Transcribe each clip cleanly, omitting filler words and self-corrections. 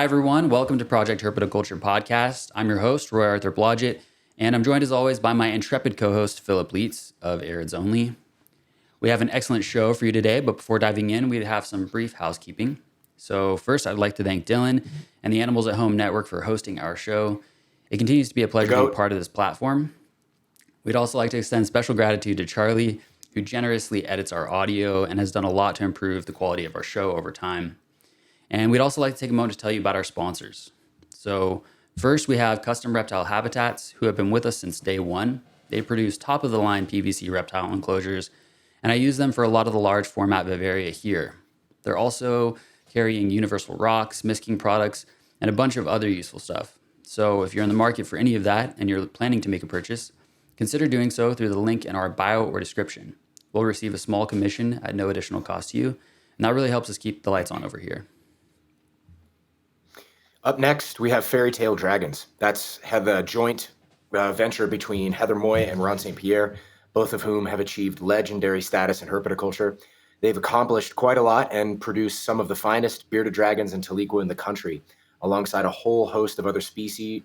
everyone. Welcome to Project Herpetoculture podcast. I'm your host, Roy Arthur Blodgett, and I'm joined as always by my intrepid co-host, Philip Leitz of Arids Only. We have an excellent show for you today, but before diving in, we have some brief housekeeping. So first, I'd like to thank Dylan and the Animals at Home Network for hosting our show. It continues to be a pleasure to be part of this platform. We'd also like to extend special gratitude to Charlie, who generously edits our audio and has done a lot to improve the quality of our show over time. And we'd also like to take a moment to tell you about our sponsors. So first, we have Custom Reptile Habitats, who have been with us since day one. They produce top-of-the-line PVC reptile enclosures, and I use them for a lot of the large format vivaria here. They're also carrying universal rocks, misking products, and a bunch of other useful stuff. So if you're in the market for any of that and you're planning to make a purchase, consider doing so through the link in our bio or description. We'll receive a small commission at no additional cost to you, and that really helps us keep the lights on over here. Up next, we have Fairy Tale Dragons. That's the joint venture between Heather Moy and Ron St. Pierre, both of whom have achieved legendary status in herpetoculture. They've accomplished quite a lot and produced some of the finest bearded dragons and taliqua in the country, alongside a whole host of other species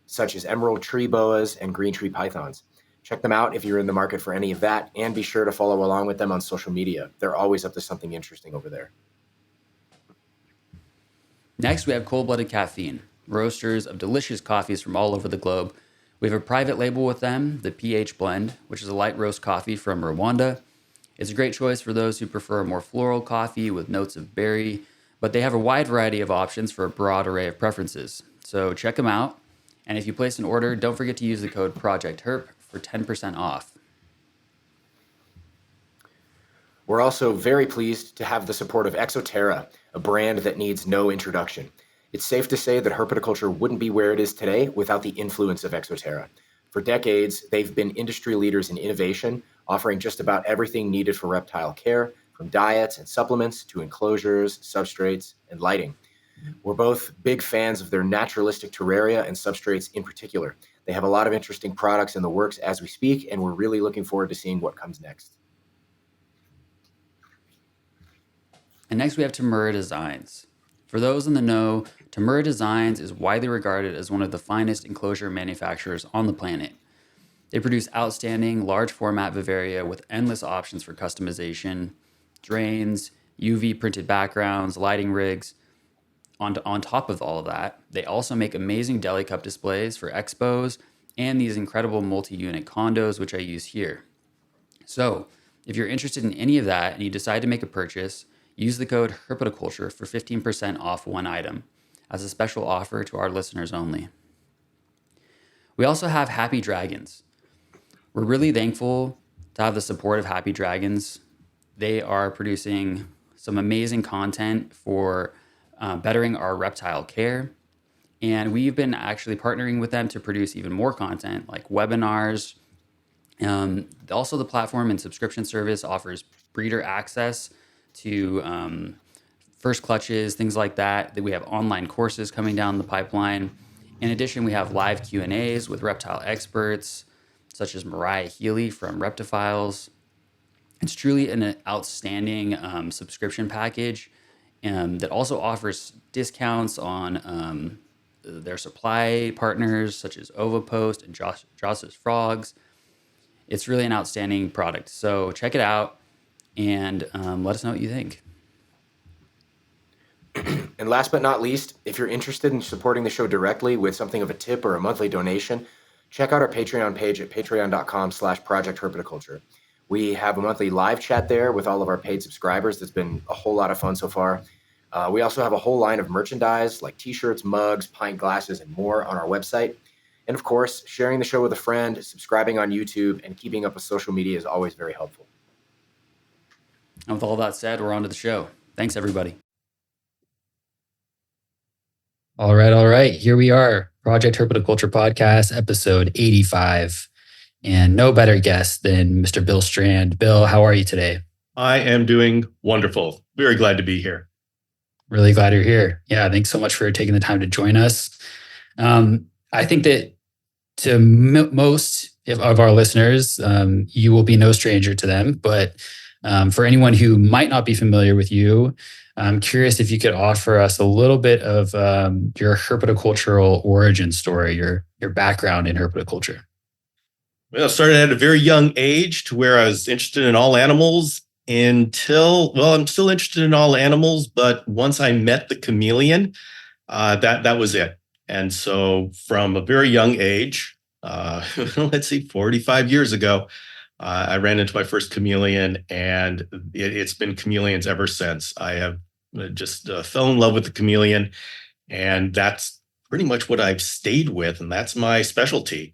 such as emerald tree boas and green tree pythons. Check them out if you're in the market for any of that, and be sure to follow along with them on social media. They're always up to something interesting over there. Next, we have Cold-Blooded Caffeine, roasters of delicious coffees from all over the globe. We have a private label with them, the PH Blend, which is a light roast coffee from Rwanda. It's a great choice for those who prefer a more floral coffee with notes of berry, but they have a wide variety of options for a broad array of preferences. So check them out. And if you place an order, don't forget to use the code PROJECTHERP for 10% off. We're also very pleased to have the support of Exoterra, a brand that needs no introduction. It's safe to say that herpetoculture wouldn't be where it is today without the influence of Exoterra. For decades, they've been industry leaders in innovation, offering just about everything needed for reptile care, from diets and supplements to enclosures, substrates, and lighting. We're both big fans of their naturalistic terraria and substrates in particular. They have a lot of interesting products in the works as we speak, and we're really looking forward to seeing what comes next. And next we have Temura Designs. For those in the know, Temura Designs is widely regarded as one of the finest enclosure manufacturers on the planet. They produce outstanding large format vivaria with endless options for customization, drains, UV printed backgrounds, lighting rigs. On top of all of that, they also make amazing deli cup displays for expos and these incredible multi-unit condos, which I use here. So if you're interested in any of that and you decide to make a purchase, use the code Herpetoculture for 15% off one item as a special offer to our listeners only. We also have Happy Dragons. We're really thankful to have the support of Happy Dragons. They are producing some amazing content for bettering our reptile care. And we've been actually partnering with them to produce even more content like webinars. Also, the platform and subscription service offers breeder access to first clutches, things like that. We have online courses coming down the pipeline. In addition, we have live Q&As with reptile experts, such as Mariah Healy from Reptiles. It's truly an outstanding subscription package that also offers discounts on their supply partners, such as Ovipost and Joss's Frogs. It's really an outstanding product. So check it out. And let us know what you think. And last but not least, if you're interested in supporting the show directly with something of a tip or a monthly donation, check out our Patreon page at patreon.com/projectherpetoculture. We have a monthly live chat there with all of our paid subscribers. That's been a whole lot of fun so far. We also have a whole line of merchandise like t-shirts, mugs, pint glasses, and more on our website. And of course, sharing the show with a friend, subscribing on YouTube, and keeping up with social media is always very helpful. And with all that said, we're on to the show. Thanks, everybody. All right. Here we are. Project Herpetoculture Podcast, episode 85. And no better guest than Mr. Bill Strand. Bill, how are you today? I am doing wonderful. Very glad to be here. Really glad you're here. Yeah, thanks so much for taking the time to join us. I think that to most of our listeners, you will be no stranger to them, but for anyone who might not be familiar with you, I'm curious if you could offer us a little bit of your herpetocultural origin story, your background in herpetoculture. Well, I started at a very young age to where I was interested in all animals I'm still interested in all animals, but once I met the chameleon, that was it. And so from a very young age, let's see, 45 years ago, I ran into my first chameleon, and it's been chameleons ever since. I have just fell in love with the chameleon, and that's pretty much what I've stayed with, and that's my specialty.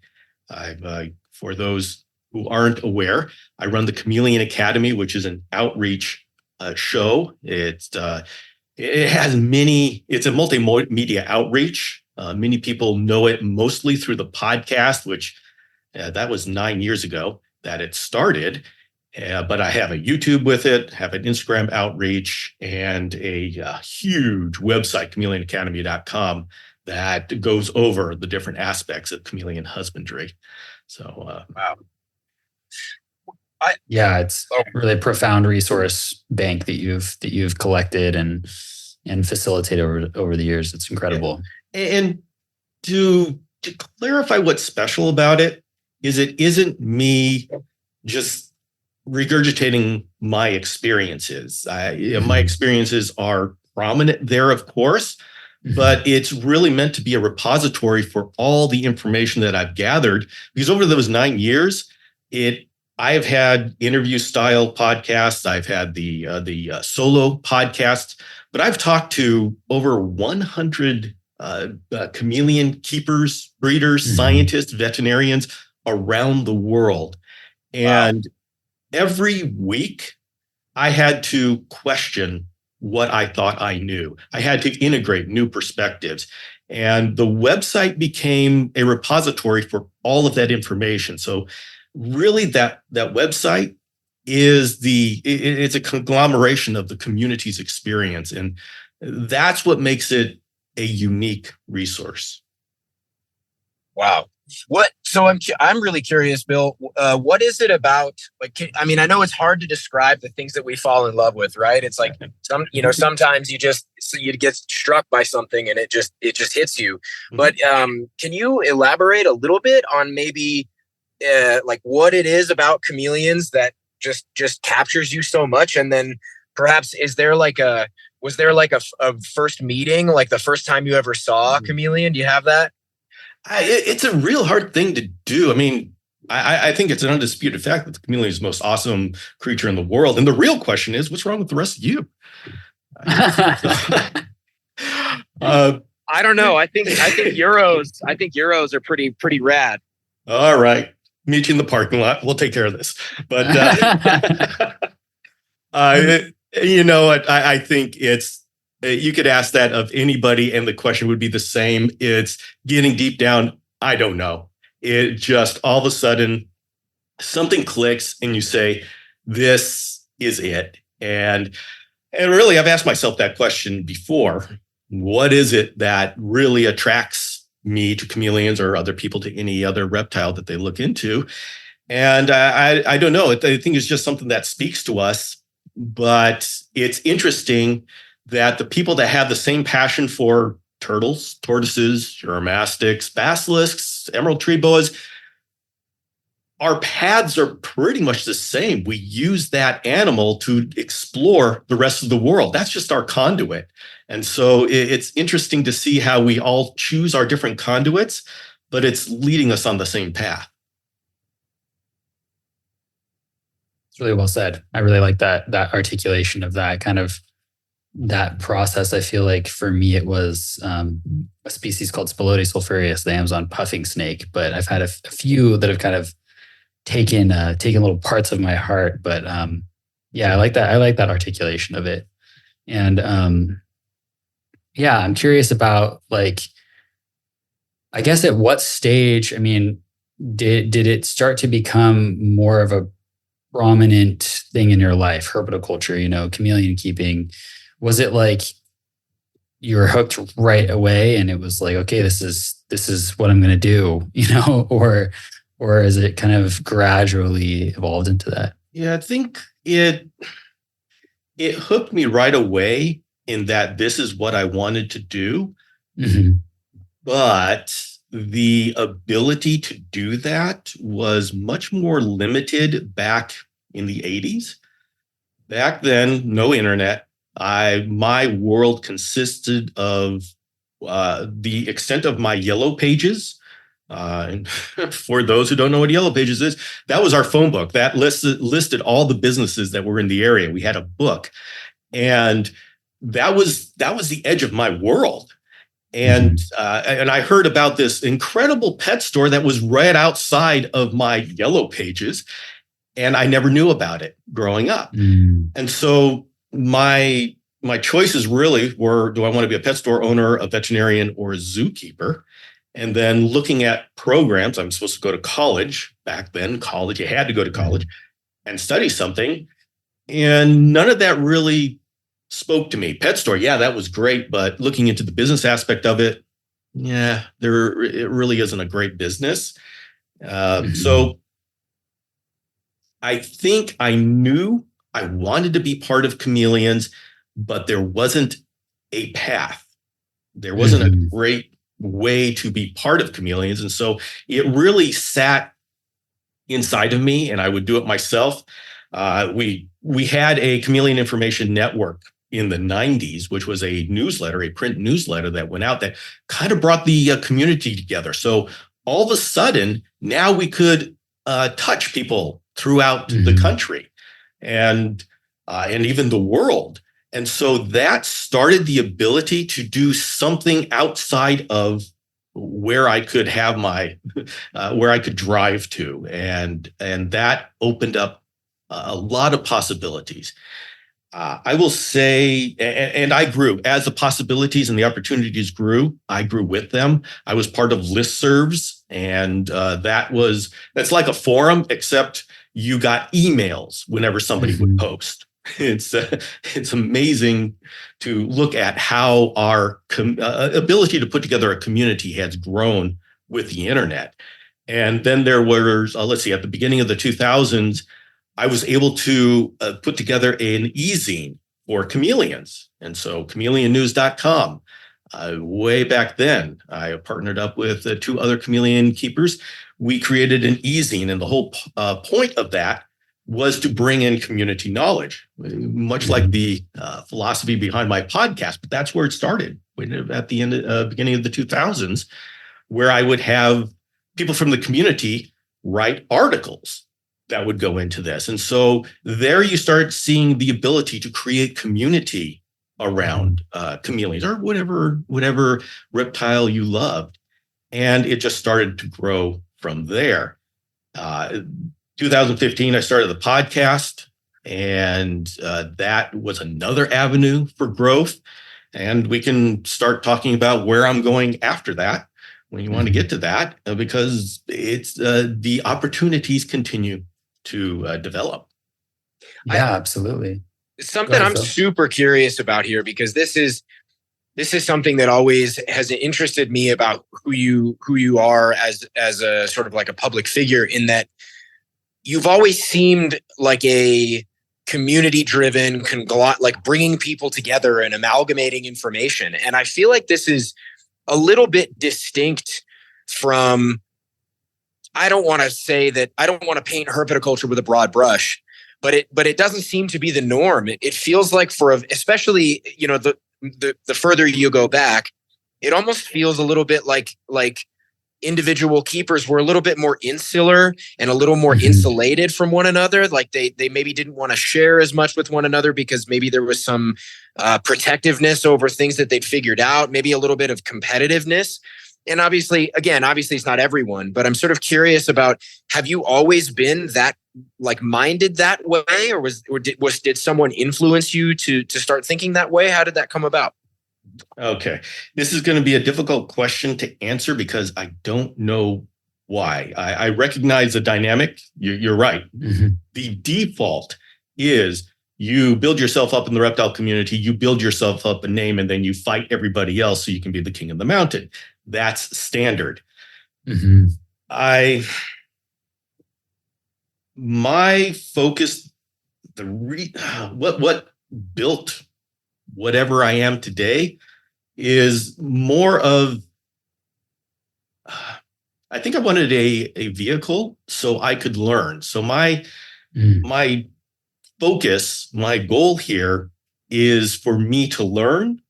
For those who aren't aware, I run the Chameleon Academy, which is an outreach show. It has it's a multimedia outreach. Many people know it mostly through the podcast, which that was 9 years ago that it started. But I have a YouTube with it, have an Instagram outreach, and a huge website, chameleonacademy.com, that goes over the different aspects of chameleon husbandry. So, Wow. It's really a profound resource bank that you've collected and facilitated over the years. It's incredible. And to clarify what's special about it isn't me just regurgitating my experiences. My experiences are prominent there, of course, but it's really meant to be a repository for all the information that I've gathered. Because over those 9 years, I have had interview style podcasts. I've had the solo podcasts, but I've talked to over 100 chameleon keepers, breeders, scientists, veterinarians around the world. And every week I had to question what I thought I knew. I had to integrate new perspectives. And the website became a repository for all of that information. So really that website is it's a conglomeration of the community's experience. And that's what makes it a unique resource. Wow. So I'm really curious, Bill. What is it about? I know it's hard to describe the things that we fall in love with, right? It's like sometimes you get struck by something and it just hits you. But can you elaborate a little bit on maybe what it is about chameleons that just captures you so much? And then perhaps was there a first meeting, like the first time you ever saw a chameleon? Do you have that? It's a real hard thing to do. I think it's an undisputed fact that the chameleon is the most awesome creature in the world. And the real question is, what's wrong with the rest of you? I don't know. I think Euros are pretty rad. All right. Meet you in the parking lot. We'll take care of this. But I think it's, you could ask that of anybody and the question would be the same. It's getting deep down. I don't know. It just all of a sudden something clicks and you say, this is it. And really, I've asked myself that question before. What is it that really attracts me to chameleons or other people to any other reptile that they look into? And I don't know. I think it's just something that speaks to us. But it's interesting that the people that have the same passion for turtles, tortoises, uromastyx, basilisks, emerald tree boas, our paths are pretty much the same. We use that animal to explore the rest of the world. That's just our conduit. And so it's interesting to see how we all choose our different conduits, but it's leading us on the same path. It's really well said. I really like that articulation of that kind of that process. I feel like for me, it was a species called Spilotes sulphureus, the Amazon puffing snake. But I've had a few that have kind of taken little parts of my heart. But I like that. I like that articulation of it. And I'm curious about I guess at what stage, did it start to become more of a prominent thing in your life, herpetoculture, chameleon keeping? Was it like you were hooked right away and it was like, okay, this is what I'm going to do, or is it kind of gradually evolved into that? Yeah, I think it hooked me right away. in that this is what I wanted to do, Mhm. but the ability to do that was much more limited back in the 80s. Back then, no internet. My world consisted of the extent of my yellow pages. And for those who don't know what Yellow Pages is, that was our phone book that listed all the businesses that were in the area. We had a book, and that was the edge of my world. And and I heard about this incredible pet store that was right outside of my Yellow Pages, and I never knew about it growing up. And so my choices really were: do I want to be a pet store owner, a veterinarian, or a zookeeper? And then looking at programs, I'm supposed to go to college. Back then, college, you had to go to college and study something. And none of that really spoke to me. Pet store, yeah, that was great. But looking into the business aspect of it, yeah, it really isn't a great business. So I think I knew I wanted to be part of Chameleons, but there wasn't a path. There wasn't a great way to be part of Chameleons. And so it really sat inside of me, and I would do it myself. We had a Chameleon Information Network in the 90s, which was a newsletter, a print newsletter that went out that kind of brought the community together. So all of a sudden, now we could touch people throughout the country and even the world. And so that started the ability to do something outside of where I could have my, where I could drive to. And that opened up a lot of possibilities. I will say, and I grew as the possibilities and the opportunities grew. I grew with them. I was part of listservs, and that's like a forum, except you got emails whenever somebody would post. It's amazing to look at how our ability to put together a community has grown with the internet. And then there was, let's see, at the beginning of the 2000s, I was able to put together an e-zine for Chameleons. And so chameleonnews.com, way back then, I partnered up with two other chameleon keepers. We created an e-zine, and the whole point of that was to bring in community knowledge, much like the philosophy behind my podcast. But that's where it started at the beginning of the 2000s, where I would have people from the community write articles that would go into this. And so there you start seeing the ability to create community around chameleons or whatever reptile you loved. And it just started to grow from there. 2015, I started the podcast, and that was another avenue for growth. And we can start talking about where I'm going after that when you want to get to that, because it's the opportunities continue to develop. Yeah, absolutely. Something I'm super curious about here, because this is something that always has interested me about who you are as a sort of like a public figure, in that you've always seemed like a community-driven conglomerate, like bringing people together and amalgamating information. And I feel like this is a little bit distinct from, I don't want to paint herpetoculture with a broad brush, but it doesn't seem to be the norm. It feels like especially, the further you go back, it almost feels a little bit like individual keepers were a little bit more insular and a little more insulated from one another. Like they maybe didn't want to share as much with one another because maybe there was some protectiveness over things that they'd figured out, maybe a little bit of competitiveness. And obviously it's not everyone, but I'm sort of curious about, have you always been that minded that way, or did someone influence you to start thinking that way? How did that come about? Okay. This is going to be a difficult question to answer because I don't know why. I recognize the dynamic. You're right. The default is you build yourself up in the reptile community, you build yourself up a name, and then you fight everybody else so you can be the king of the mountain. That's standard. My focus, what built whatever I am today is more of, I think I wanted a vehicle so I could learn. So my focus, my goal here is for me to learn.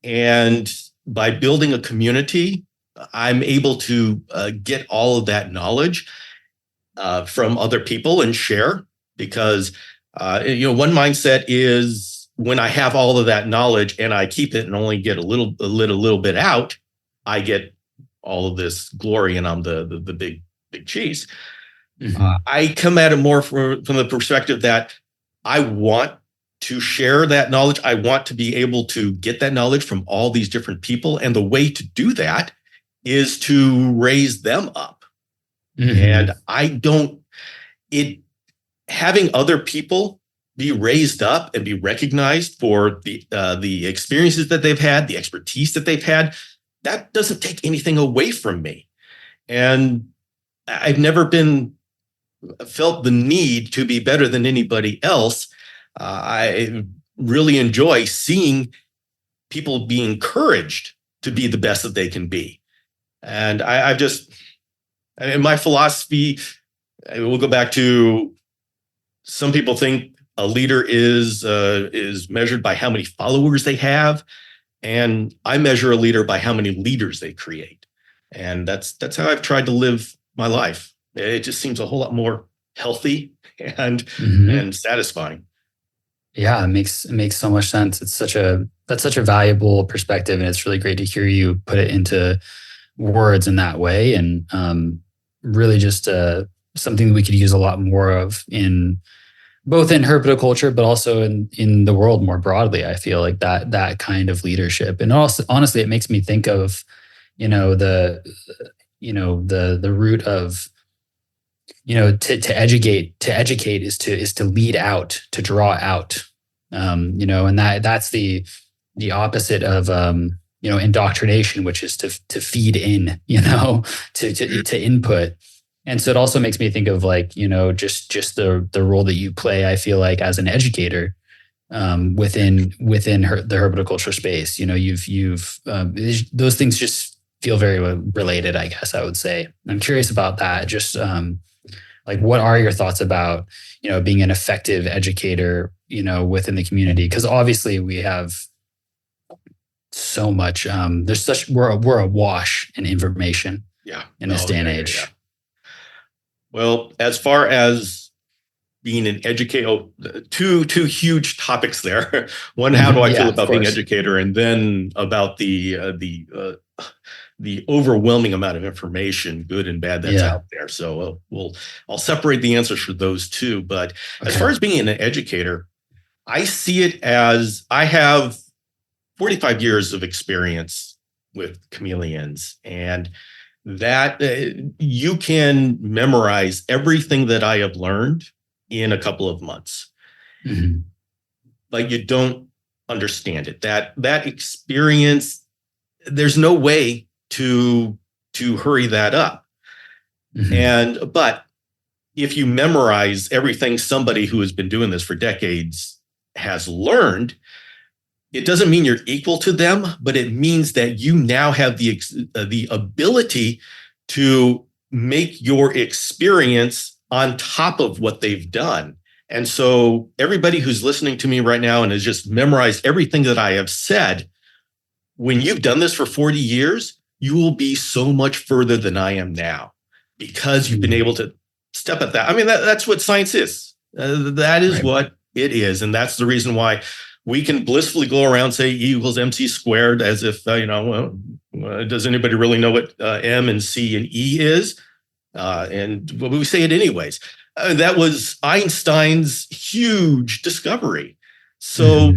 And by building a community, I'm able to get all of that knowledge from other people and share, because one mindset is when I have all of that knowledge and I keep it and only get a little bit out, I get all of this glory and I'm the big cheese. I come at it more from the perspective that I want to share that knowledge. I want to be able to get that knowledge from all these different people. And the way to do that is to raise them up. And having other people be raised up and be recognized for the experiences that they've had, the expertise that they've had, that doesn't take anything away from me. And I've never felt the need to be better than anybody else. I really enjoy seeing people be encouraged to be the best that they can be. And in my philosophy, we'll go back to, some people think a leader is measured by how many followers they have. And I measure a leader by how many leaders they create. And that's how I've tried to live my life. It just seems a whole lot more healthy and satisfying. Yeah, it makes so much sense. That's such a valuable perspective, and it's really great to hear you put it into words in that way, and really just something that we could use a lot more of in both in herpetoculture, but also in the world more broadly. I feel like that kind of leadership, and also honestly, it makes me think of the root of to educate is to lead out, to draw out, and that's the opposite of indoctrination, which is to feed in, to input. And so it also makes me think of just the role that you play, I feel like, as an educator within the herpetoculture space. You've those things just feel very related, I guess I would say. I'm curious about that. Just what are your thoughts about being an effective educator within the community? Because obviously we have so much. We're awash in information. In this day and age. Yeah. Well, as far as being an educator, two huge topics there. One, how do I feel about being an educator, and then about the overwhelming amount of information, good and bad, that's out there. So I'll separate the answers for those two. But as far as being an educator, I see it as, I have 45 years of experience with chameleons, and that you can memorize everything that I have learned in a couple of months. But you don't understand it. That experience, there's no way to hurry that up. But if you memorize everything somebody who has been doing this for decades has learned, it doesn't mean you're equal to them, but it means that you now have the ability to make your experience on top of what they've done. And so everybody who's listening to me right now and has just memorized everything that I have said, when you've done this for 40 years, you will be so much further than I am now, because you've been able to step at that. I mean, that's what science is. That is what it is. And that's the reason why we can blissfully go around, say E equals MC squared, as if, does anybody really know what M and C and E is? And we say it anyways. That was Einstein's huge discovery. So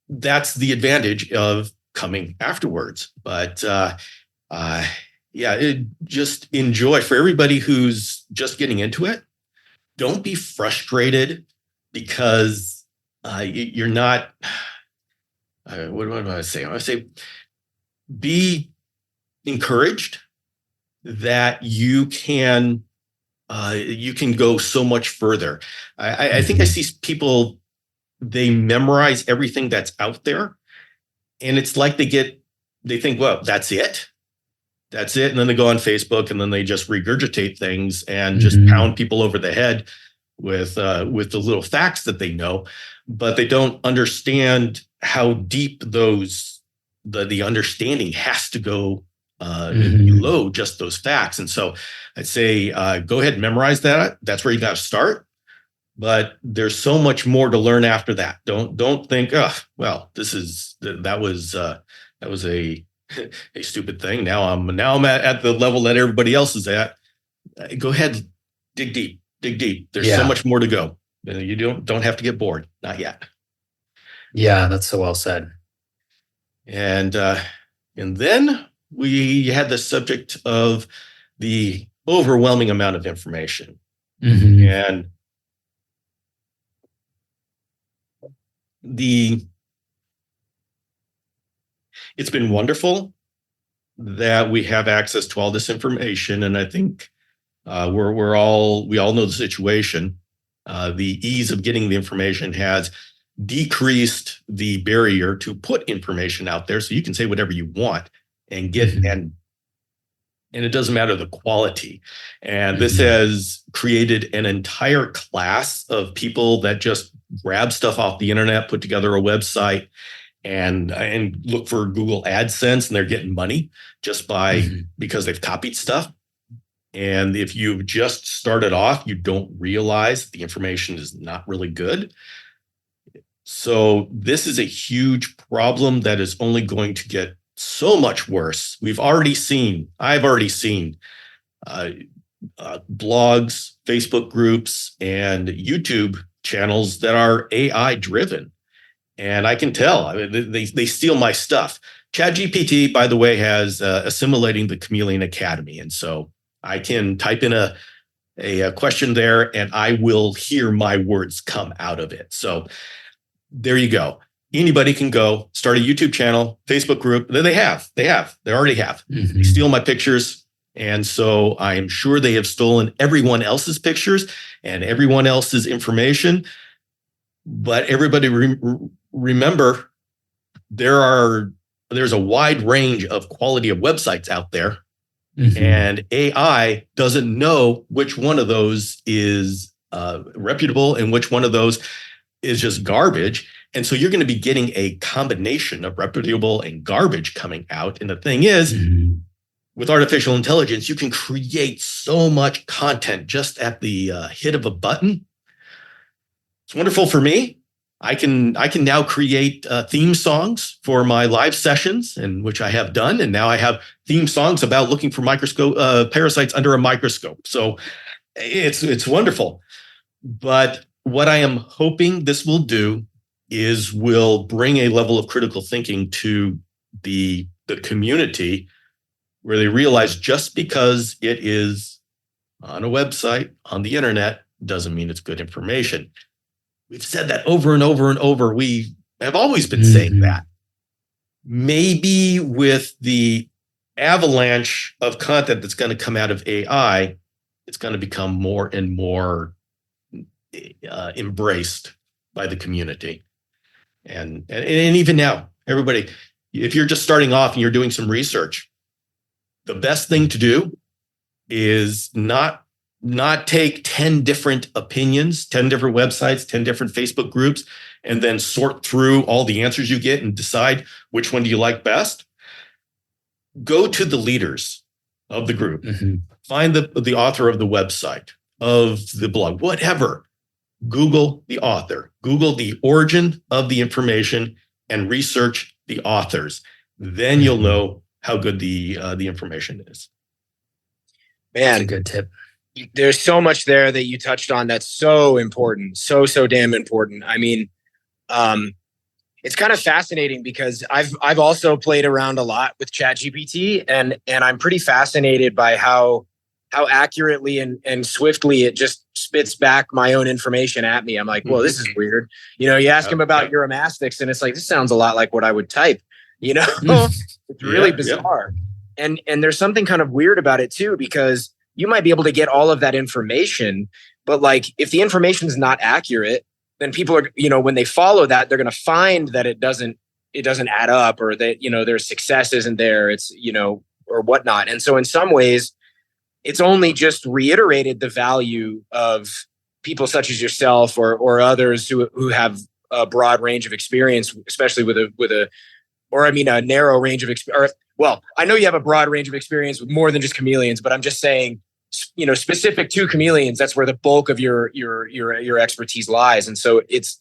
that's the advantage of coming afterwards. But just enjoy. For everybody who's just getting into it, don't be frustrated because you're not, what do I say? I say, be encouraged that you can go so much further. I think I see people, they memorize everything that's out there, And it's like they think, well, that's it. That's it. And then they go on Facebook and then they just regurgitate things and just pound people over the head with the little facts that they know, but they don't understand how deep the understanding has to go below just those facts. And so I'd say, go ahead and memorize that. That's where you got to start. But there's so much more to learn after that. Don't think, oh, well, that was a stupid thing. Now I'm at the level that everybody else is at. Go ahead, dig deep. There's so much more to go. You don't have to get bored. Not yet. Yeah, that's so well said. And then we had the subject of the overwhelming amount of information. And it's been wonderful that we have access to all this information. And I think we all know the situation. The ease of getting the information has decreased the barrier to put information out there. So you can say whatever you want and get, and it doesn't matter the quality. And this has created an entire class of people that just grab stuff off the internet, put together a website, and look for Google AdSense, and they're getting money just because they've copied stuff. And if you've just started off, you don't realize the information is not really good. So this is a huge problem that is only going to get so much worse. I've already seen blogs, Facebook groups, and YouTube channels that are AI driven. And I can tell, I mean, they steal my stuff. ChatGPT, by the way, has assimilating the Chameleon Academy. And so I can type in a question there and I will hear my words come out of it. So there you go. Anybody can go start a YouTube channel, Facebook group. They already have. They steal my pictures. And so I am sure they have stolen everyone else's pictures and everyone else's information. But everybody remember, there's a wide range of quality of websites out there. And AI doesn't know which one of those is reputable and which one of those is just garbage. And so you're going to be getting a combination of reputable and garbage coming out. And the thing is, with artificial intelligence, you can create so much content just at the hit of a button. It's wonderful for me. I can now create theme songs for my live sessions, and which I have done. And now I have theme songs about looking for parasites under a microscope. So it's wonderful. But what I am hoping this will do is will bring a level of critical thinking to the community, where they realize just because it is on a website, on the internet, doesn't mean it's good information. We've said that over and over and over. We have always been saying that. Maybe with the avalanche of content that's going to come out of AI, it's going to become more and more embraced by the community. And even now, everybody, if you're just starting off and you're doing some research, the best thing to do is not take 10 different opinions, 10 different websites, 10 different Facebook groups, and then sort through all the answers you get and decide which one do you like best. Go to the leaders of the group. Find the author of the website, of the blog, whatever. Google the author, Google the origin of the information, and research the authors. Then you'll know how good the information is. Man, that's a good tip. There's so much there that you touched on that's so important, so damn important. I mean, it's kind of fascinating because I've also played around a lot with ChatGPT, and I'm pretty fascinated by how accurately and swiftly it just spits back my own information at me. I'm like, well, this is weird. You know, you ask him about uromastics, and it's like, this sounds a lot like what I would type. You know, it's really bizarre. And there's something kind of weird about it too, because you might be able to get all of that information, but like if the information is not accurate, then people are, you know, when they follow that, they're going to find that it doesn't doesn't add up, or that, their success isn't there. It's, or whatnot. And so in some ways, it's only just reiterated the value of people such as yourself or others who have a broad range of experience, especially with a narrow range of experience. Well, I know you have a broad range of experience with more than just chameleons, but I'm just saying, specific to chameleons, that's where the bulk of your expertise lies. And so it's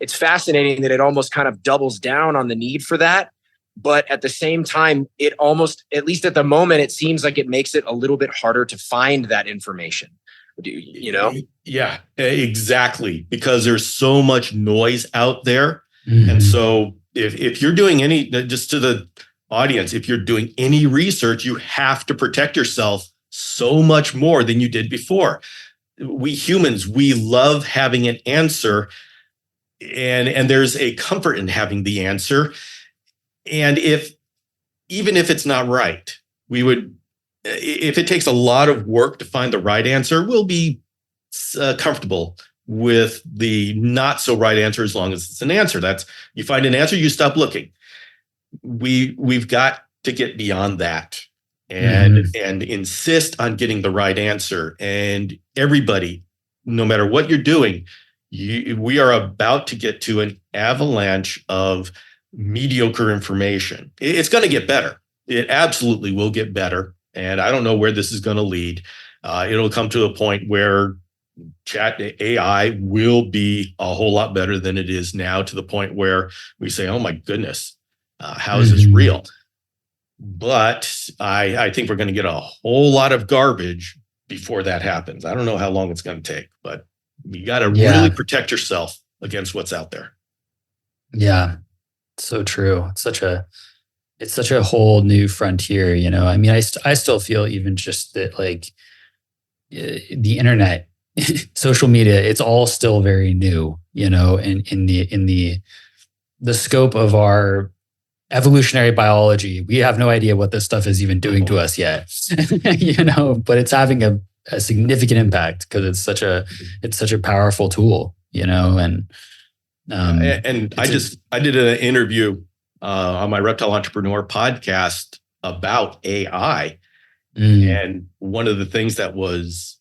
fascinating that it almost kind of doubles down on the need for that. But at the same time, it almost, at least at the moment, it seems like it makes it a little bit harder to find that information. Yeah, exactly. Because there's so much noise out there. Mm-hmm. And so if you're doing just to the audience, if you're doing any research, you have to protect yourself so much more than you did before. We humans, we love having an answer, and there's a comfort in having the answer. And even if it's not right, if it takes a lot of work to find the right answer, we'll be comfortable with the not so right answer as long as it's an answer. You find an answer, you stop looking. We've got to get beyond that and insist on getting the right answer. And everybody, no matter what you're doing, we are about to get to an avalanche of mediocre information. It's going to get better. It absolutely will get better. And I don't know where this is going to lead. It'll come to a point where chat AI will be a whole lot better than it is now, to the point where we say, oh my goodness, how is this real? But I think we're going to get a whole lot of garbage before that happens. I don't know how long it's going to take, but you got to really protect yourself against what's out there. Yeah, so true. It's such a whole new frontier, I mean, I still feel even just that, like, the internet, social media, it's all still very new, in the scope of our evolutionary biology. We have no idea what this stuff is even doing to us yet, but it's having a significant impact because it's such a powerful tool, and I did an interview on my Reptile Entrepreneur podcast about AI. And one of the things that was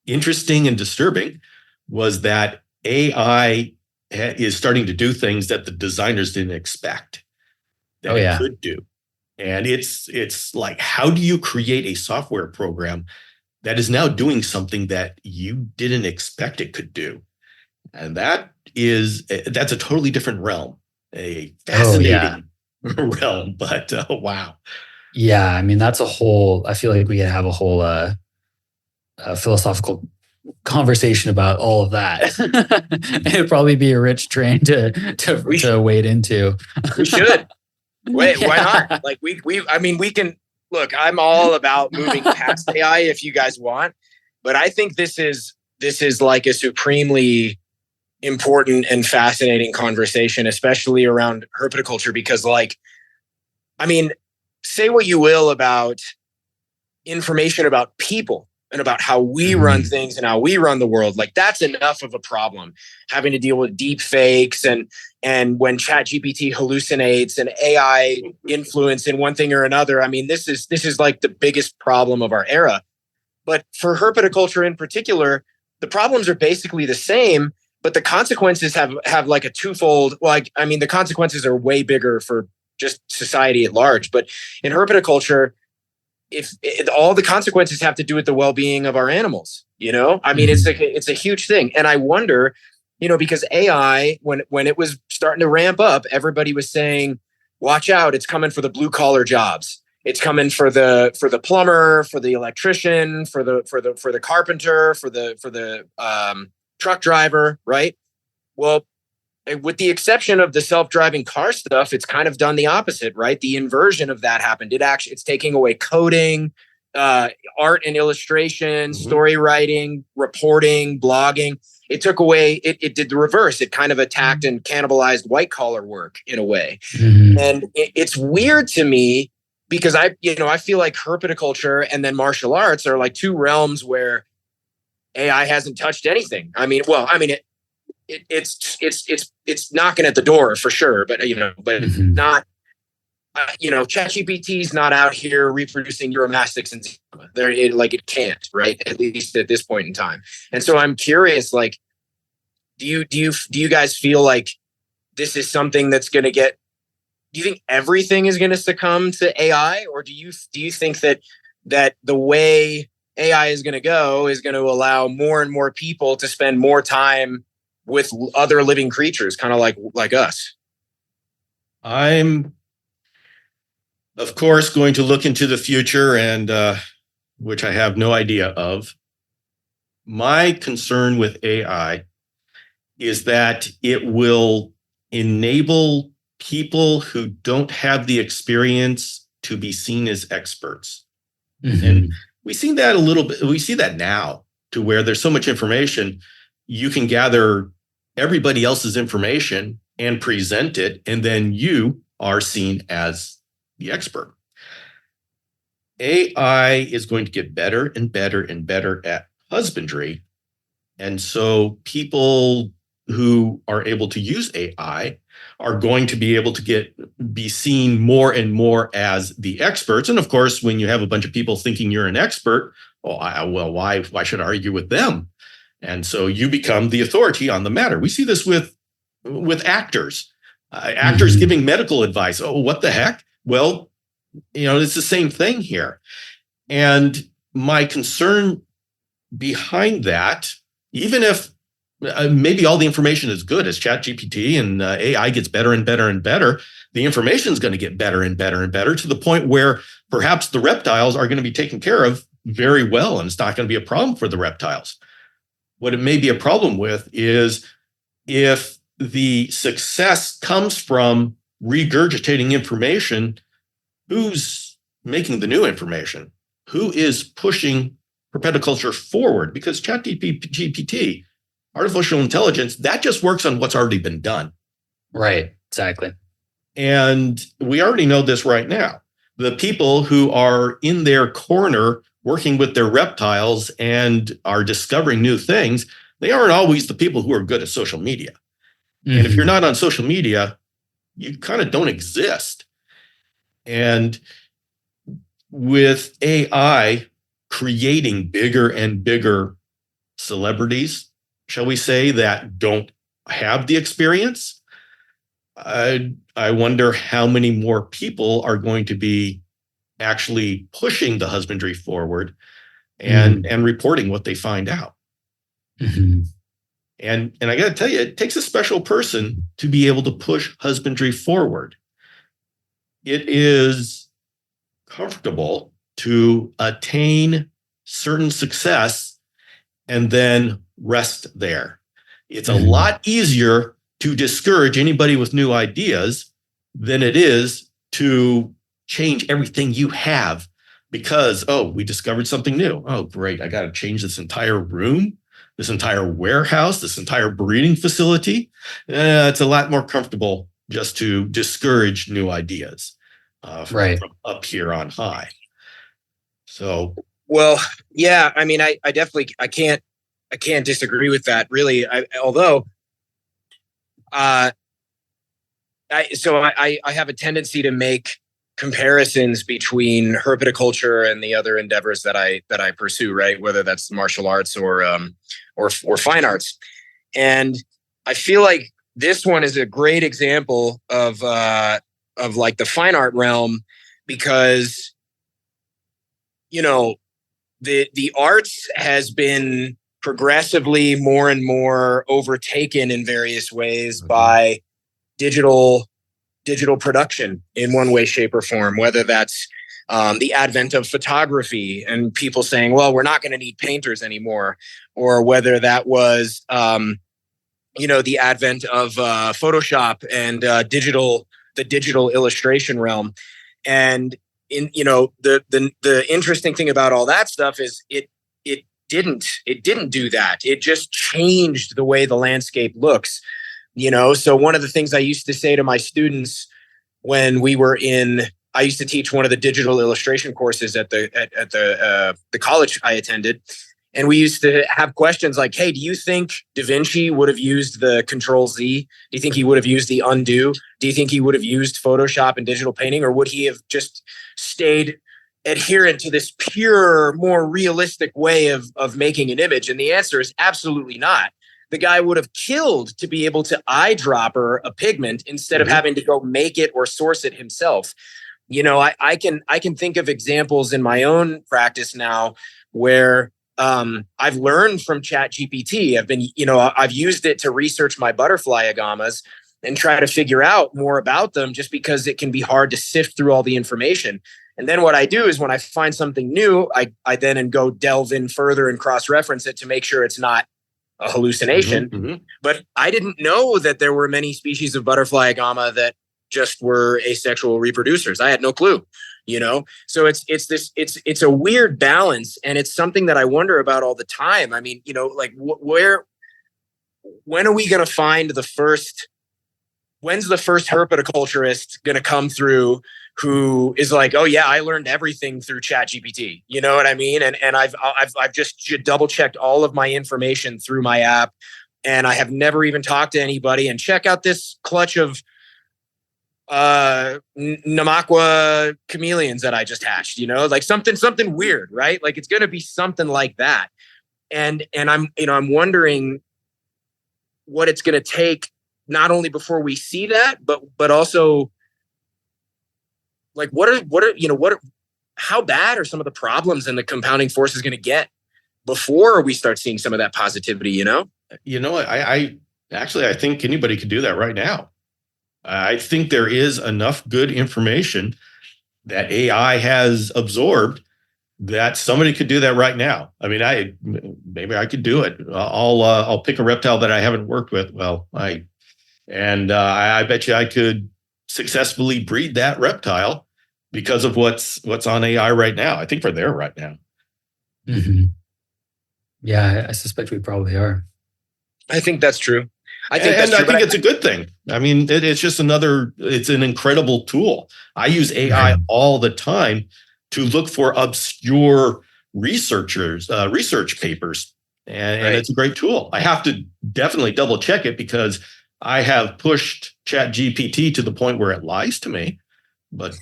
interesting and disturbing was that AI is starting to do things that the designers didn't expect that it could do. And it's like, how do you create a software program that is now doing something that you didn't expect it could do? And that's a totally different realm, a fascinating realm, but wow. Yeah, I mean, I feel like we could have a whole philosophical conversation about all of that. It'd probably be a rich train to wade into. We should. Wait, why not? Like we can look, I'm all about moving past AI if you guys want, but I think this is like a supremely important and fascinating conversation, especially around herpetoculture, because, like, I mean, say what you will about information about people and about how we run things and how we run the world. Like, that's enough of a problem, having to deal with deep fakes and when ChatGPT hallucinates and AI influence in one thing or another. I mean, this is like the biggest problem of our era. But for herpetoculture in particular, the problems are basically the same, but the consequences have like a twofold. Like, I mean, the consequences are way bigger for just society at large. But in herpetoculture, all the consequences have to do with the well-being of our animals, I mean, it's a huge thing. And I wonder, because AI, when it was starting to ramp up, everybody was saying, watch out, it's coming for the blue collar jobs. It's coming for the plumber, for the electrician, for the carpenter, for the truck driver, right? Well, with the exception of the self-driving car stuff, it's kind of done the opposite, right? The inversion of that happened. It's taking away coding, art and illustration, story writing, reporting, blogging. It took away, it did the reverse. It kind of attacked and cannibalized white collar work in a way. And it's weird to me because I feel like herpetoculture and then martial arts are like two realms where AI hasn't touched anything. I mean, it's knocking at the door for sure, but not. ChatGPT is not out here reproducing Euromastics and it can't, right? At least at this point in time. And so I'm curious, like, do you guys feel like this is something that's going to do you think everything is going to succumb to AI, or do you think that the way AI is going to go is going to allow more and more people to spend more time with other living creatures, kind of like us? I'm, of course, going to look into the future, and which I have no idea of. My concern with AI is that it will enable people who don't have the experience to be seen as experts. And we see that a little bit. We see that now, to where there's so much information, you can gather everybody else's information and present it, and then you are seen as the expert. AI is going to get better and better and better at husbandry. And so people who are able to use AI are going to be able to be seen more and more as the experts. And of course, when you have a bunch of people thinking you're an expert, why should I argue with them? And so you become the authority on the matter. We see this with actors. Actors giving medical advice. Oh, what the heck? Well, it's the same thing here. And my concern behind that, even if maybe all the information is good as ChatGPT and AI gets better and better and better, the information is going to get better and better and better, to the point where perhaps the reptiles are going to be taken care of very well, and it's not going to be a problem for the reptiles. What it may be a problem with is if the success comes from regurgitating information, who's making the new information? Who is pushing herpetoculture forward? Because ChatGPT, artificial intelligence, that just works on what's already been done. Right, exactly. And we already know this right now. The people who are in their corner working with their reptiles and are discovering new things, they aren't always the people who are good at social media. And if you're not on social media, you kind of don't exist. And with AI creating bigger and bigger celebrities, shall we say, that don't have the experience, I wonder how many more people are going to be actually pushing the husbandry forward and reporting what they find out. And I got to tell you, it takes a special person to be able to push husbandry forward. It is comfortable to attain certain success and then rest there. It's a lot easier to discourage anybody with new ideas than it is to change everything you have because, we discovered something new. Oh, great. I got to change this entire room, this entire warehouse, this entire breeding facility. It's a lot more comfortable just to discourage new ideas from up here on high. So, well, yeah, I mean, I definitely, I can't disagree with that, really. Although I have a tendency to make comparisons between herpetoculture and the other endeavors that I pursue, right? Whether that's martial arts or fine arts. And I feel like this one is a great example of like the fine art realm, because, the arts has been progressively more and more overtaken in various ways by digital production in one way, shape, or form, whether that's the advent of photography and people saying, well, we're not going to need painters anymore, or whether that was, the advent of Photoshop and the digital illustration realm. And the interesting thing about all that stuff is it didn't do that. It just changed the way the landscape looks. So one of the things I used to say to my students when I used to teach one of the digital illustration courses at the college I attended. And we used to have questions like, hey, do you think Da Vinci would have used the Control Z? Do you think he would have used the undo? Do you think he would have used Photoshop and digital painting? Or would he have just stayed adherent to this pure, more realistic way of making an image? And the answer is absolutely not. The guy would have killed to be able to eyedropper a pigment instead of having to go make it or source it himself. You know, I can think of examples in my own practice now where I've learned from ChatGPT. I've used it to research my butterfly agamas and try to figure out more about them, just because it can be hard to sift through all the information. And then what I do is when I find something new, I then go delve in further and cross-reference it to make sure it's not a hallucination. But I didn't know that there were many species of butterfly agama that just were asexual reproducers. I had no clue. So it's a weird balance, and it's something that I wonder about all the time. I mean, like when are we going to find when's the first herpetoculturist going to come through who is like, oh yeah, I learned everything through ChatGPT. You know what I mean? And I've just double checked all of my information through my app, and I have never even talked to anybody. And check out this clutch of Namaqua chameleons that I just hatched, like something weird, right? Like it's going to be something like that. And I'm wondering what it's going to take, not only before we see that, but also like how bad are some of the problems and the compounding forces going to get before we start seeing some of that positivity, I think anybody could do that right now. I think there is enough good information that AI has absorbed that somebody could do that right now. I mean, maybe I could do it. I'll pick a reptile that I haven't worked with. I bet you I could successfully breed that reptile because of what's on AI right now. I think we're there right now. Mm-hmm. Yeah, I suspect we probably are. I think that's true. I think it's a good thing. I mean, it's just it's an incredible tool. I use AI all the time to look for obscure research papers. And it's a great tool. I have to definitely double check it because I have pushed ChatGPT to the point where it lies to me. But,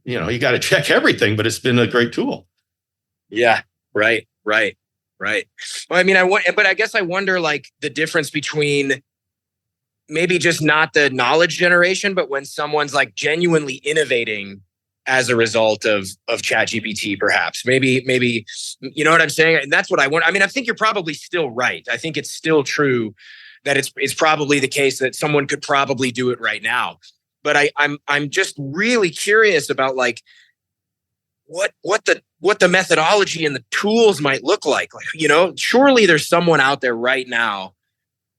you got to check everything, but it's been a great tool. Yeah, right. Well, I mean, but I guess I wonder like the difference between maybe just not the knowledge generation, but when someone's like genuinely innovating as a result of ChatGPT, perhaps maybe, you know what I'm saying? And that's what I want. I mean, I think you're probably still right. I think it's still true that it's probably the case that someone could probably do it right now. But I'm just really curious about like what the methodology and the tools might look like. Like, surely there's someone out there right now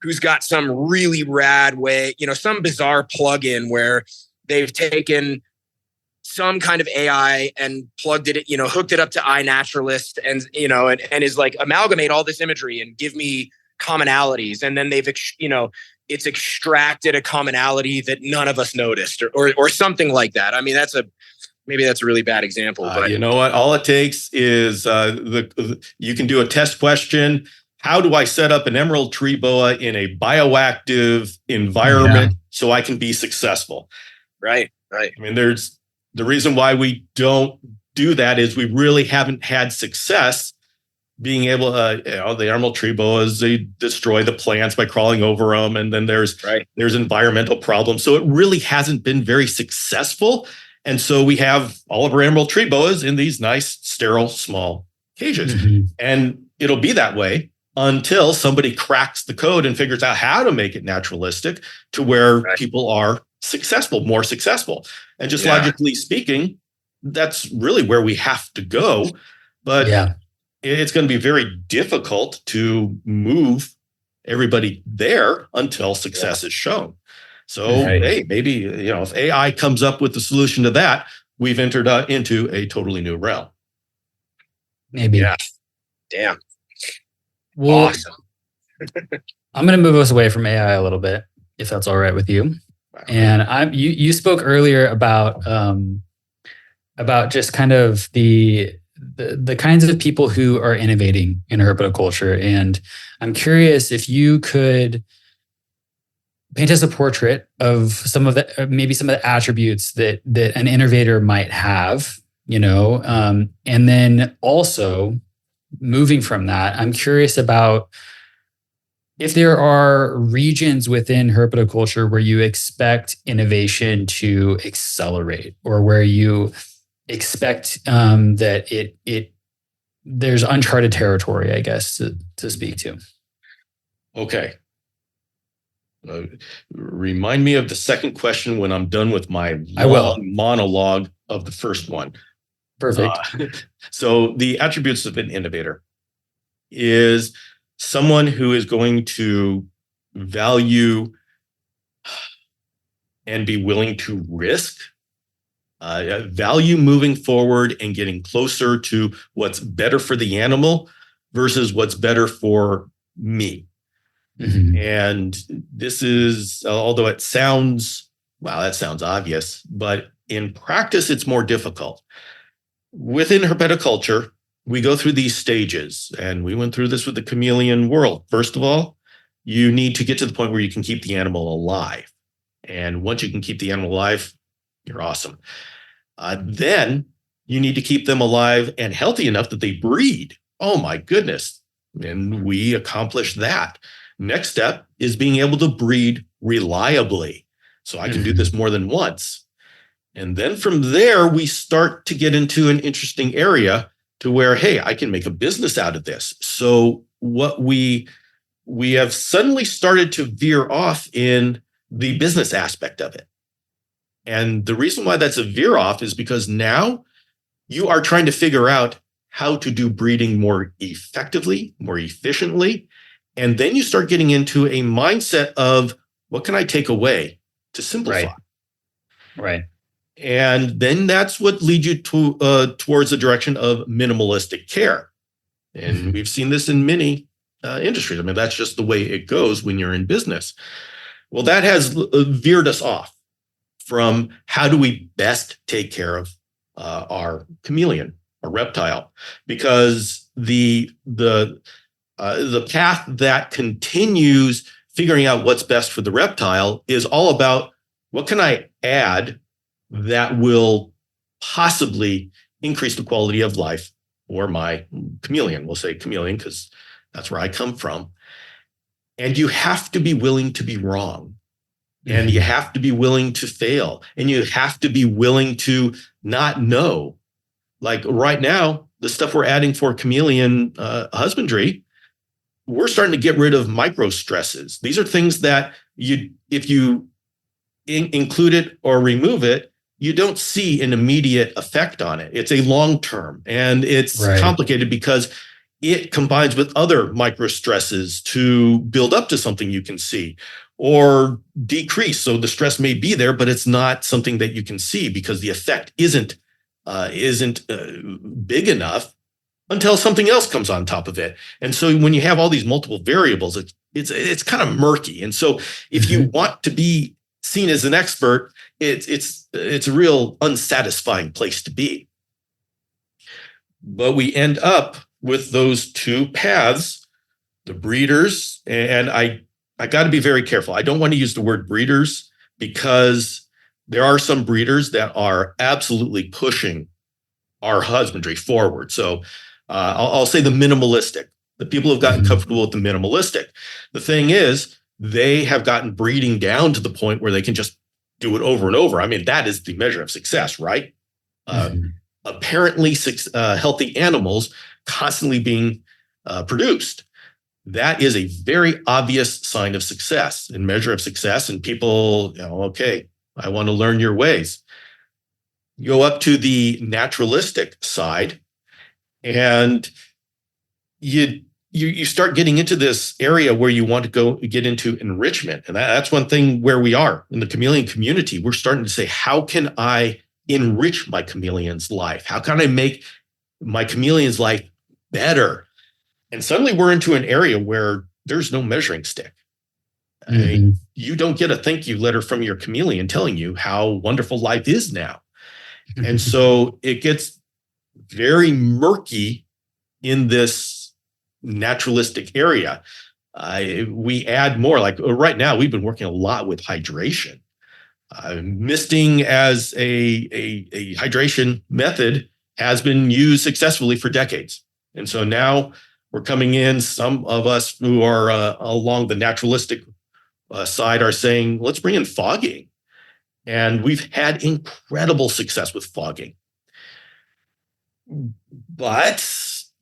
who's got some really rad way, some bizarre plugin where they've taken some kind of AI and plugged it, hooked it up to iNaturalist and is like amalgamate all this imagery and give me commonalities. And then it's extracted a commonality that none of us noticed or something like that. I mean, maybe that's a really bad example, but you know what? All it takes is you can do a test question. How do I set up an emerald tree boa in a bioactive environment so I can be successful? Right. I mean, there's the reason why we don't do that is we really haven't had success being able to, the emerald tree boas, they destroy the plants by crawling over them. And then there's environmental problems. So it really hasn't been very successful. And so we have all of our emerald tree boas in these nice, sterile, small cages. Mm-hmm. And it'll be that way until somebody cracks the code and figures out how to make it naturalistic to where people are more successful. And just logically speaking, that's really where we have to go. But it's going to be very difficult to move everybody there until success is shown. So, hey, maybe, if AI comes up with the solution to that, we've entered into a totally new realm. Maybe. Yeah. Damn. Well, awesome. I'm going to move us away from AI a little bit, if that's all right with you. Wow. And you spoke earlier about just kind of the the kinds of people who are innovating in herpetoculture. And I'm curious if you could paint us a portrait of some of the maybe some of the attributes that an innovator might have, and then also moving from that, I'm curious about if there are regions within herpetoculture where you expect innovation to accelerate, or where you expect that there's uncharted territory, I guess, to speak to. Okay. Remind me of the second question when I'm done with my long monologue of the first one. Perfect. So the attributes of an innovator is someone who is going to value and be willing to risk, value moving forward and getting closer to what's better for the animal versus what's better for me. Mm-hmm. And this is, although that sounds obvious, but in practice, it's more difficult. Within herpetoculture, we go through these stages, and we went through this with the chameleon world. First of all, you need to get to the point where you can keep the animal alive. And once you can keep the animal alive, you're awesome. Then you need to keep them alive and healthy enough that they breed. Oh my goodness. And we accomplished that. Next step is being able to breed reliably. So I can do this more than once. And then from there, we start to get into an interesting area to where, hey, I can make a business out of this. So what we have suddenly started to veer off in the business aspect of it. And the reason why that's a veer off is because now you are trying to figure out how to do breeding more effectively, more efficiently. And then you start getting into a mindset of what can I take away to simplify? Right. And then that's what leads you to towards the direction of minimalistic care. And we've seen this in many industries. I mean, that's just the way it goes when you're in business. Well, that has veered us off from how do we best take care of our chameleon, our reptile, because the path that continues figuring out what's best for the reptile is all about what can I add that will possibly increase the quality of life for my chameleon. We'll say chameleon because that's where I come from. And you have to be willing to be wrong. And you have to be willing to fail. And you have to be willing to not know. Like right now, the stuff we're adding for chameleon husbandry, we're starting to get rid of micro stresses. These are things that if you include it or remove it, you don't see an immediate effect on it. It's a long term, and it's complicated because it combines with other micro stresses to build up to something you can see or decrease. So the stress may be there, but it's not something that you can see because the effect isn't big enough until something else comes on top of it. And so when you have all these multiple variables, it's kind of murky. And so if you want to be seen as an expert, it's a real unsatisfying place to be. But we end up with those two paths, the breeders, and I got to be very careful. I don't want to use the word breeders because there are some breeders that are absolutely pushing our husbandry forward. So I'll say the minimalistic. The people have gotten comfortable with the minimalistic. The thing is, they have gotten breeding down to the point where they can just do it over and over. I mean, that is the measure of success, right? Apparently healthy animals constantly being produced. That is a very obvious sign of success and measure of success. And people, okay, I want to learn your ways. You go up to the naturalistic side, and you start getting into this area where you want to get into enrichment. And that's one thing where we are in the chameleon community. We're starting to say, how can I enrich my chameleon's life? How can I make my chameleon's life better? And suddenly we're into an area where there's no measuring stick. I mean, you don't get a thank you letter from your chameleon telling you how wonderful life is now. And so it gets very murky in this naturalistic area. We add more, like right now, we've been working a lot with hydration. Misting as a hydration method has been used successfully for decades. And so now we're coming in, some of us who are along the naturalistic side are saying, let's bring in fogging. And we've had incredible success with fogging. But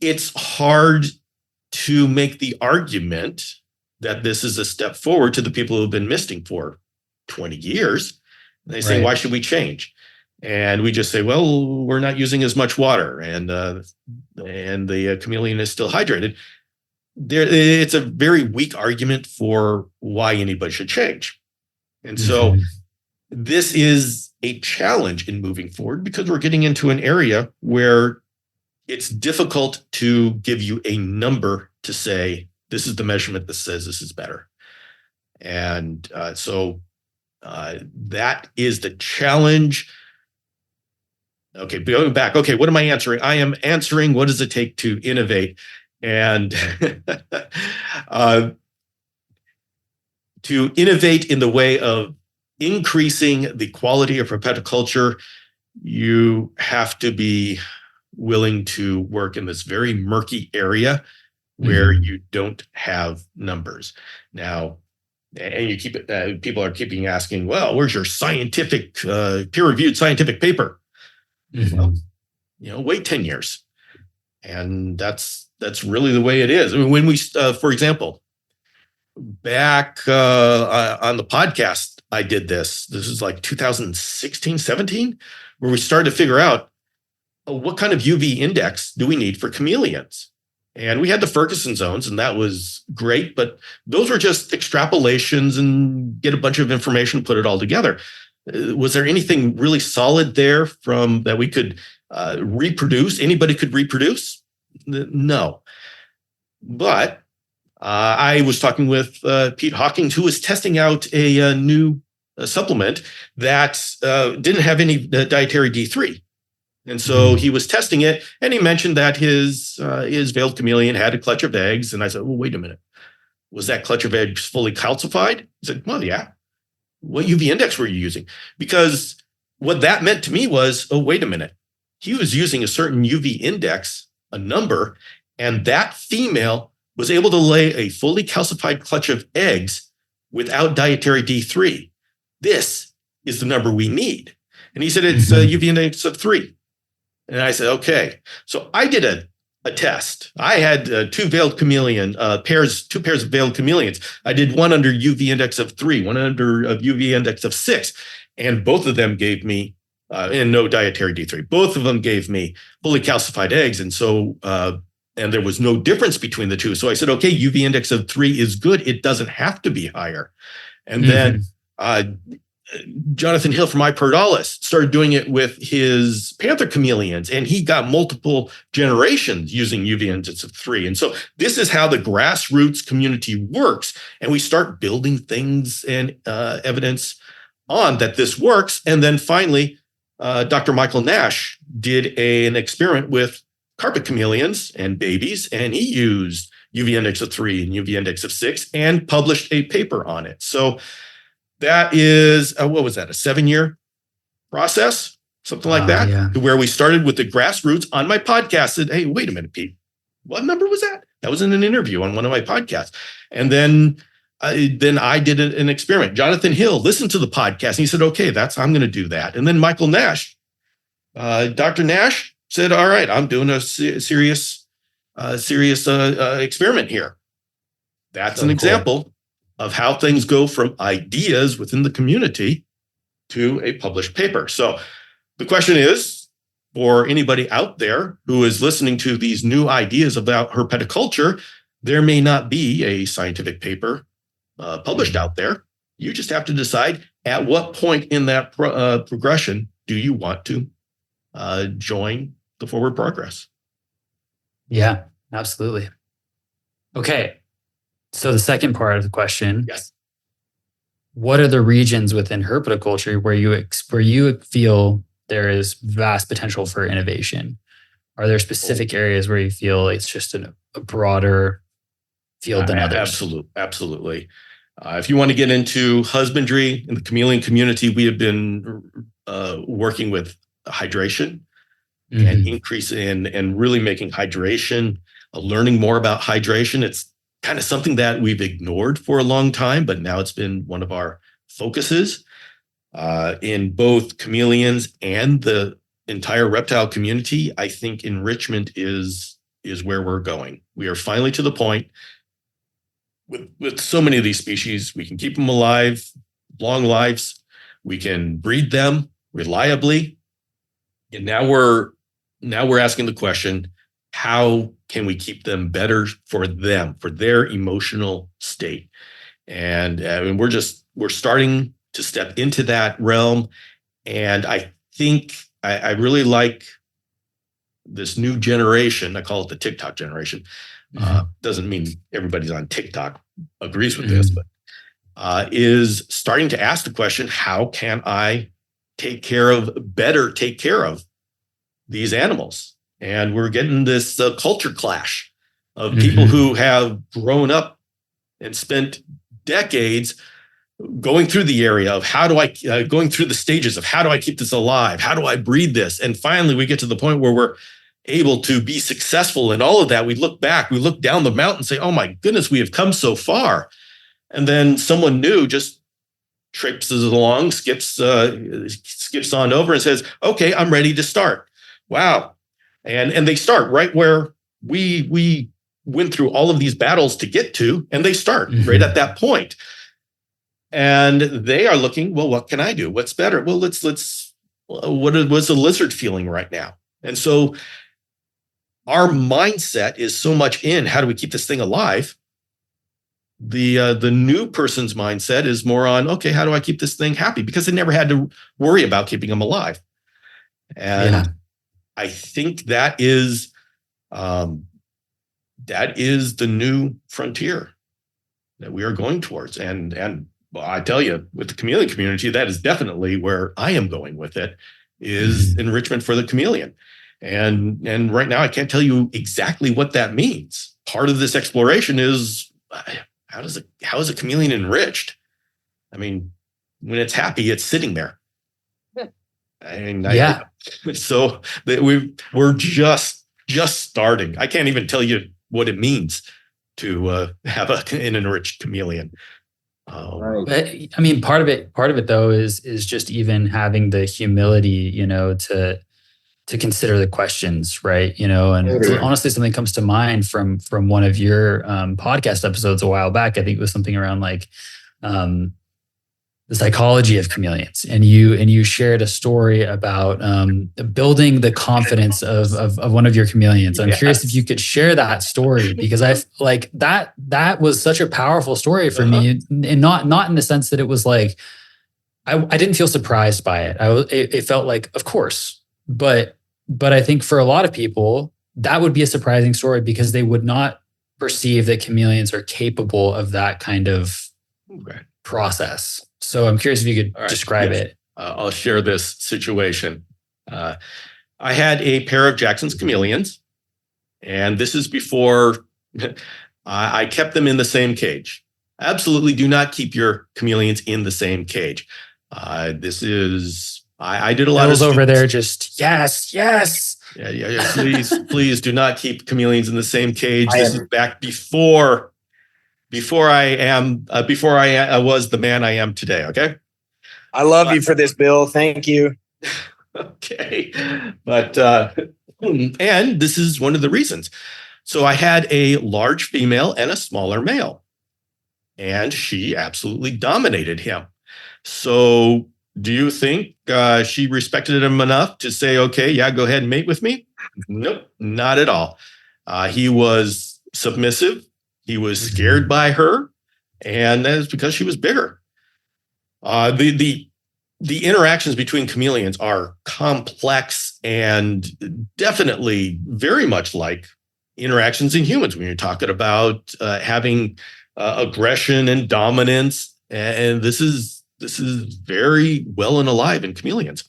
it's hard to make the argument that this is a step forward to the people who have been misting for 20 years. And they say, why should we change? And we just say, well, we're not using as much water, and the chameleon is still hydrated. It's a very weak argument for why anybody should change. And so this is a challenge in moving forward, because we're getting into an area where it's difficult to give you a number to say, this is the measurement that says this is better. And so that is the challenge. Okay, going back. Okay, what am I answering? I am answering, what does it take to innovate? And to innovate in the way of increasing the quality of herpetoculture, you have to be willing to work in this very murky area where you don't have numbers. Now, and you keep people are keeping asking, well, where's your scientific, peer-reviewed scientific paper? Well, wait 10 years. And that's really the way it is. I mean, when we, for example, back on the podcast, I did this is like 2016, 17, where we started to figure out what kind of UV index do we need for chameleons? And we had the Ferguson zones, and that was great, but those were just extrapolations and get a bunch of information, put it all together. Was there anything really solid there from that we could reproduce? Anybody could reproduce? No. But I was talking with Pete Hawkins, who was testing out a new supplement that didn't have any dietary D3. And so he was testing it, and he mentioned that his veiled chameleon had a clutch of eggs. And I said, well, wait a minute. Was that clutch of eggs fully calcified? He said, well, yeah. What UV index were you using? Because what that meant to me was, oh, wait a minute. He was using a certain UV index, a number, and that female was able to lay a fully calcified clutch of eggs without dietary D3. This is the number we need. And he said, it's a UV index of 3. And I said, okay. So I did a test. I had two pairs of veiled chameleons. I did one under UV index of 3, one under UV index of 6. And both of them gave me, and no dietary D3, both of them gave me fully calcified eggs. And so, and there was no difference between the two. So I said, okay, UV index of 3 is good. It doesn't have to be higher. And then Jonathan Hill from iPerdalis started doing it with his panther chameleons, and he got multiple generations using UV index of 3. And so this is how the grassroots community works. And we start building things and evidence on that this works. And then finally, Dr. Michael Nash did an experiment with carpet chameleons and babies, and he used UV index of 3 and UV index of 6 and published a paper on it. So that is, what was that, a 7-year process? Something like that, to where we started with the grassroots. On my podcast, said, hey, wait a minute, Pete, what number was that? That was in an interview on one of my podcasts. And then I did an experiment. Jonathan Hill listened to the podcast, and he said, okay, I'm going to do that. And then Michael Nash, Dr. Nash said, all right, I'm doing a serious experiment here. That's an example of how things go from ideas within the community to a published paper. So the question is, for anybody out there who is listening to these new ideas about herpetoculture, there may not be a scientific paper published out there. You just have to decide at what point in that progression do you want to join the forward progress. Yeah, absolutely. Okay. So the second part of the question, yes, what are the regions within herpetoculture where you feel there is vast potential for innovation? are there specific areas where you feel it's just a broader field than others? Absolutely. If you want to get into husbandry in the chameleon community, we have been working with hydration and increase and really making hydration, learning more about hydration. It's kind of something that we've ignored for a long time, but now it's been one of our focuses in both chameleons and the entire reptile community. I think enrichment is where we're going. We are finally to the point with so many of these species, we can keep them alive, long lives. We can breed them reliably. And now we're asking the question, how can we keep them better for them, for their emotional state? And we're starting to step into that realm. And I think I really like this new generation. I call it the TikTok generation. Doesn't mean everybody's on TikTok agrees with this, but is starting to ask the question, how can I take care of these animals? And we're getting this culture clash of people who have grown up and spent decades going through the area of going through the stages of how do I keep this alive? How do I breed this? And finally, we get to the point where we're able to be successful in all of that. We look back, we look down the mountain and say, oh my goodness, we have come so far. And then someone new just traipses along, skips on over and says, okay, I'm ready to start. Wow. And they start right where we went through all of these battles to get to, and they start right at that point. And they are looking, well, what can I do? What's better? Well, what's the lizard feeling right now? And so our mindset is so much in how do we keep this thing alive? The new person's mindset is more on, okay, how do I keep this thing happy? Because they never had to worry about keeping them alive. And I think that is the new frontier that we are going towards. And I tell you, with the chameleon community, that is definitely where I am going with it, is enrichment for the chameleon. And right now, I can't tell you exactly what that means. Part of this exploration is how is a chameleon enriched? I mean, when it's happy, it's sitting there. So we're just starting. I can't even tell you what it means to have an enriched chameleon. Right. But I mean, part of it though is just even having the humility, to consider the questions, right? And honestly, something comes to mind from one of your podcast episodes a while back. I think it was something around like the psychology of chameleons, and you shared a story about building the confidence of one of your chameleons. I'm curious if you could share that story, because I like that was such a powerful story for me, and not in the sense that it was like I didn't feel surprised by it. It felt like, of course, but I think for a lot of people that would be a surprising story because they would not perceive that chameleons are capable of that kind of process. So I'm curious if you could describe it. I'll share this situation. I had a pair of Jackson's chameleons, and this is before I kept them in the same cage. Absolutely do not keep your chameleons in the same cage. I did a lot of over there. Just yes. Yeah. Please do not keep chameleons in the same cage. This is back before I was the man I am today. Okay. I love you for this, Bill. Thank you. Okay. But, and this is one of the reasons. So I had a large female and a smaller male, and she absolutely dominated him. So do you think she respected him enough to say, okay, yeah, go ahead and mate with me? Nope, not at all. He was submissive. He was scared by her, and that is because she was bigger. The interactions between chameleons are complex and definitely very much like interactions in humans when you're talking about having aggression and dominance, and this is very well and alive in chameleons.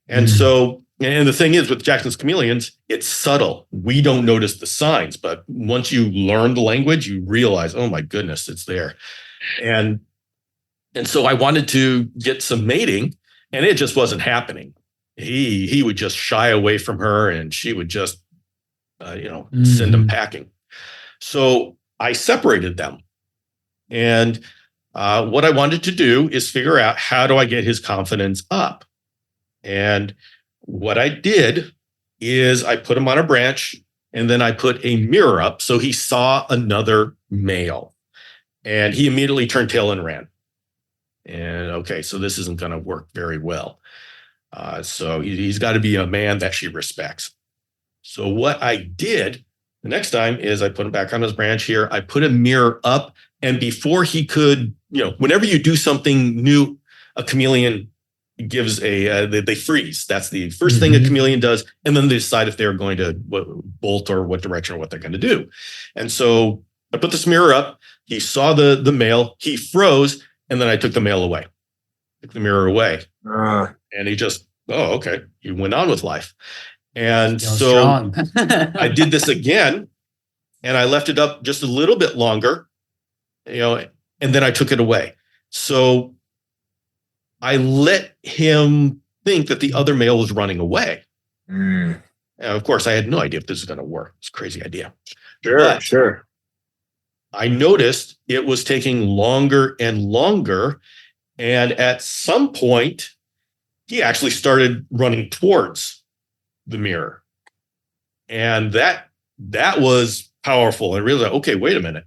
And so And the thing is, with Jackson's chameleons, it's subtle. We don't notice the signs, but once you learn the language, you realize, oh my goodness, it's there. And so I wanted to get some mating, and it just wasn't happening. He would just shy away from her, and she would just, send him packing. So I separated them. And what I wanted to do is figure out, how do I get his confidence up? And what I did is I put him on a branch, and then I put a mirror up so he saw another male. And he immediately turned tail and ran. And okay, so this isn't going to work very well. So he's got to be a man that she respects. So what I did the next time is I put him back on his branch here. I put a mirror up, and before he could, whenever you do something new, a chameleon gives they freeze. That's the first thing a chameleon does. And then they decide if they're going to bolt or what direction or what they're going to do. And so I put this mirror up. He saw the male, he froze, and then I took the male away, took the mirror away. And he just, oh, okay. He went on with life. And so I did this again, and I left it up just a little bit longer, and then I took it away. So I let him think that the other male was running away. And of course, I had no idea if this was going to work. It's a crazy idea. Sure. I noticed it was taking longer and longer. And at some point, he actually started running towards the mirror. And that was powerful. And really, okay, wait a minute.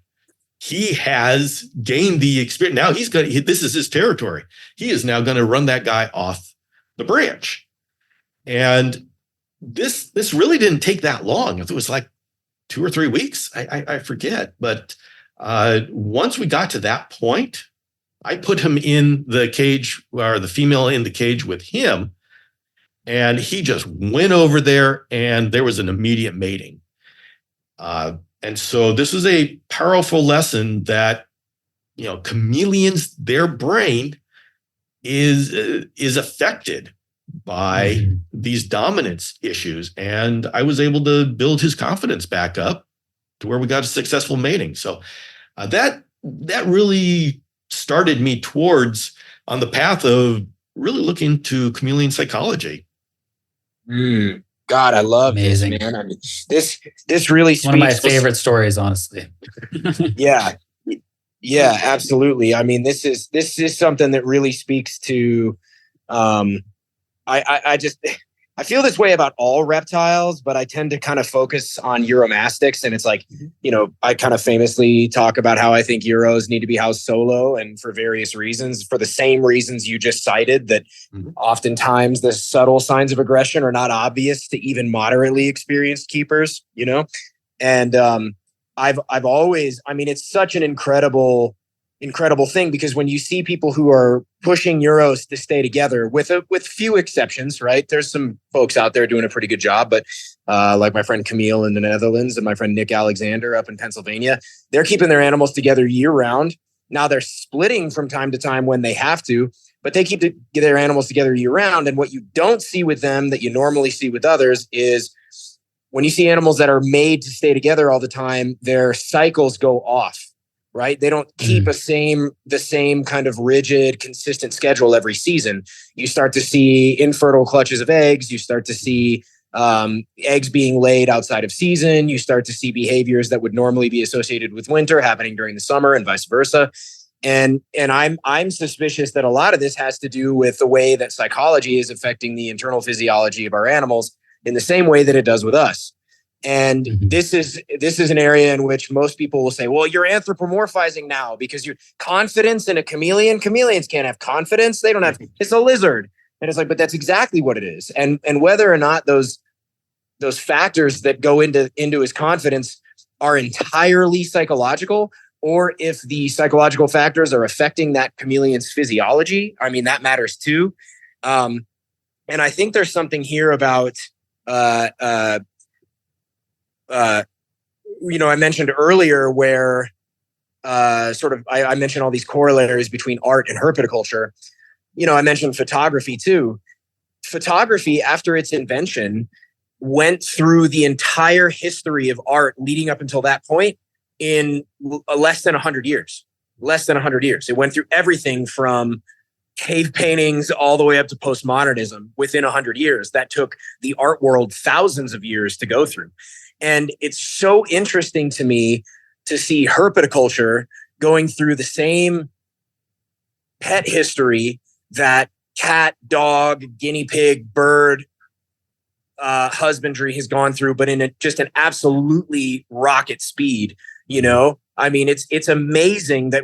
He has gained the experience. Now this is his territory. He is now going to run that guy off the branch. And this really didn't take that long. It was like 2 or 3 weeks. I forget. But once we got to that point, I put him in the cage, or the female in the cage with him. And he just went over there, and there was an immediate mating. And so this is a powerful lesson that, chameleons, their brain is affected by these dominance issues. And I was able to build his confidence back up to where we got a successful mating. So that really started me towards on the path of really looking to chameleon psychology. God, I love Amazing. this, man. I mean, this really speaks. One of my favorite stories, honestly. Yeah, absolutely. I mean, this is something that really speaks to. I feel this way about all reptiles, but I tend to kind of focus on Uromastics. And it's like, I kind of famously talk about how I think Euros need to be housed solo, and for various reasons, for the same reasons you just cited, that oftentimes the subtle signs of aggression are not obvious to even moderately experienced keepers, And I've always, it's such an incredible thing, because when you see people who are pushing Euros to stay together, with few exceptions, right? There's some folks out there doing a pretty good job, but like my friend Camille in the Netherlands and my friend Nick Alexander up in Pennsylvania, they're keeping their animals together year round. Now they're splitting from time to time when they have to, but they keep their animals together year round. And what you don't see with them that you normally see with others is when you see animals that are made to stay together all the time, their cycles go off. Right? They don't keep the same kind of rigid, consistent schedule every season. You start to see infertile clutches of eggs. You start to see eggs being laid outside of season. You start to see behaviors that would normally be associated with winter happening during the summer, and vice versa. And I'm suspicious that a lot of this has to do with the way that psychology is affecting the internal physiology of our animals in the same way that it does with us. And this is an area in which most people will say, well, you're anthropomorphizing now because you're confidence in a chameleon. Chameleons can't have confidence. They don't have, it's a lizard. And it's like, but that's exactly what it is. And whether or not those factors that go into his confidence are entirely psychological, or if the psychological factors are affecting that chameleon's physiology, that matters too. And I think there's something here about, I mentioned earlier where I mentioned all these corollaries between art and herpetoculture. I mentioned photography too. photography, after its invention, went through the entire history of art leading up until that point in less than 100 years. Less than 100 years. It went through everything from cave paintings all the way up to postmodernism within 100 years. That took the art world thousands of years to go through. And it's so interesting to me to see herpetoculture going through the same pet history that cat, dog, guinea pig, bird, husbandry has gone through, but in just an absolutely rocket speed. You know, I mean, it's amazing that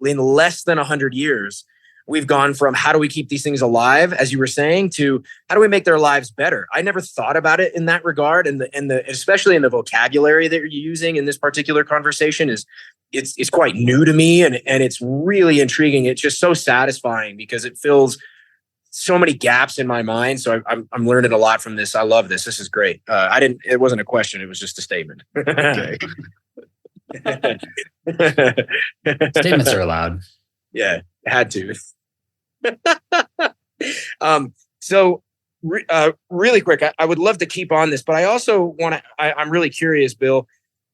in less than 100 years, we've gone from how do we keep these things alive, as you were saying, to how do we make their lives better? I never thought about it in that regard, and especially in the vocabulary that you're using in this particular conversation it's quite new to me, and it's really intriguing. It's just so satisfying because it fills so many gaps in my mind. So I'm learning a lot from this. I love this. This is great. It wasn't a question. It was just a statement. Okay. Statements are allowed. Yeah, had to. So really quick, I would love to keep on this, but I also want to, I'm really curious, Bill,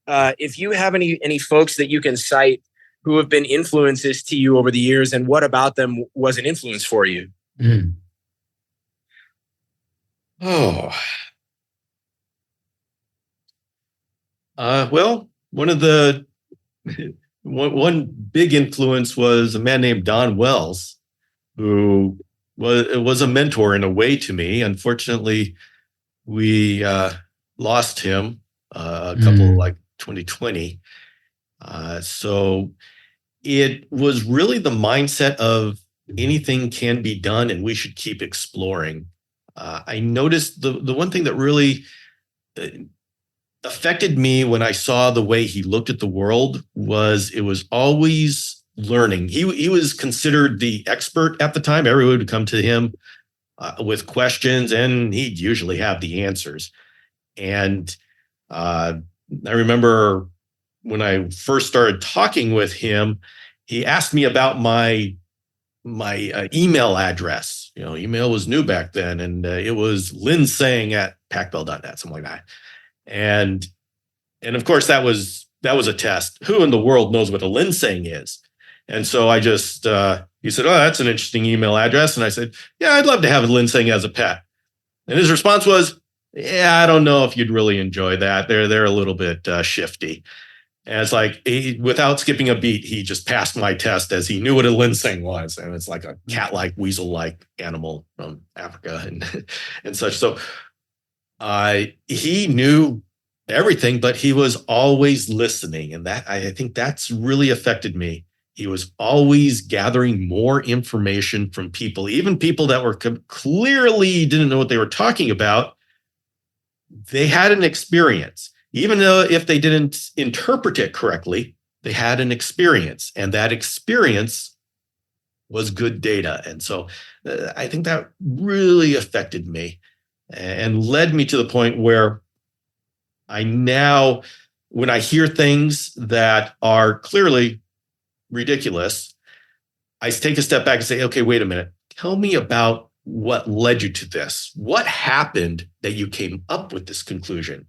if you have any folks that you can cite who have been influences to you over the years, and what about them was an influence for you? Mm. Oh. Well, one big influence was a man named Don Wells, who was a mentor in a way to me. Unfortunately, we lost him a couple like 2020. So it was really the mindset of anything can be done and we should keep exploring. I noticed the one thing that really affected me when I saw the way he looked at the world was it was always learning. He was considered the expert at the time. Everyone would come to him with questions, and he'd usually have the answers. And I remember when I first started talking with him, he asked me about my email address. You know, email was new back then, and it was linsaying@packbell.net, something like that. And of course that was a test. Who in the world knows what a linsaying is? And so I just he said, "Oh, that's an interesting email address." And I said, "Yeah, I'd love to have a linsaying as a pet." And his response was, "Yeah, I don't know if you'd really enjoy that. They're a little bit shifty." And it's like, without skipping a beat, he just passed my test as he knew what a linsaying was. And it's like a cat-like, weasel-like animal from Africa and such. So he knew everything, but he was always listening. And that, I think that's really affected me. He was always gathering more information from people, even people that were clearly didn't know what they were talking about. They had an experience. Even though if they didn't interpret it correctly, they had an experience, and that experience was good data. And so I think that really affected me and led me to the point where I now, when I hear things that are clearly ridiculous, I take a step back and say, okay, wait a minute. Tell me about what led you to this. What happened that you came up with this conclusion?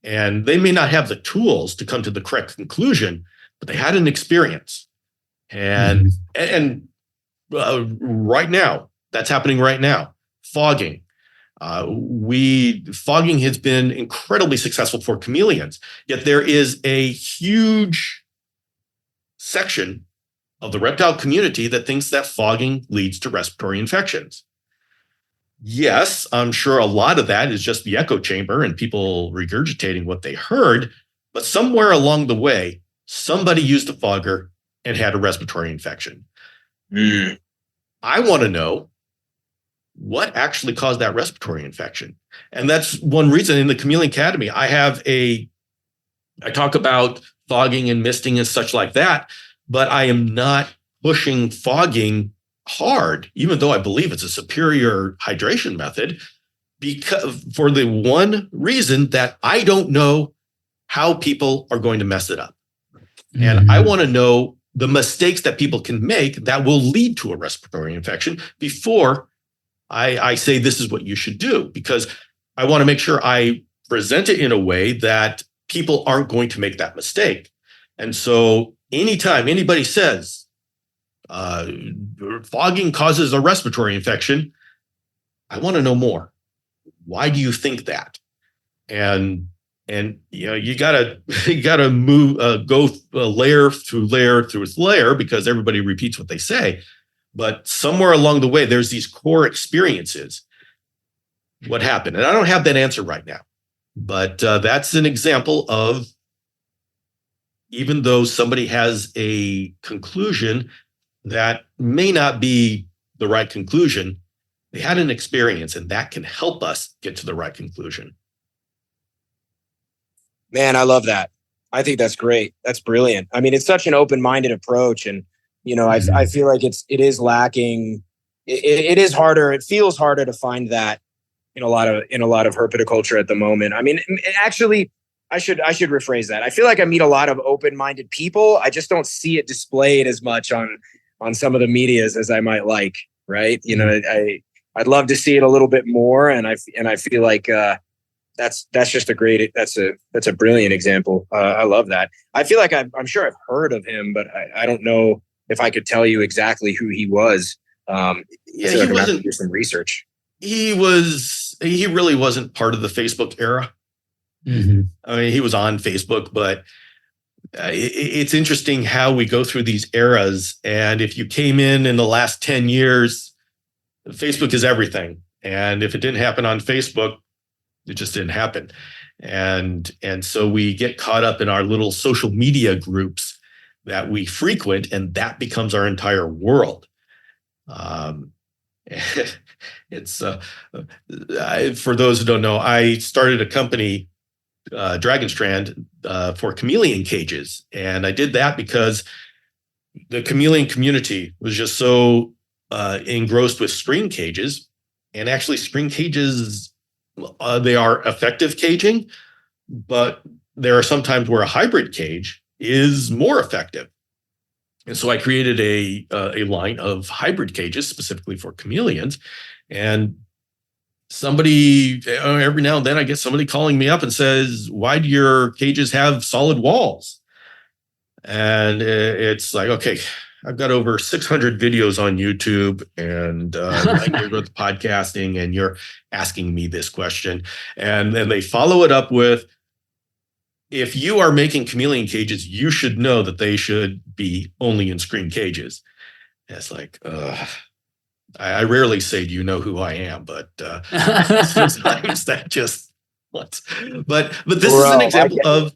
And they may not have the tools to come to the correct conclusion, but they had an experience. And right now, that's happening right now. Fogging. Fogging has been incredibly successful for chameleons, yet there is a huge section of the reptile community that thinks that fogging leads to respiratory infections. Yes, I'm sure a lot of that is just the echo chamber and people regurgitating what they heard, but somewhere along the way, somebody used a fogger and had a respiratory infection. I want to know what actually caused that respiratory infection. And that's one reason in the Chameleon Academy, I talk about fogging and misting and such like that, but I am not pushing fogging hard, even though I believe it's a superior hydration method, because for the one reason that I don't know how people are going to mess it up. And I want to know the mistakes that people can make that will lead to a respiratory infection before I say this is what you should do, because I want to make sure I present it in a way that people aren't going to make that mistake. And so anytime anybody says fogging causes a respiratory infection, I want to know more. Why do you think that? And you gotta move, go layer through layer, because everybody repeats what they say. But somewhere along the way, there's these core experiences. What happened? And I don't have that answer right now, but that's an example of, even though somebody has a conclusion that may not be the right conclusion, they had an experience, and that can help us get to the right conclusion. Man, I love that. I think that's great. That's brilliant. I mean, it's such an open-minded approach, and I feel like it is lacking. It is harder. It feels harder to find that in a lot of herpetoculture at the moment. I mean, actually, I should rephrase that. I feel like I meet a lot of open-minded people. I just don't see it displayed as much on some of the medias as I might like. Right? I'd love to see it a little bit more, and I feel like that's just that's a brilliant example. I love that. I feel like I'm sure I've heard of him, but I don't know if I could tell you exactly who he was. He wasn't. Do some research. He really wasn't part of the Facebook era. Mm-hmm. I mean, he was on Facebook, but it's interesting how we go through these eras. And if you came in the last 10 years, Facebook is everything. And if it didn't happen on Facebook, it just didn't happen. And so we get caught up in our little social media groups that we frequent, and that becomes our entire world. It's for those who don't know, I started a company, Strand, for chameleon cages. And I did that because the chameleon community was just so engrossed with screen cages. And actually, screen cages, they are effective caging, but there are some times where a hybrid cage is more effective. And so I created a line of hybrid cages specifically for chameleons. And somebody, every now and then I get somebody calling me up and says, why do your cages have solid walls? And it's like, okay, I've got over 600 videos on YouTube and 9 years worth of podcasting, and you're asking me this question. And then they follow it up with, if you are making chameleon cages, you should know that they should be only in screen cages. And it's like, I rarely say, do you know who I am? But sometimes that just what's. But this is an example of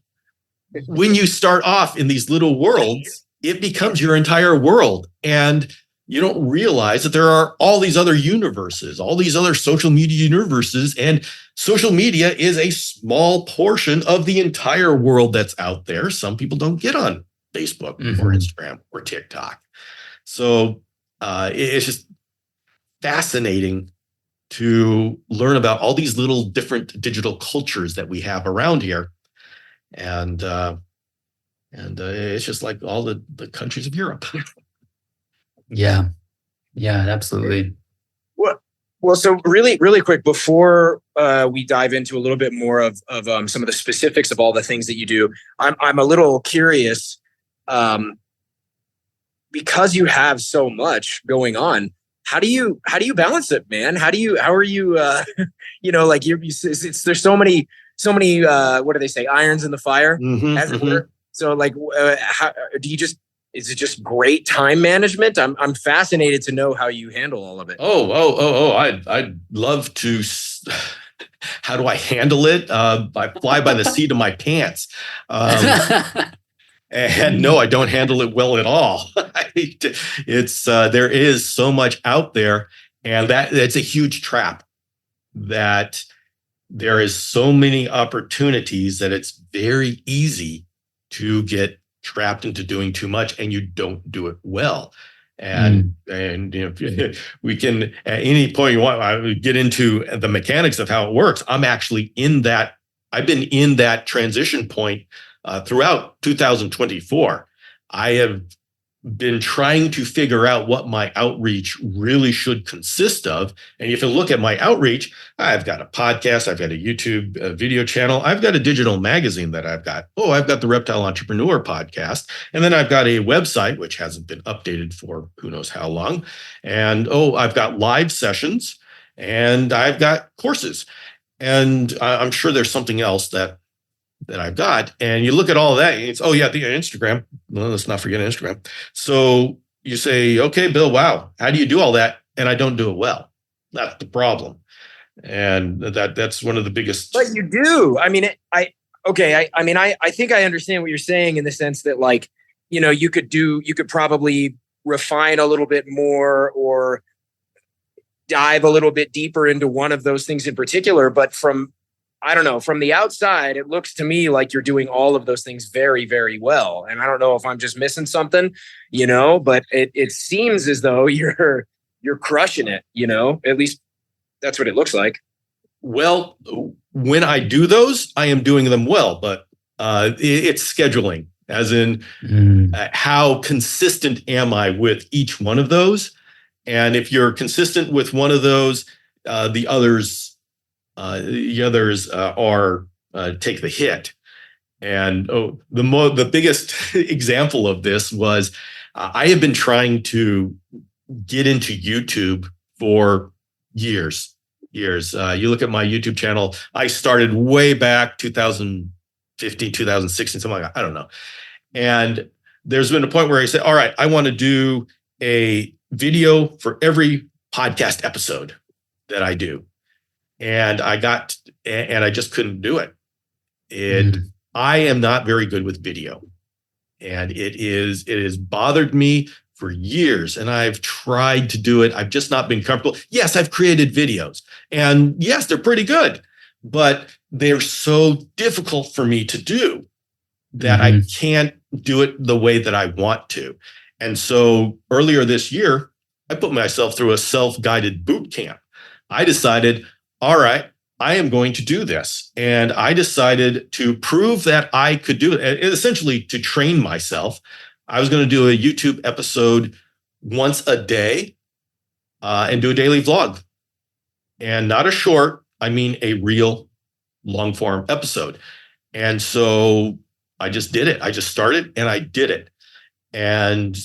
when you start off in these little worlds, it becomes your entire world. And you don't realize that there are all these other universes, all these other social media universes, and social media is a small portion of the entire world that's out there. Some people don't get on Facebook or Instagram or TikTok. So it's just fascinating to learn about all these little different digital cultures that we have around here. And it's just like all the countries of Europe. Yeah, absolutely. Well, so really, really quick before we dive into a little bit more of some of the specifics of all the things that you do, I'm a little curious, because you have so much going on. How do you balance it, man? How are you? Like there's so many. What do they say? Irons in the fire, as it were. So, like, how do you just? Is it just great time management? I'm fascinated to know how you handle all of it. I'd love to. How do I handle it? I fly by the seat of my pants. And no, I don't handle it well at all. It's there is so much out there, and that's a huge trap. That there is so many opportunities that it's very easy to get trapped into doing too much, and you don't do it well. And we can at any point you want, I would get into the mechanics of how it works. I'm actually in that. I've been in that transition point throughout 2024. I have been trying to figure out what my outreach really should consist of. And if you look at my outreach, I've got a podcast, I've got a YouTube video channel, I've got a digital magazine that I've got. Oh, I've got the Reptile Entrepreneur podcast. And then I've got a website, which hasn't been updated for who knows how long. And I've got live sessions and I've got courses. And I'm sure there's something else that I've got. And you look at all of that, it's, the Instagram. Well, let's not forget Instagram. So you say, okay, Bill, wow, how do you do all that? And I don't do it well. That's the problem. And that's one of the biggest. But you do. I mean, I think I understand what you're saying in the sense that, like, you could probably refine a little bit more or dive a little bit deeper into one of those things in particular. But from the outside, it looks to me like you're doing all of those things very, very well. And I don't know if I'm just missing something, but it seems as though you're crushing it, at least that's what it looks like. Well, when I do those, I am doing them well, but it's scheduling, as in how consistent am I with each one of those? And if you're consistent with one of those, the others are take the hit. And the biggest example of this was I have been trying to get into YouTube for years. You look at my YouTube channel, I started way back 2015, 2016, something like that. I don't know. And there's been a point where I said, all right, I want to do a video for every podcast episode that I do. And I just couldn't do it. And I am not very good with video. And it has bothered me for years. And I've tried to do it. I've just not been comfortable. Yes, I've created videos. And yes, they're pretty good. But they're so difficult for me to do that I can't do it the way that I want to. And so earlier this year, I put myself through a self-guided boot camp. I decided, all right, I am going to do this. And I decided to prove that I could do it, essentially to train myself. I was going to do a YouTube episode once a day and do a daily vlog. And not a short, I mean a real long form episode. And so I just did it. I just started and I did it. And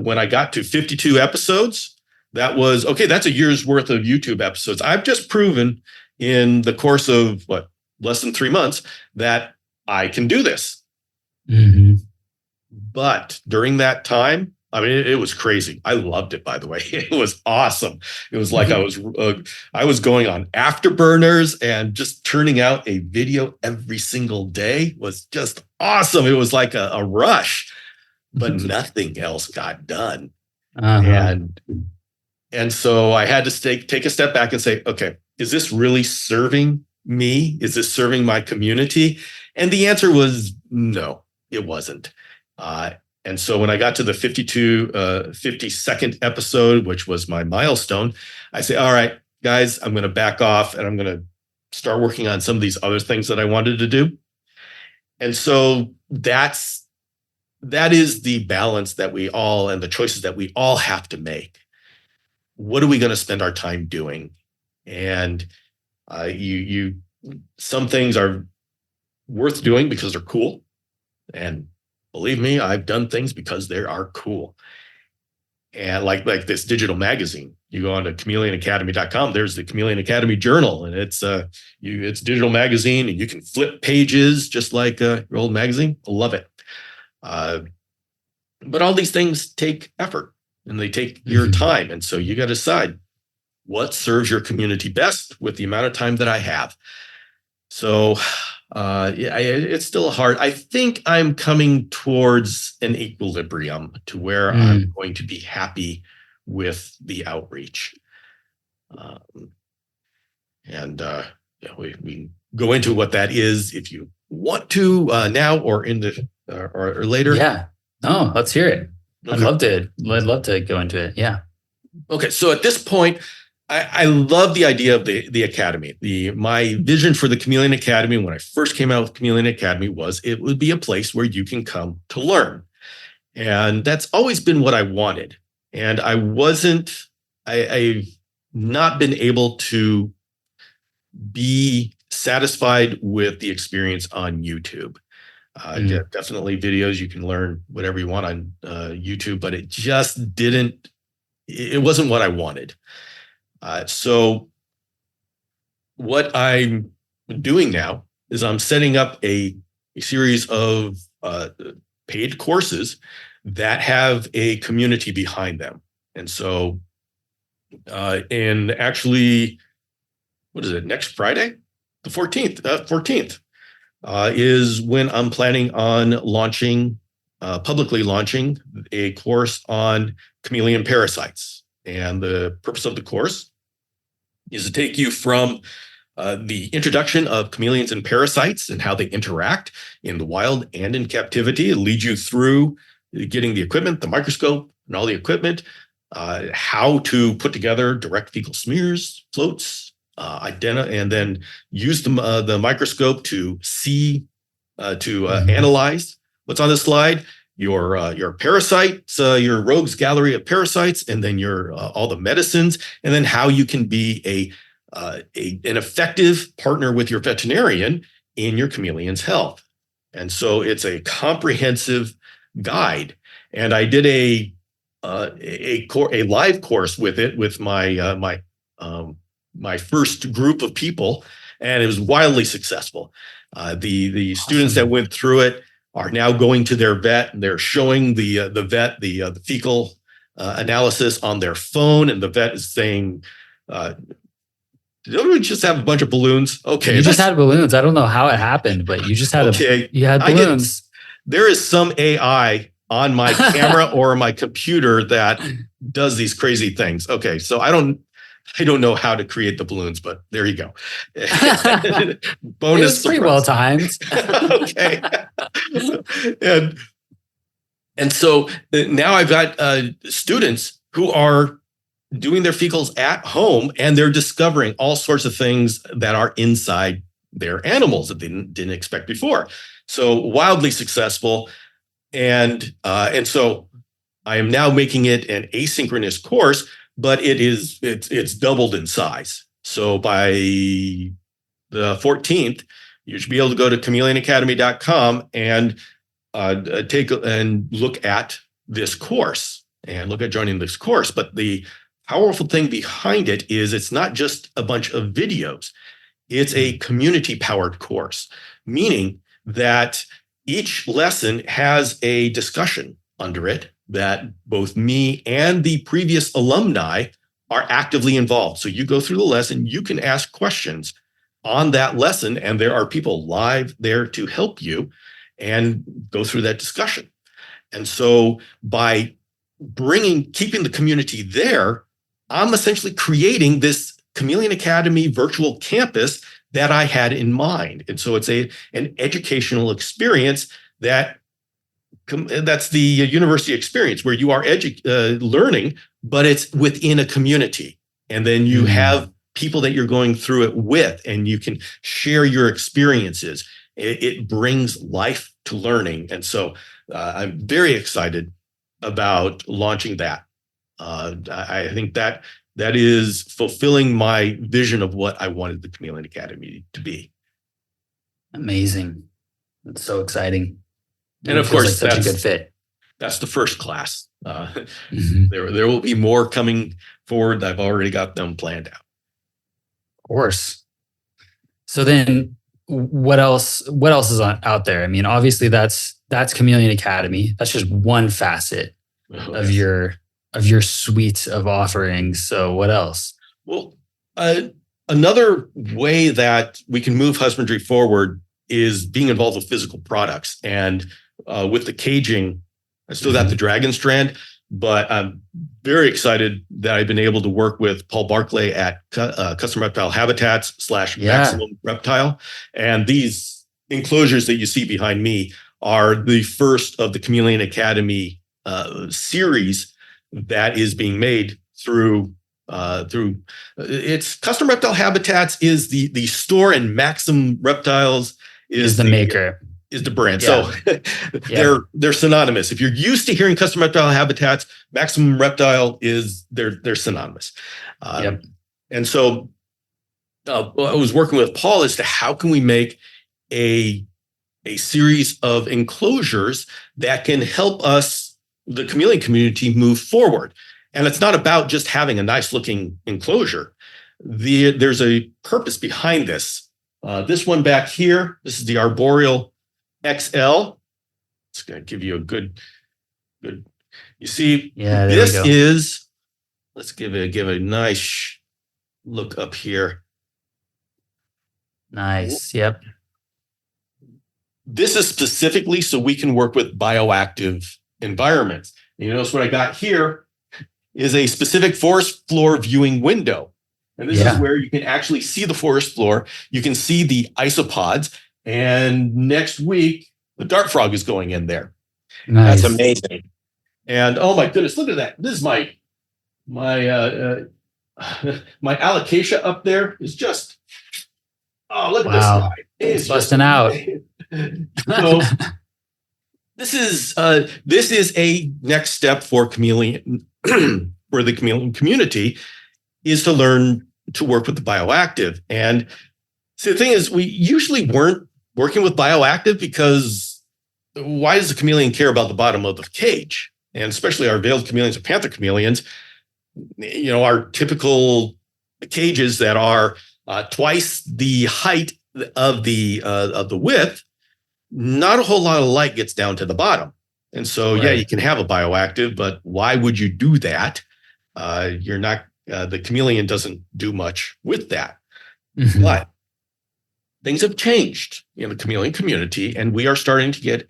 when I got to 52 episodes, that was, okay, that's a year's worth of YouTube episodes. I've just proven in the course of less than 3 months that I can do this. But during that time, I mean, it was crazy. I loved it, by the way. It was awesome. It was like I was going on afterburners and just turning out a video every single day was just awesome. It was like a rush, but nothing else got done. And so I had to take a step back and say, okay, is this really serving me? Is this serving my community? And the answer was no, it wasn't. And so when I got to the 52nd episode, which was my milestone, I say, all right, guys, I'm going to back off and I'm going to start working on some of these other things that I wanted to do. And so that is the balance that we all, and the choices that we all have to make. What are we going to spend our time doing? And some things are worth doing because they're cool. And believe me, I've done things because they are cool. And like this digital magazine, you go on to ChameleonAcademy.com, there's the Chameleon Academy Journal, and it's digital magazine, and you can flip pages just like your old magazine. I love it. But all these things take effort and they take your time. And so you got to decide what serves your community best with the amount of time that I have. So it's still hard. I think I'm coming towards an equilibrium to where I'm going to be happy with the outreach. We can go into what that is if you want to now or in the or later. Yeah. Oh, let's hear it. Okay. I'd love to go into it. Yeah. Okay. So at this point, I love the idea of the academy. My vision for the Chameleon Academy when I first came out with Chameleon Academy was it would be a place where you can come to learn. And that's always been what I wanted. And I've not been able to be satisfied with the experience on YouTube. Definitely videos, you can learn whatever you want on YouTube, but it wasn't what I wanted. So what I'm doing now is I'm setting up a series of paid courses that have a community behind them. And so, and actually, what is it, next Friday? The 14th is when I'm planning on publicly launching a course on chameleon parasites. And the purpose of the course is to take you from the introduction of chameleons and parasites and how they interact in the wild and in captivity. It'll lead you through getting the equipment, the microscope, and all the equipment, how to put together direct fecal smears, floats, and then use the microscope to see, analyze what's on the slide, your parasites, your rogues gallery of parasites, and then your all the medicines, and then how you can be an effective partner with your veterinarian in your chameleon's health. And so it's a comprehensive guide. And I did a live course with it with my first group of people, and it was wildly successful. The students that went through it are now going to their vet, and they're showing the vet the fecal analysis on their phone, and the vet is saying, "Don't we just have a bunch of balloons?" Okay, you just had balloons. I don't know how it happened, but you just had you had balloons. There is some AI on my camera or my computer that does these crazy things. Okay, so I don't know how to create the balloons, but there you go. Bonus. It's pretty well timed. Okay. And so now I've got students who are doing their fecals at home, and they're discovering all sorts of things that are inside their animals that they didn't expect before. So wildly successful. And so I am now making it an asynchronous course, but it's doubled in size. So by the 14th, you should be able to go to chameleonacademy.com and take and look at this course and look at joining this course. But the powerful thing behind it is it's not just a bunch of videos. It's a community-powered course, meaning that each lesson has a discussion under it that both me and the previous alumni are actively involved. So you go through the lesson, you can ask questions on that lesson, and there are people live there to help you and go through that discussion. And so by keeping the community there, I'm essentially creating this Chameleon Academy virtual campus that I had in mind. And so it's an educational experience that's the university experience where you are learning, but it's within a community. And then you have people that you're going through it with, and you can share your experiences. It brings life to learning. And so I'm very excited about launching that. I think that is fulfilling my vision of what I wanted the Chameleon Academy to be. Amazing. That's so exciting. And of course, like such a good fit. That's the first class. There will be more coming forward. I've already got them planned out. Of course. So then what else is out there? I mean, obviously that's Chameleon Academy. That's just one facet of your suite of offerings. So what else? Well, another way that we can move husbandry forward is being involved with physical products. And with the caging, I still got the dragon strand, but I'm very excited that I've been able to work with Paul Barclay at Custom Reptile Habitats / Maximum Reptile. And these enclosures that you see behind me are the first of the Chameleon Academy series that is being made through it's Custom Reptile Habitats is the store, and Maximum Reptiles is the maker. is the brand. Yeah. So they're synonymous. If you're used to hearing custom reptile habitats, Maximum Reptile is they're synonymous. Yep. And so I was working with Paul as to how can we make a series of enclosures that can help us, the chameleon community, move forward. And it's not about just having a nice looking enclosure. There's a purpose behind this. This one back here, this is the Arboreal XL. It's going to give you a good. You see, this is. Let's give a nice look up here. Nice. Yep. This is specifically so we can work with bioactive environments. And you notice what I got here is a specific forest floor viewing window. And this is where you can actually see the forest floor. You can see the isopods. And next week, the dart frog is going in there. Nice. That's amazing. And oh my goodness, look at that. This is my alocasia up there is just, oh, look at this guy. It's busting out. So this is a next step for chameleon for the chameleon community, is to learn to work with the bioactive. And so the thing is, we usually weren't working with bioactive because why does the chameleon care about the bottom of the cage? And especially our veiled chameleons or panther chameleons, our typical cages that are twice the height of the width, not a whole lot of light gets down to the bottom. And so, you can have a bioactive, but why would you do that? You're not, the chameleon doesn't do much with that. Mm-hmm. But things have changed in the chameleon community, and we are starting to get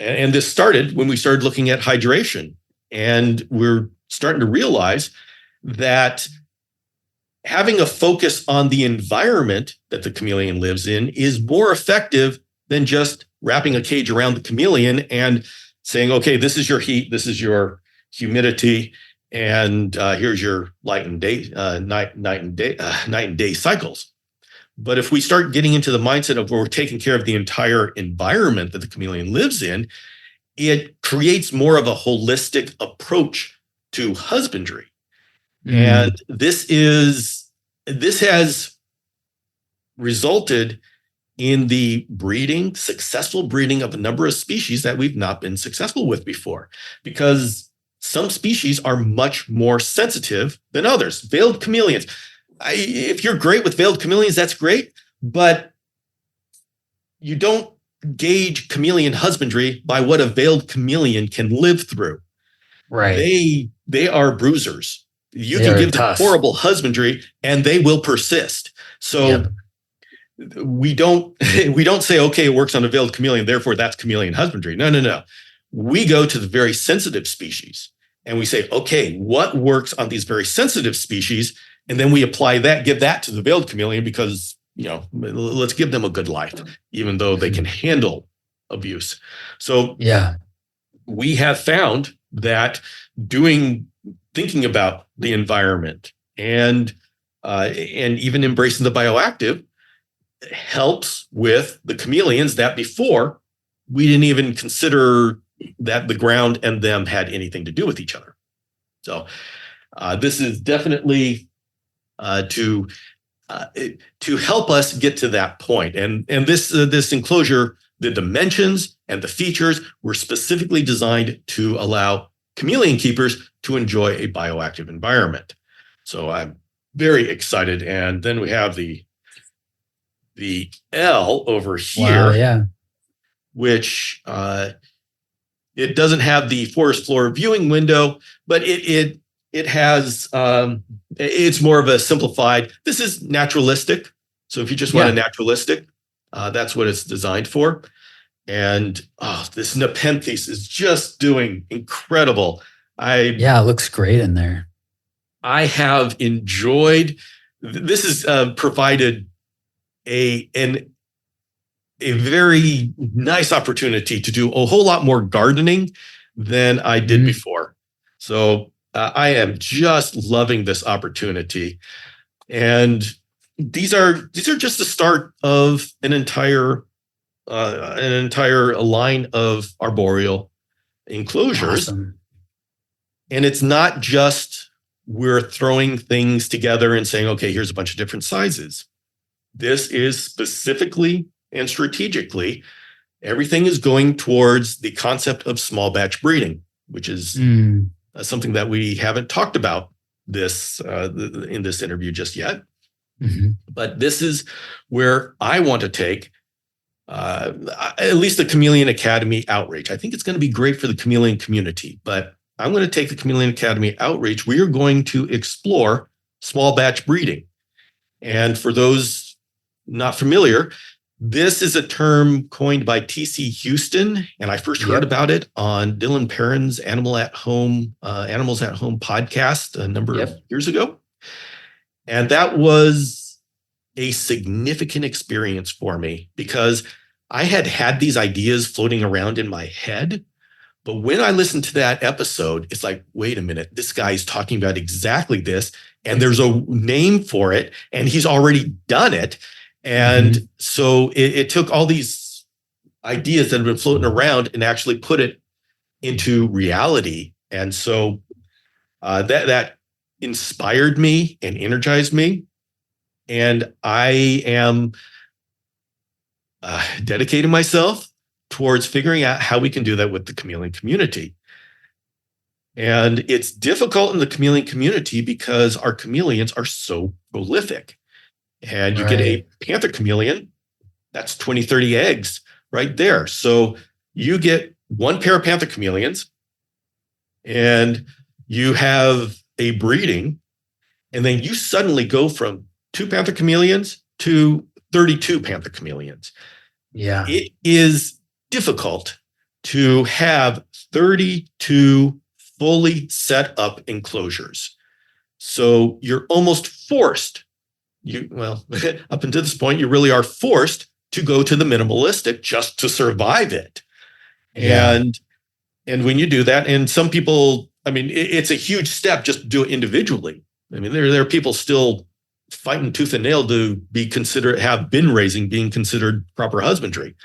and this started when we started looking at hydration. And we're starting to realize that having a focus on the environment that the chameleon lives in is more effective than just wrapping a cage around the chameleon and saying, okay, this is your heat, this is your humidity, and here's your night and day cycles. But if we start getting into the mindset of where we're taking care of the entire environment that the chameleon lives in, it creates more of a holistic approach to husbandry. And this has resulted in the successful breeding of a number of species that we've not been successful with before, because some species are much more sensitive than others. Veiled chameleons. If you're great with veiled chameleons, that's great, but you don't gauge chameleon husbandry by what a veiled chameleon can live through. Right. They are bruisers. You can give them horrible husbandry and they will persist. So we don't say, okay, it works on a veiled chameleon, therefore that's chameleon husbandry. No. We go to the very sensitive species and we say, okay, what works on these very sensitive species? And then we apply that, give that to the veiled chameleon because, let's give them a good life, even though they can handle abuse. So we have found that thinking about the environment and even embracing the bioactive helps with the chameleons that before we didn't even consider that the ground and them had anything to do with each other. So this is definitely to help us get to that point. And this enclosure, the dimensions and the features were specifically designed to allow chameleon keepers to enjoy a bioactive environment. So I'm very excited. And then we have the L over here, which it doesn't have the forest floor viewing window, but it has it's more of a simplified. This is naturalistic. So if you just want a naturalistic, that's what it's designed for. And this Nepenthes is just doing incredible. It looks great in there. I have enjoyed. This has provided a very nice opportunity to do a whole lot more gardening than I did before. So I am just loving this opportunity, and these are just the start of an entire an entire line of arboreal enclosures. Awesome. And it's not just we're throwing things together and saying, okay, here's a bunch of different sizes. This is specifically and strategically, everything is going towards the concept of small batch breeding, which is something that we haven't talked about in this interview just yet. Mm-hmm. But this is where I want to take at least the Chameleon Academy outreach. I think it's going to be great for the Chameleon community, but I'm going to take the Chameleon Academy outreach. We are going to explore small batch breeding. And for those not familiar, this is a term coined by T.C. Houston, and I first heard about it on Dylan Perrin's Animals at Home podcast a number of years ago. And that was a significant experience for me because I had these ideas floating around in my head. But when I listened to that episode, it's like, wait a minute, this guy's talking about exactly this, and there's a name for it, and he's already done it. And so it took all these ideas that have been floating around and actually put it into reality. And so that inspired me and energized me. And I am dedicating myself towards figuring out how we can do that with the chameleon community. And it's difficult in the chameleon community because our chameleons are so prolific. And you get a panther chameleon, that's 20, 30 eggs right there. So you get one pair of panther chameleons and you have a breeding, and then you suddenly go from 2 panther chameleons to 32 panther chameleons. Yeah. It is difficult to have 32 fully set up enclosures. So you're almost forced. Up until this point, you really are forced to go to the minimalistic just to survive it. Yeah. And when you do that, and some people, it's a huge step just to do it individually. There are people still fighting tooth and nail to be considered, have bin raising being considered proper husbandry.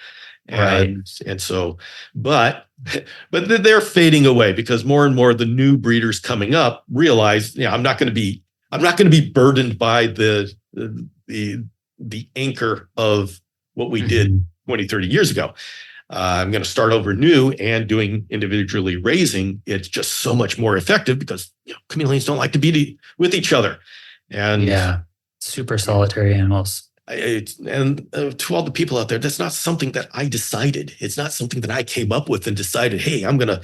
And so, but they're fading away because more and more of the new breeders coming up realize, I'm not going to be burdened by the anchor of what we did 20, 30 years ago. I'm going to start over new and doing individually raising. It's just so much more effective because chameleons don't like to be with each other. And super solitary animals. To all the people out there, that's not something that I decided. It's not something that I came up with and decided, hey, I'm going to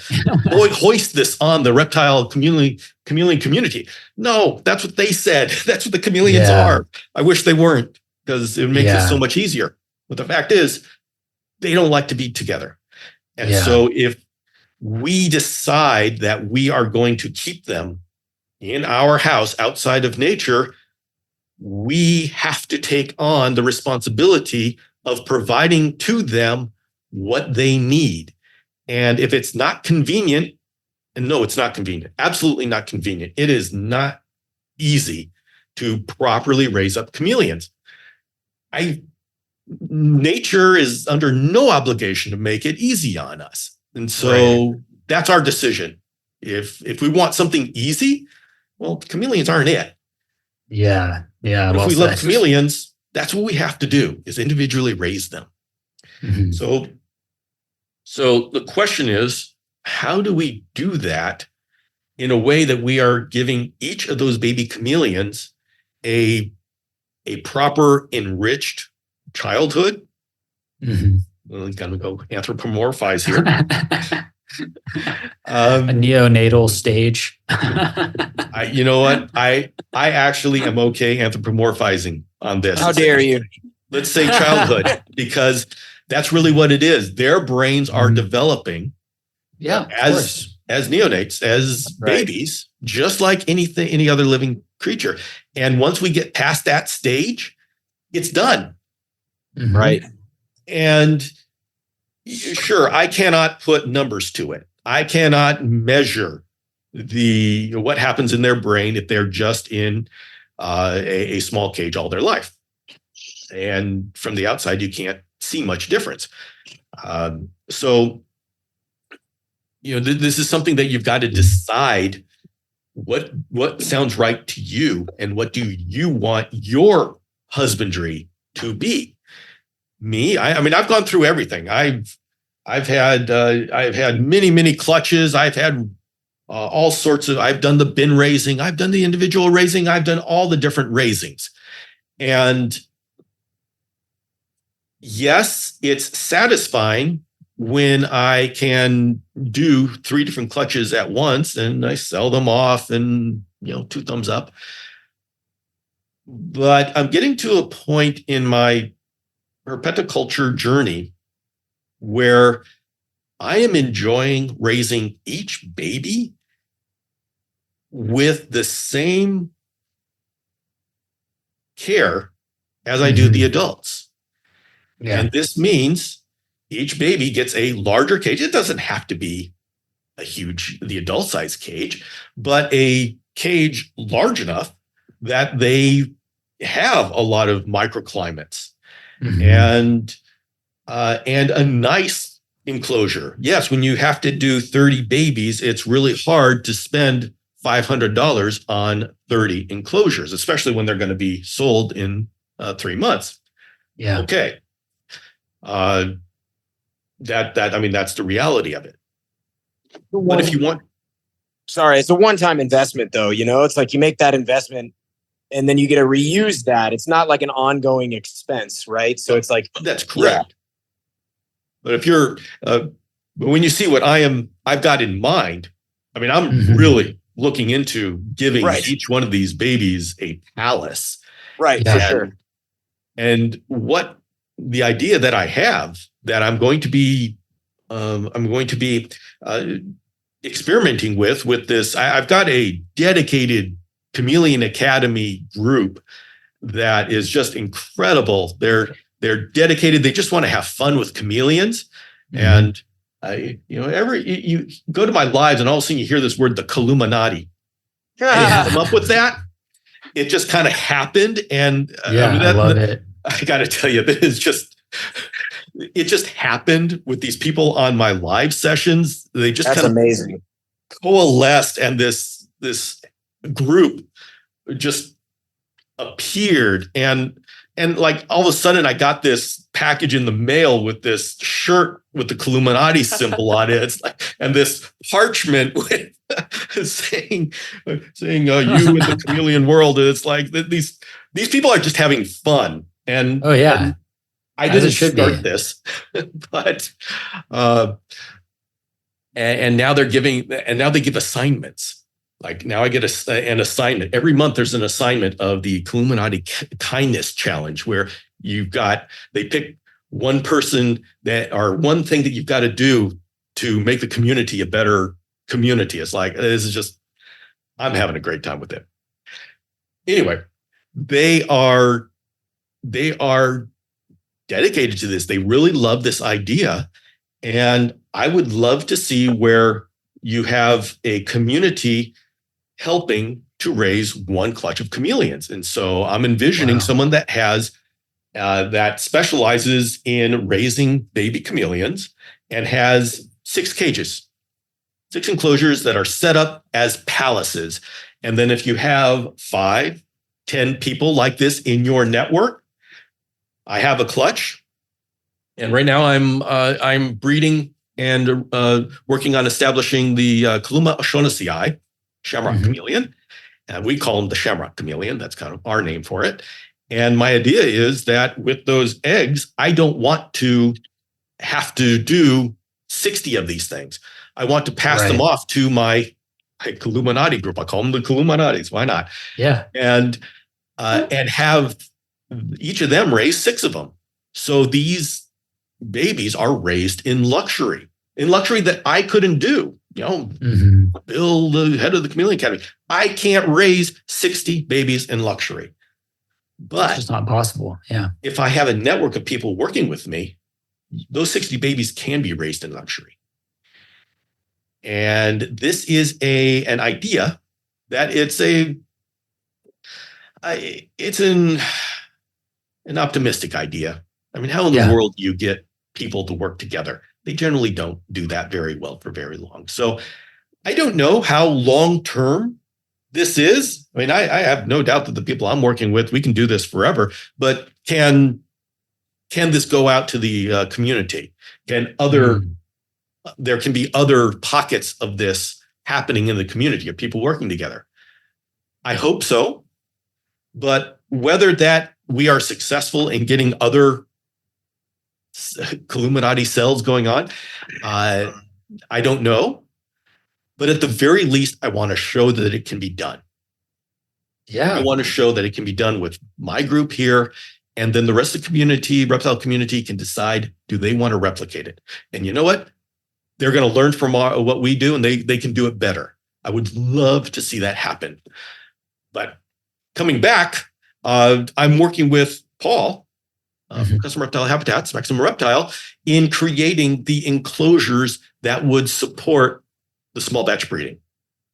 hoist this on the reptile chameleon community. No, that's what they said. That's what the chameleons are. I wish they weren't because it makes it so much easier. But the fact is, they don't like to be together. And so if we decide that we are going to keep them in our house outside of nature, we have to take on the responsibility of providing to them what they need. And if it's not convenient, and no, it's not convenient, absolutely not convenient. It is not easy to properly raise up chameleons. Nature is under no obligation to make it easy on us. And so that's our decision. If we want something easy, well, chameleons aren't it. Yeah. But if we love chameleons, that's what we have to do, is individually raise them. So the question is, how do we do that in a way that we are giving each of those baby chameleons a proper enriched childhood? Well, I'm going to go anthropomorphize here. A neonatal stage. You know what? I actually am okay anthropomorphizing on this. How dare you? Let's say childhood, because that's really what it is. Their brains are developing as neonates, as babies, just like any other living creature. And once we get past that stage, it's done. Right. And sure, I cannot put numbers to it. I cannot measure what happens in their brain if they're just in a small cage all their life. And from the outside, you can't see much difference. So, this is something that you've got to decide what sounds right to you, and what do you want your husbandry to be. Me, I mean, I've gone through everything. I've had many clutches. I've had all sorts of. I've done the bin raising. I've done the individual raising. I've done all the different raisings, and yes, it's satisfying when I can do 3 different clutches at once and I sell them off and 2 thumbs up. But I'm getting to a point in my herpetoculture journey where I am enjoying raising each baby with the same care as I do the adults. Yeah. And this means each baby gets a larger cage. It doesn't have to be the adult size cage, but a cage large enough that they have a lot of microclimates and a nice enclosure. Yes, when you have to do 30 babies, it's really hard to spend $500 on 30 enclosures, especially when they're going to be sold in 3 months. Yeah. Okay. That's the reality of it. But if you want, sorry, it's a one-time investment though. It's like you make that investment and then you get to reuse that. It's not like an ongoing expense, right? So it's like, that's correct. But if you're, when you see what I've got in mind, I mean, I'm really looking into giving each one of these babies a palace. Right. For sure. And what the idea that I have that I'm going to be experimenting with this. I've got a dedicated Chameleon Academy group that is just incredible. They're dedicated. They just want to have fun with chameleons. And you go to my lives and all of a sudden you hear this word, the Columinati. I didn't come up with that. It just kind of happened. And I love it. I got to tell you, it just happened with these people on my live sessions. They just kind of amazing. Coalesced, and this group just appeared, and like all of a sudden I got this package in the mail with this shirt with the Columinati symbol on it. It's like, and this parchment with saying you in the chameleon world. And it's like these people are just having fun. And I didn't start this, but and now they give assignments. Like now I get an assignment every month. There's an assignment of the Columinati Kindness Challenge where they pick one person one thing that you've got to do to make the community a better community. It's like, I'm having a great time with it. Anyway, they are dedicated to this. They really love this idea. And I would love to see where you have a community helping to raise one clutch of chameleons. And so I'm envisioning someone that has that specializes in raising baby chameleons and has 6 cages, 6 enclosures that are set up as palaces. And then if you have 5, 10 people like this in your network, I have a clutch, and right now I'm breeding and working on establishing the Kaluma O'Shaughnessy Shamrock Chameleon. And we call him the Shamrock Chameleon. That's kind of our name for it. And my idea is that with those eggs, I don't want to have to do 60 of these things. I want to pass them off to my Columinati group. I call them the Columinatis. Why not? Yeah. And have each of them raise 6 of them. So these babies are raised in luxury that I couldn't do. Bill, the head of the Chameleon Academy, I can't raise 60 babies in luxury. But it's just not possible. Yeah. If I have a network of people working with me, those 60 babies can be raised in luxury. And this is an idea that it's an optimistic idea. I mean, how in the world do you get people to work together? They generally don't do that very well for very long. So I don't know how long-term this is. I mean, I have no doubt that the people I'm working with, we can do this forever, but can this go out to the community? There can be other pockets of this happening in the community of people working together. I hope so, but whether that we are successful in getting other Illuminati cells going on, I don't know. But at the very least, I want to show that it can be done. Yeah. I want to show that it can be done with my group here. And then the rest of the community, reptile community, can decide, do they want to replicate it? And you know what? They're going to learn from what we do, and they can do it better. I would love to see that happen. But coming back, I'm working with Paul from Custom Reptile Habitats, Maximum Reptile, in creating the enclosures that would support the small batch breeding.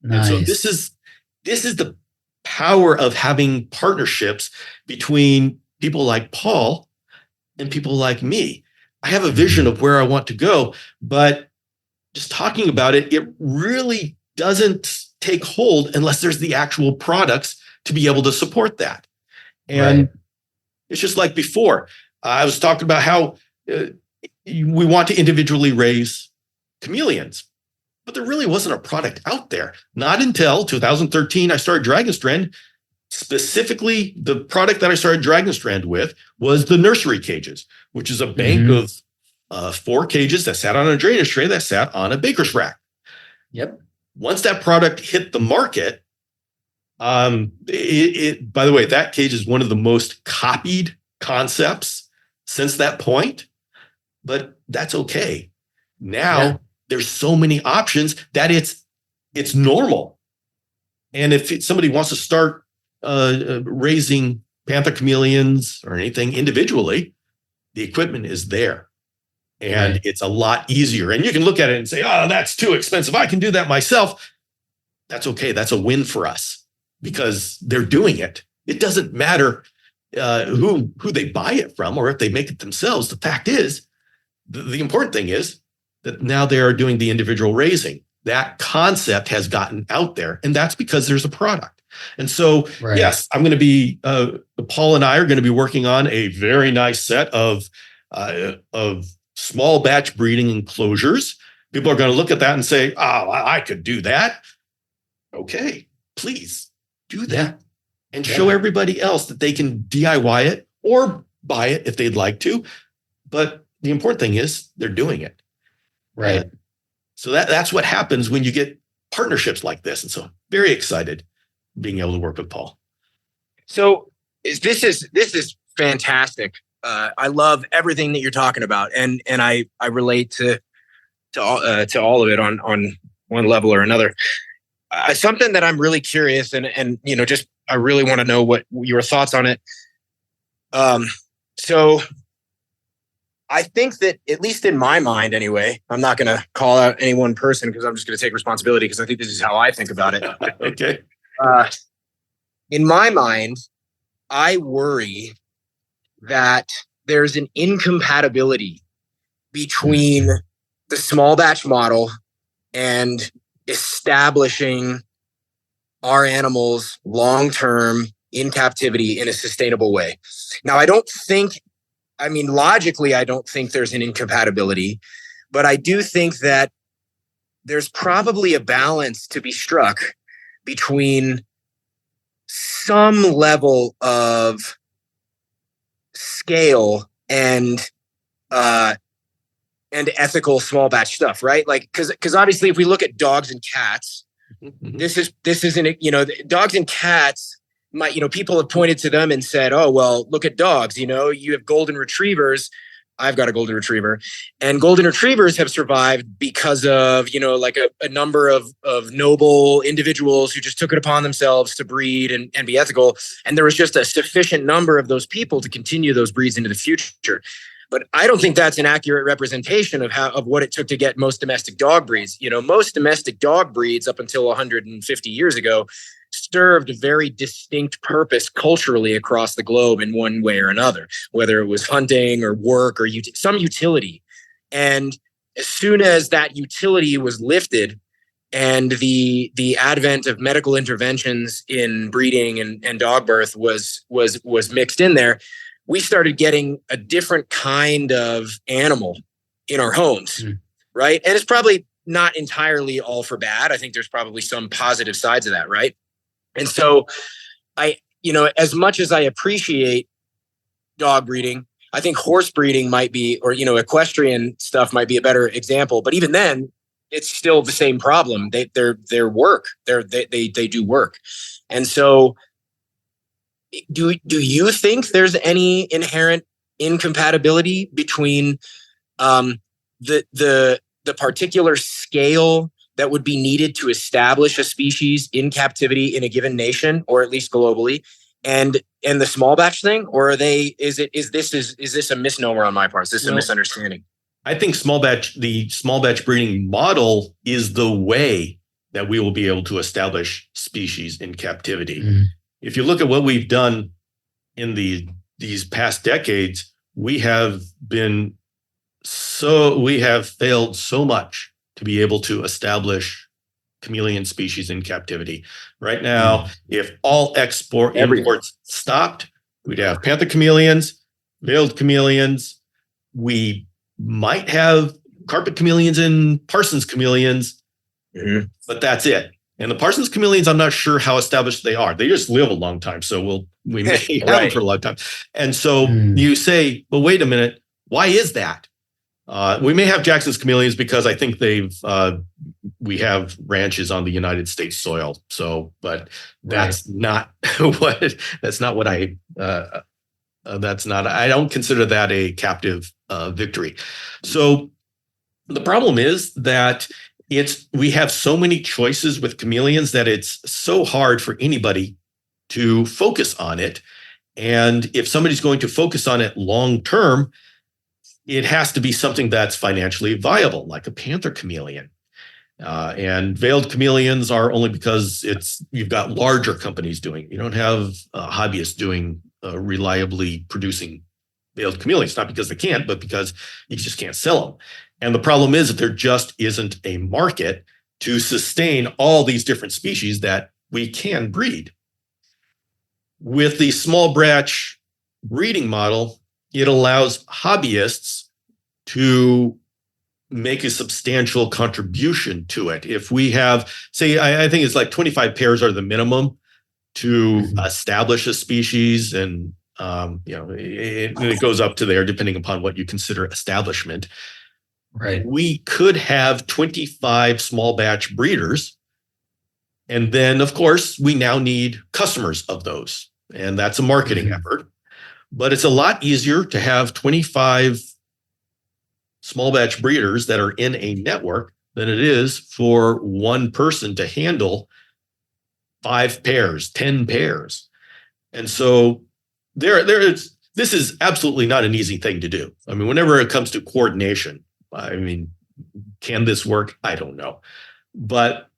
Nice. And so this is the power of having partnerships between people like Paul and people like me. I have a vision of where I want to go, but just talking about it, it really doesn't take hold unless there's the actual products to be able to support that. And it's just like before. I was talking about how we want to individually raise chameleons, but there really wasn't a product out there. Not until 2013, I started Dragon Strand. Specifically, the product that I started Dragon Strand with was the nursery cages, which is a bank of 4 cages that sat on a drainage tray that sat on a baker's rack. Yep. Once that product hit the market, by the way, that cage is one of the most copied concepts since that point, but that's okay. Now there's so many options that it's normal. And if somebody wants to start raising panther chameleons or anything individually, the equipment is there. And it's a lot easier. And you can look at it and say, oh, that's too expensive. I can do that myself. That's okay. That's a win for us because they're doing it. It doesn't matter who they buy it from or if they make it themselves. The fact is, the important thing is that now they are doing the individual raising. That concept has gotten out there, and that's because there's a product. And so, yes, I'm going to be, Paul and I are going to be working on a very nice set of small batch breeding enclosures. People are going to look at that and say, oh, I could do that. Okay, please do that and show everybody else that they can DIY it or buy it if they'd like to. But the important thing is they're doing it. Right. So that's what happens when you get partnerships like this. And so I'm very excited being able to work with Paul. So this is fantastic. I love everything that you're talking about, and I relate to all of it on one level or another. Something that I'm really curious and just I really want to know what your thoughts on it. So I think that, at least in my mind anyway, I'm not going to call out any one person because I'm just going to take responsibility because I think this is how I think about it. Okay. In my mind, I worry that there's an incompatibility between the small batch model and establishing our animals long-term in captivity in a sustainable way. Now, logically, I don't think there's an incompatibility, but I do think that there's probably a balance to be struck between some level of scale and ethical small batch stuff, right? Like, because obviously, if we look at dogs and cats, this isn't, dogs and cats. People have pointed to them and said, "Oh, well, look at dogs. You have golden retrievers. I've got a golden retriever, and golden retrievers have survived because of a number of noble individuals who just took it upon themselves to breed and be ethical. And there was just a sufficient number of those people to continue those breeds into the future." But I don't think that's an accurate representation of what it took to get most domestic dog breeds. Most domestic dog breeds up until 150 years ago served a very distinct purpose culturally across the globe in one way or another, whether it was hunting or work or some utility. And as soon as that utility was lifted and the advent of medical interventions in breeding and dog birth was mixed in there, we started getting a different kind of animal in our homes, right? And it's probably not entirely all for bad. I think there's probably some positive sides of that, right? And so as much as I appreciate dog breeding, I think horse breeding might be, or, equestrian stuff might be a better example. But even then, it's still the same problem. They do work. And so do you think there's any inherent incompatibility between the particular scale that would be needed to establish a species in captivity in a given nation, or at least globally, and the small batch thing? Or is this a misnomer on my part? Is this a misunderstanding? I think the small batch breeding model is the way that we will be able to establish species in captivity. Mm-hmm. If you look at what we've done in these past decades, we have failed so much to be able to establish chameleon species in captivity. Right now, if all imports stopped, we'd have panther chameleons, veiled chameleons. We might have carpet chameleons and Parsons chameleons, but that's it. And the Parsons chameleons, I'm not sure how established they are. They just live a long time, so we may have them for a long time. And so you say, well, wait a minute, why is that? We may have Jackson's chameleons because I think we have ranches on the United States soil. So, but that's not what I don't consider that a captive victory. So the problem is that we have so many choices with chameleons that it's so hard for anybody to focus on it. And if somebody's going to focus on it long term, it has to be something that's financially viable, like a panther chameleon. And veiled chameleons are only because you've got larger companies doing it. You don't have hobbyists doing reliably producing veiled chameleons, not because they can't, but because you just can't sell them. And the problem is that there just isn't a market to sustain all these different species that we can breed. With the small batch breeding model, it allows hobbyists to make a substantial contribution to it. If we have, say, I think it's like 25 pairs are the minimum to establish a species, and it goes up to there depending upon what you consider establishment. Right. We could have 25 small batch breeders, and then of course we now need customers of those, and that's a marketing effort. But it's a lot easier to have 25 small batch breeders that are in a network than it is for one person to handle 5 pairs, 10 pairs. And so this is absolutely not an easy thing to do. I mean, whenever it comes to coordination, can this work? I don't know. But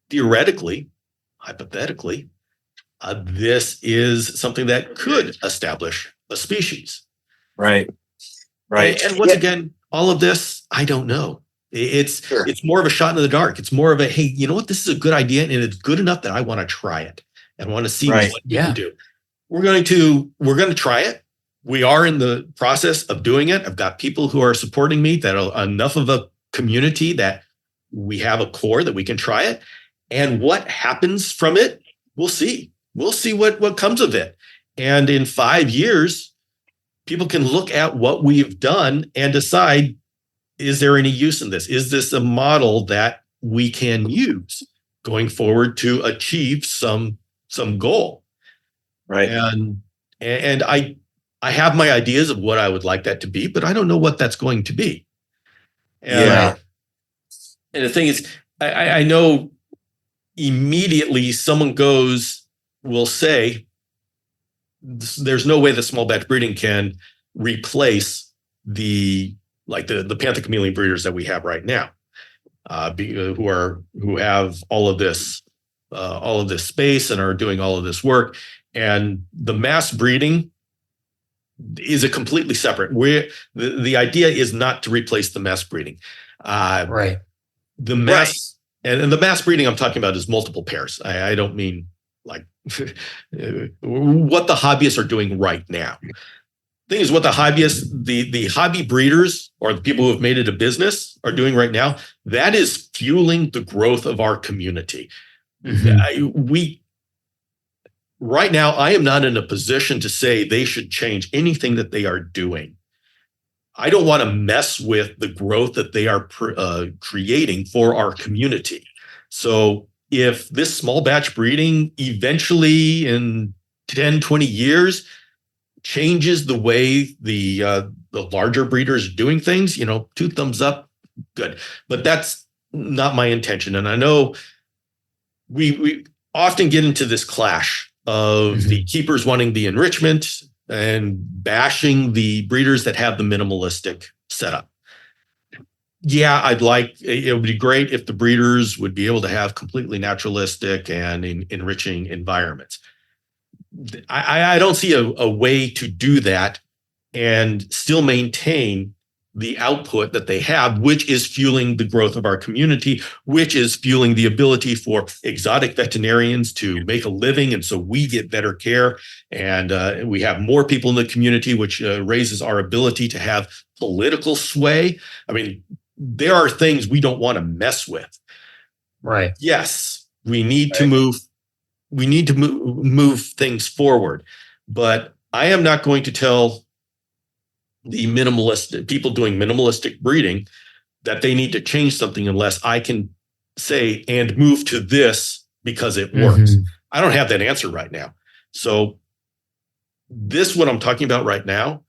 theoretically, hypothetically, this is something that could establish a species. Right. And once again, all of this, I don't know. It's more of a shot in the dark. It's more of a, hey, you know what? This is a good idea, and it's good enough that I want to try it and want to see what you can do. We're going to try it. We are in the process of doing it. I've got people who are supporting me that are enough of a community that we have a core that we can try it. And what happens from it, we'll see. We'll see what comes of it. And in 5 years, people can look at what we've done and decide, is there any use in this? Is this a model that we can use going forward to achieve some goal? Right. And I have my ideas of what I would like that to be, but I don't know what that's going to be. And the thing is, I know immediately someone will say, there's no way that small batch breeding can replace the panther chameleon breeders that we have right now, who have all of this all of this space and are doing all of this work. And the mass breeding is a completely separate. Where the idea is not to replace the mass breeding. Right. The mass and the mass breeding I'm talking about is multiple pairs. I don't mean like what the hobbyists are doing right now. Thing is, what the hobbyists, the hobby breeders, or the people who have made it a business are doing right now, that is fueling the growth of our community. Right now, I am not in a position to say they should change anything that they are doing. I don't want to mess with the growth that they are creating for our community. So if this small batch breeding eventually in 10, 20 years changes the way the larger breeders are doing things, 2 thumbs up, good. But that's not my intention. And I know we often get into this clash of the keepers wanting the enrichment and bashing the breeders that have the minimalistic setup. Yeah, it would be great if the breeders would be able to have completely naturalistic and enriching environments. I don't see a way to do that and still maintain the output that they have, which is fueling the growth of our community, which is fueling the ability for exotic veterinarians to make a living. And so we get better care, and we have more people in the community, which raises our ability to have political sway. I mean, there are things we don't want to mess with. Right. Yes, we need to move. We need to move things forward, but I am not going to tell the minimalistic people doing minimalistic breeding that they need to change something unless I can say and move to this because it works. I don't have that answer right now. So what I'm talking about right now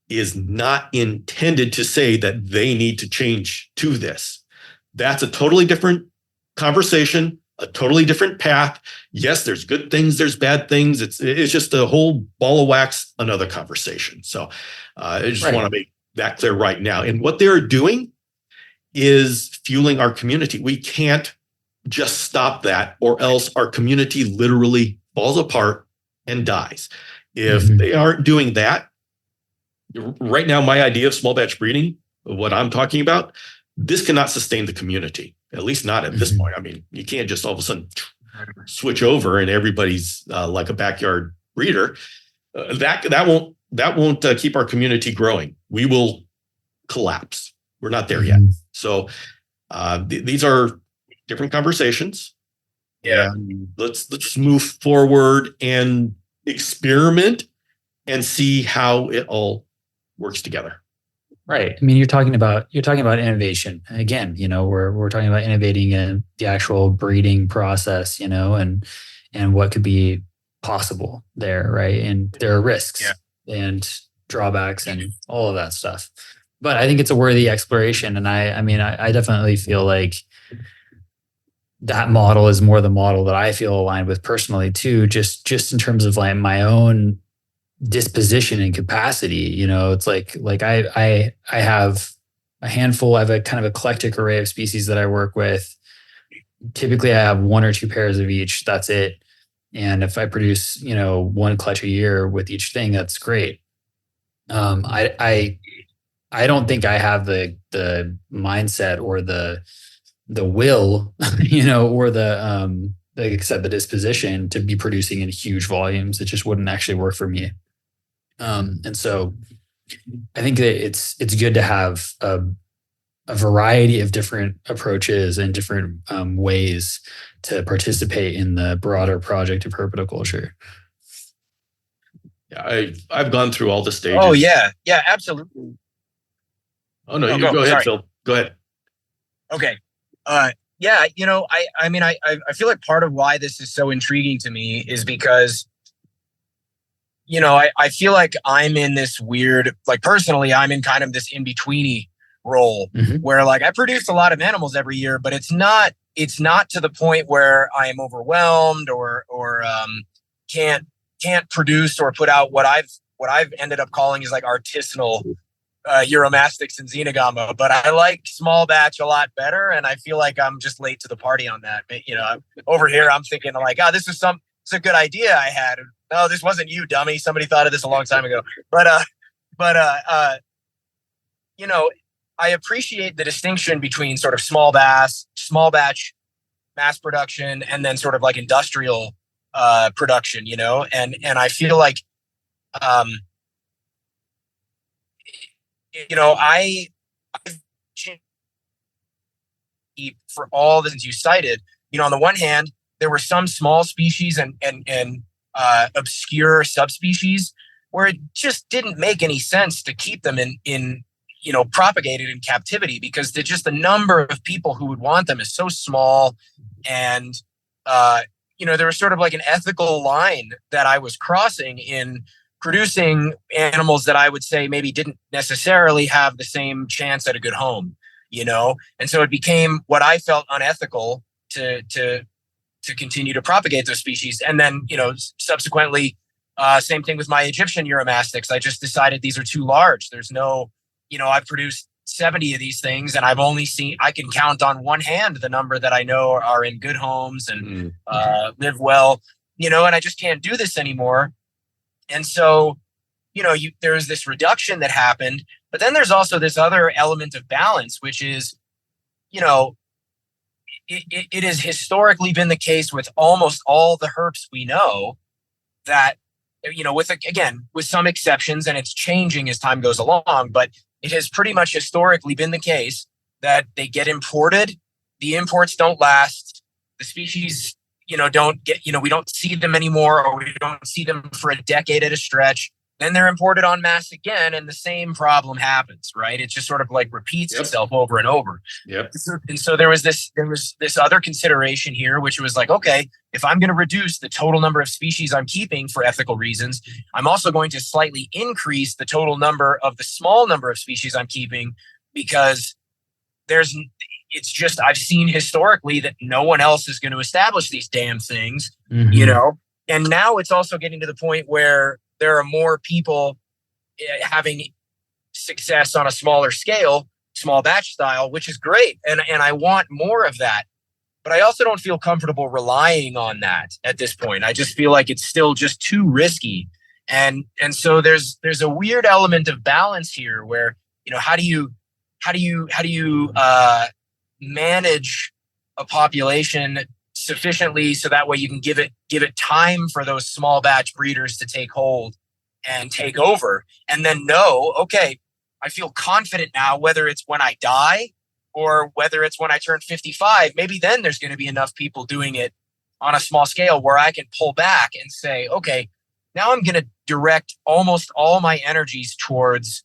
is not intended to say that they need to change to this. That's a totally different conversation, a totally different path. Yes, there's good things, there's bad things. It's just a whole ball of wax, another conversation. So I just want to make that clear right now. And what they're doing is fueling our community. We can't just stop that, or else our community literally falls apart and dies. If they aren't doing that, right now, my idea of small batch breeding, what I'm talking about, this cannot sustain the community. At least not at this point. I mean, you can't just all of a sudden switch over and everybody's like a backyard breeder. That won't keep our community growing. We will collapse. We're not there yet. So these are different conversations. Yeah. And let's move forward and experiment and see how it all works together. Right. I mean, you're talking about innovation. Again, we're talking about innovating in the actual breeding process, and what could be possible there, right? And there are risks and drawbacks and all of that stuff. But I think it's a worthy exploration. And I definitely feel like that model is more the model that I feel aligned with personally too, just in terms of like my own disposition and capacity. It's like I have a handful. I have a kind of eclectic array of species that I work with. Typically I have 1 or 2 pairs of each. That's it. And if I produce, 1 clutch a year with each thing, that's great. I don't think I have the mindset or the will, or the disposition to be producing in huge volumes. It just wouldn't actually work for me. And so I think that it's good to have a variety of different approaches and different ways to participate in the broader project of herpetoculture. Yeah, I've gone through all the stages. Oh yeah, absolutely. Oh no, go ahead, Phil. Go ahead. Okay. Yeah, I feel like part of why this is so intriguing to me is because, I feel like I'm in this weird, like personally, I'm in kind of this in-betweeny role where like I produce a lot of animals every year, but it's not to the point where I am overwhelmed or can't produce or put out what I've ended up calling is like artisanal Uromastyx and Xenogama, but I like small batch a lot better. And I feel like I'm just late to the party on that. Over here, I'm thinking like, oh, it's a good idea I had. No, this wasn't you, dummy. Somebody thought of this a long time ago. But I appreciate the distinction between sort of small batch mass production and then sort of like industrial production, and I feel like for all the things you cited, on the one hand, there were some small species and obscure subspecies where it just didn't make any sense to keep them in propagated in captivity, because the number of people who would want them is so small. And, there was sort of like an ethical line that I was crossing in producing animals that I would say maybe didn't necessarily have the same chance at a good home, and so it became what I felt unethical to continue to propagate those species. And then, subsequently, same thing with my Egyptian Uromastyx. I just decided these are too large. There's no, I've produced 70 of these things, and I can count on one hand the number that I know are in good homes and live well, and I just can't do this anymore. And so, there's this reduction that happened, but then there's also this other element of balance, which is, it has historically been the case with almost all the herps we know that, with some exceptions, and it's changing as time goes along, but it has pretty much historically been the case that they get imported. The imports don't last. The species, don't get, we don't see them anymore, or we don't see them for a decade at a stretch. Then they're imported en masse again, and the same problem happens, right? It just sort of like repeats itself over and over. Yep. And so there was this other consideration here, which was like, okay, if I'm going to reduce the total number of species I'm keeping for ethical reasons, I'm also going to slightly increase the total number of the small number of species I'm keeping, because I've seen historically that no one else is going to establish these damn things, and now it's also getting to the point where there are more people having success on a smaller scale, small batch style, which is great. And I want more of that. But I also don't feel comfortable relying on that at this point. I just feel like it's still just too risky. And so there's a weird element of balance here where, how do you manage a population sufficiently so that way you can give it time for those small batch breeders to take hold and take over, and then know, okay, I feel confident now, whether it's when I die or whether it's when I turn 55, maybe then there's going to be enough people doing it on a small scale where I can pull back and say, okay, now I'm going to direct almost all my energies towards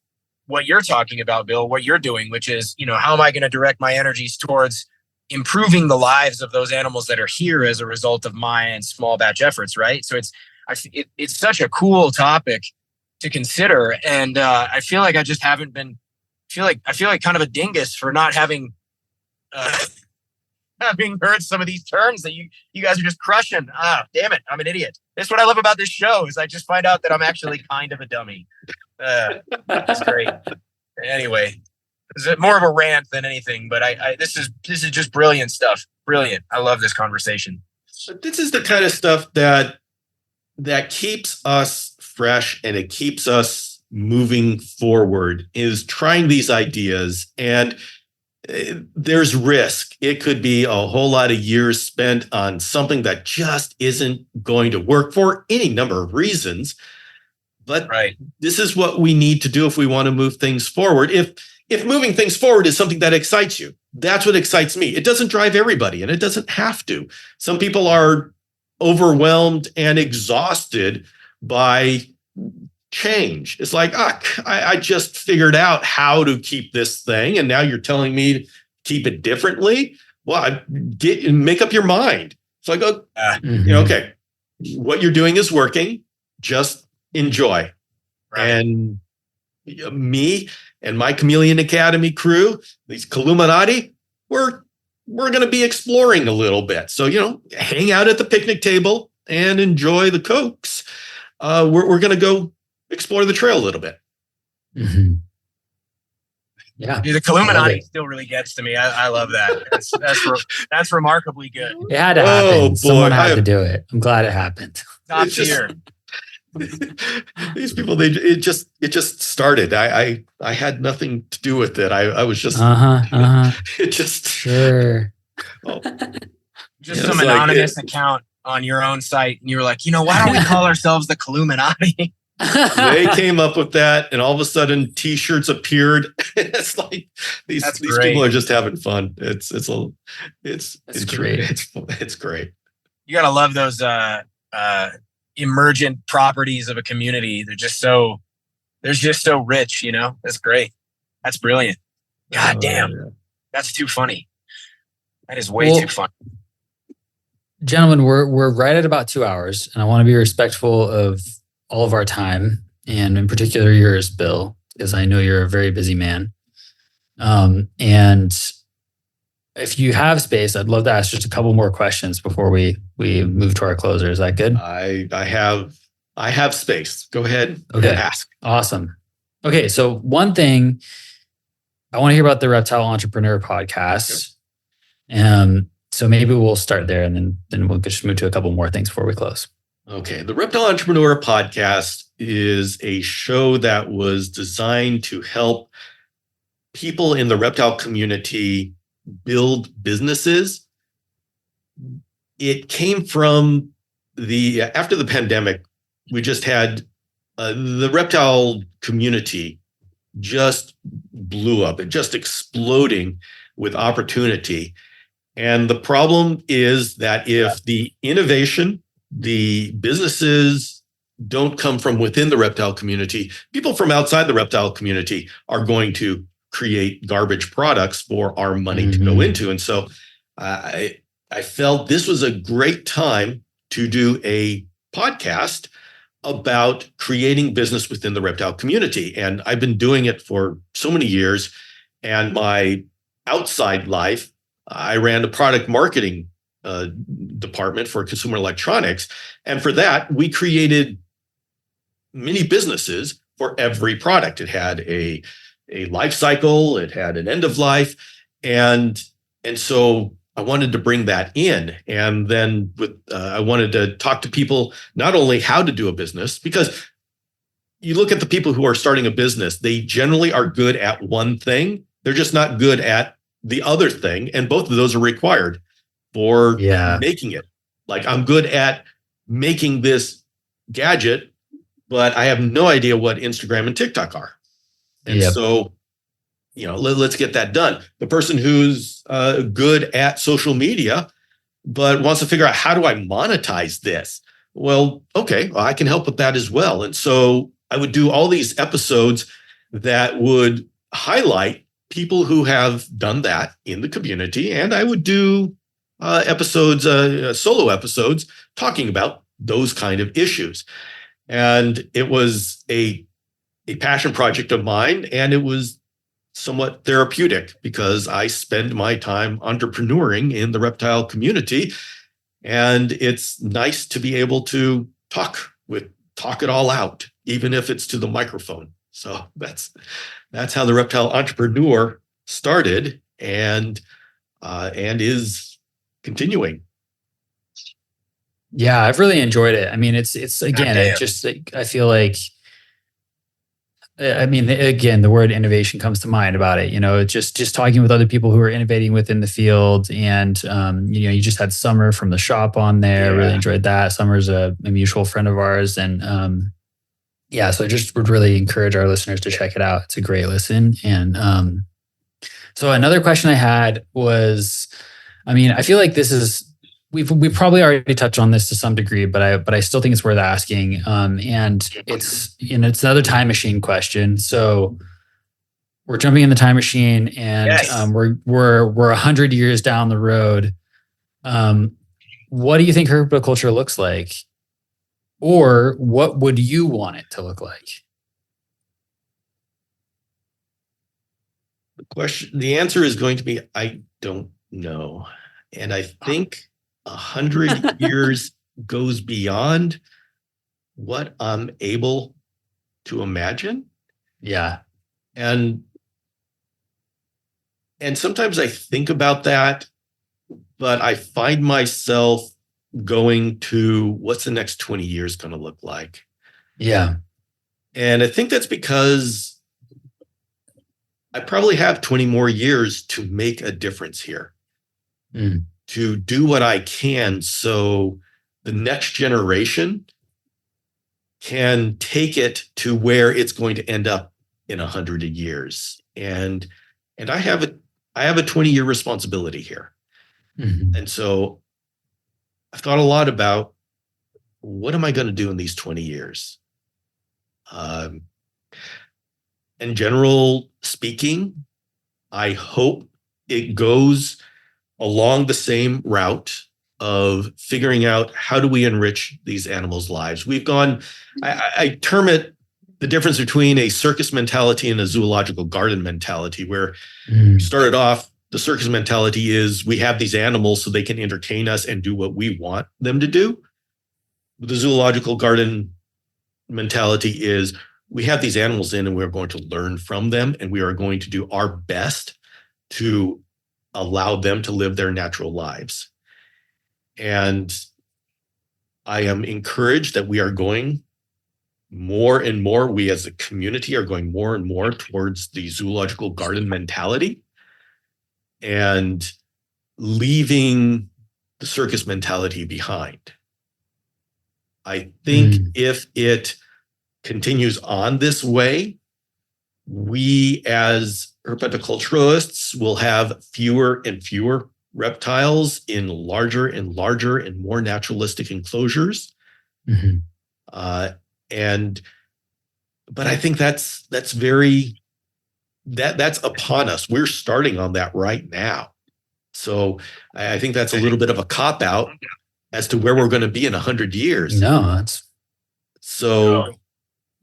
what you're talking about, Bill, what you're doing, which is, how am I going to direct my energies towards improving the lives of those animals that are here as a result of my small batch efforts, right? So it's such a cool topic to consider, and I feel like I just haven't been. I feel like kind of a dingus for not having heard some of these terms that you guys are just crushing. Ah, damn it, I'm an idiot. That's what I love about this show, is I just find out that I'm actually kind of a dummy. That's great. Anyway. It's more of a rant than anything, but this is just brilliant stuff. Brilliant. I love this conversation. But this is the kind of stuff that keeps us fresh, and it keeps us moving forward, is trying these ideas. And there's risk. It could be a whole lot of years spent on something that just isn't going to work for any number of reasons. But This is what we need to do if we want to move things forward. If moving things forward is something that excites you, that's what excites me. It doesn't drive everybody, and it doesn't have to. Some people are overwhelmed and exhausted by change. It's like, I just figured out how to keep this thing, and now you're telling me to keep it differently? Well, make up your mind. It's like, okay, what you're doing is working. Just enjoy. Right. And me and my Chameleon Academy crew, these Columinati, we're going to be exploring a little bit. So, hang out at the picnic table and enjoy the Cokes. We're going to go explore the trail a little bit. Mm-hmm. Yeah. Dude, the Illuminati still really gets to me. I love that. That's remarkably good. It had to happen. Someone had to do it. I'm glad it happened. Top tier. These people, it just started. I had nothing to do with it. I was just it just sure. Just some anonymous account on your own site, and you were like, why don't we call ourselves the Illuminati? They came up with that, and all of a sudden T-shirts appeared. It's like these people are just having fun. It's great. It's great. You gotta love those emergent properties of a community. They're just so rich. That's great. That's brilliant. God damn, that's too funny. That is way too funny. Gentlemen, we're right at about 2 hours, and I want to be respectful of all of our time, and in particular yours, Bill, because I know you're a very busy man. And if you have space, I'd love to ask just a couple more questions before we move to our closer. Is that good? I have space. Go ahead. Okay. And ask. Awesome. Okay. So one thing I want to hear about the Reptile Entrepreneur podcast. So maybe we'll start there, and then we'll just move to a couple more things before we close. Okay. The Reptile Entrepreneur podcast is a show that was designed to help people in the reptile community build businesses. It came from after the pandemic, we just had the reptile community just blew up. It just exploding with opportunity. And the problem is that if the innovation, the businesses don't come from within the reptile community, people from outside the reptile community are going to create garbage products for our money to go into. And so I felt this was a great time to do a podcast about creating business within the reptile community. And I've been doing it for so many years. And my outside life, I ran the product marketing department for consumer electronics. And for that, we created mini businesses for every product. It had a life cycle, it had an end of life. And so I wanted to bring that in. And then I wanted to talk to people not only how to do a business, because you look at the people who are starting a business, they generally are good at one thing. They're just not good at the other thing. And both of those are required for making it. Like, I'm good at making this gadget, but I have no idea what Instagram and TikTok are. And so, let's get that done. The person who's good at social media, but wants to figure out, how do I monetize this? Well, I can help with that as well. And so I would do all these episodes that would highlight people who have done that in the community. And I would do solo episodes talking about those kind of issues. And it was a passion project of mine, and it was somewhat therapeutic because I spend my time entrepreneuring in the reptile community. And it's nice to be able to talk it all out, even if it's to the microphone. So that's how the Reptile Entrepreneur started and is continuing. Yeah, I've really enjoyed it. I mean, it's again, it just, I feel like, again, the word innovation comes to mind about it. Just talking with other people who are innovating within the field. And, you just had Summer from the shop on there. Really enjoyed that. Summer's a mutual friend of ours. And so I just would really encourage our listeners to check it out. It's a great listen. And so another question I had was, I feel like this is, we've probably already touched on this to some degree, but I still think it's worth asking. And it's another time machine question. So we're jumping in the time machine, and we're 100 years down the road. What do you think herpetoculture looks like, or what would you want it to look like? The answer is going to be, I don't know. And I think 100 years goes beyond what I'm able to imagine. Yeah. And And sometimes I think about that, but I find myself going to what's the next 20 years going to look like? Yeah. And I think that's because I probably have 20 more years to make a difference here, to do what I can so the next generation can take it to where it's going to end up in 100 years. And I have a 20-year responsibility here. And so I've thought a lot about, what am I going to do in these 20 years? In general speaking, I hope it goes along the same route of figuring out, how do we enrich these animals' lives? We've gone, I term it the difference between a circus mentality and a zoological garden mentality, where we started off, the circus mentality is we have these animals so they can entertain us and do what we want them to do. The zoological garden mentality is we have these animals in and we're going to learn from them, and we are going to do our best to allow them to live their natural lives. And I am encouraged that we are going more and more, we as a community are going more and more towards the zoological garden mentality and leaving the circus mentality behind. I think if it continues on this way, we as herpetoculturists will have fewer and fewer reptiles in larger and larger and more naturalistic enclosures. But I think that's upon us. We're starting on that right now. So I think that's a little bit of a cop-out as to where we're going to be in 100 years.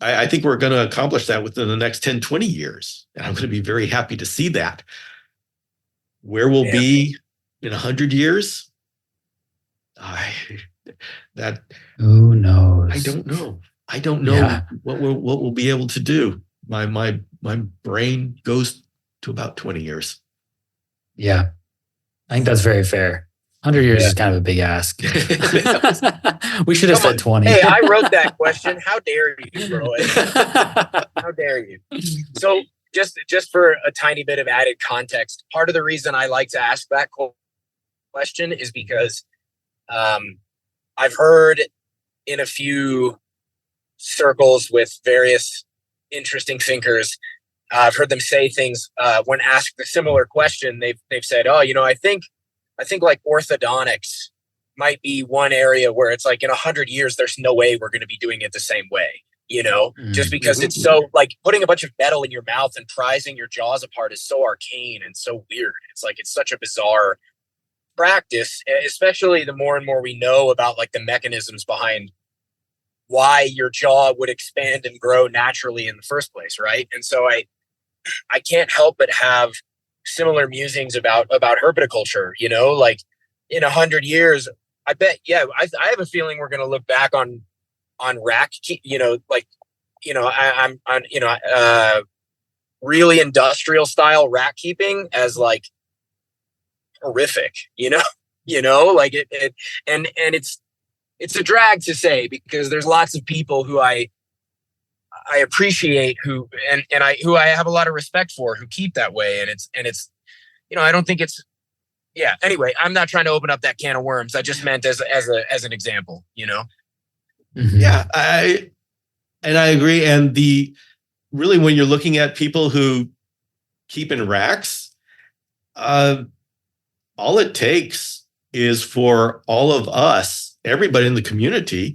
I think we're going to accomplish that within the next 10, 20 years. And I'm going to be very happy to see that. Where we'll be in 100 years, who knows? I don't know what we'll be able to do. My brain goes to about 20 years. Yeah, I think that's very fair. 100 years is kind of a big ask. We should have said 20. Hey, I wrote that question. How dare you, Roy? How dare you? So just for a tiny bit of added context, part of the reason I like to ask that question is because I've heard in a few circles with various interesting thinkers, I've heard them say things when asked a similar question. They've said, "Oh, I think like orthodontics might be one area where it's like in 100 years, there's no way we're going to be doing it the same way, just because it's so like putting a bunch of metal in your mouth and prizing your jaws apart is so arcane and so weird. It's like, it's such a bizarre practice, especially the more and more we know about like the mechanisms behind why your jaw would expand and grow naturally in the first place. Right. And so I can't help but have similar musings about herpetoculture, like in 100 years, I bet, I have a feeling we're going to look back on rack, I'm on, really industrial style rack keeping as like horrific, like it and it's a drag to say, because there's lots of people who I appreciate who I have a lot of respect for who keep that way. And it's, I don't think it's, anyway, I'm not trying to open up that can of worms. I just meant as an example, Yeah, I agree. And really, when you're looking at people who keep in racks, all it takes is for all of us, everybody in the community,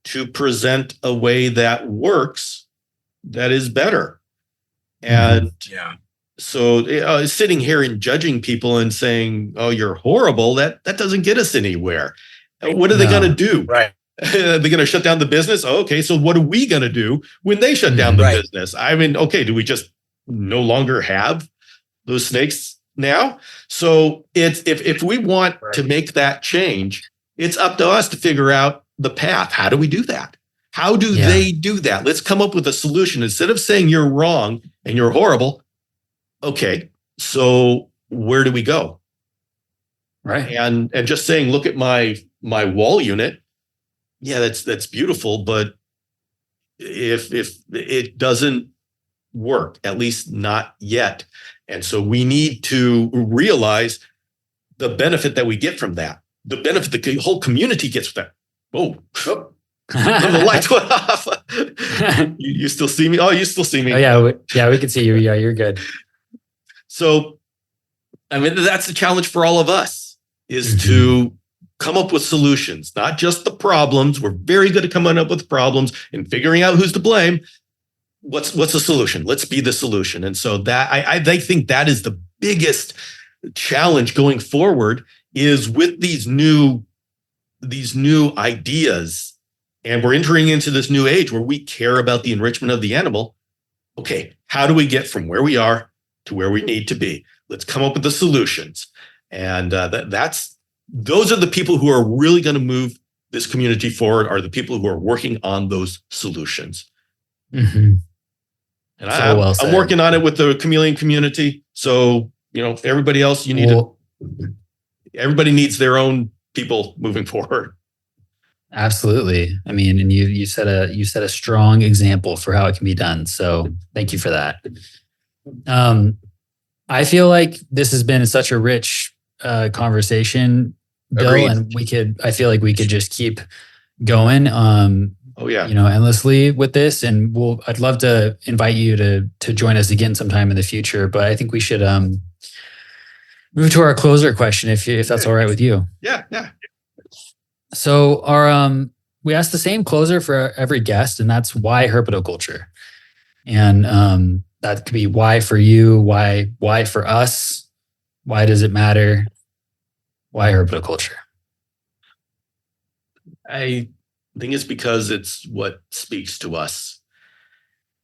to present a way that works, that is better. And so sitting here and judging people and saying, "Oh, you're horrible," that doesn't get us anywhere. What are they going to do? Right. Are they going to shut down the business? Oh, okay, so what are we going to do when they shut down the business? I mean, okay, do we just no longer have those snakes now? So it's if we want to make that change, it's up to us to figure out the path. How do we do that? How do they do that? Let's come up with a solution. Instead of saying you're wrong and you're horrible, okay, So where do we go? Right. And just saying, look at my wall unit. Yeah, that's beautiful, but if it doesn't work, at least not yet. And so we need to realize the benefit that we get from that, the benefit the whole community gets from that. Whoa. Oh. The lights went off. You still see me? Oh, you still see me. Oh, yeah. We can see you. Yeah, you're good. So, I mean, that's the challenge for all of us, is to come up with solutions, not just the problems. We're very good at coming up with problems and figuring out who's to blame. What's the solution? Let's be the solution. And so that I think that is the biggest challenge going forward, is with these new ideas. And we're entering into this new age where we care about the enrichment of the animal. Okay, how do we get from where we are to where we need to be? Let's come up with the solutions. And those are the people who are really going to move this community forward, are the people who are working on those solutions. Mm-hmm. And I'm working on it with the Chameleon community. So, everybody else, everybody needs their own people moving forward. Absolutely. I mean, and you set a strong example for how it can be done. So thank you for that. I feel like this has been such a rich conversation, Bill. Agreed. And I feel like we could just keep going. Oh yeah. Endlessly with this. And I'd love to invite you to join us again sometime in the future. But I think we should move to our closer question, if that's all right with you. Yeah. So we ask the same closer for every guest, and that's why herpetoculture. And that could be why for you, why for us, why does it matter, why herpetoculture? I think it's because it's what speaks to us.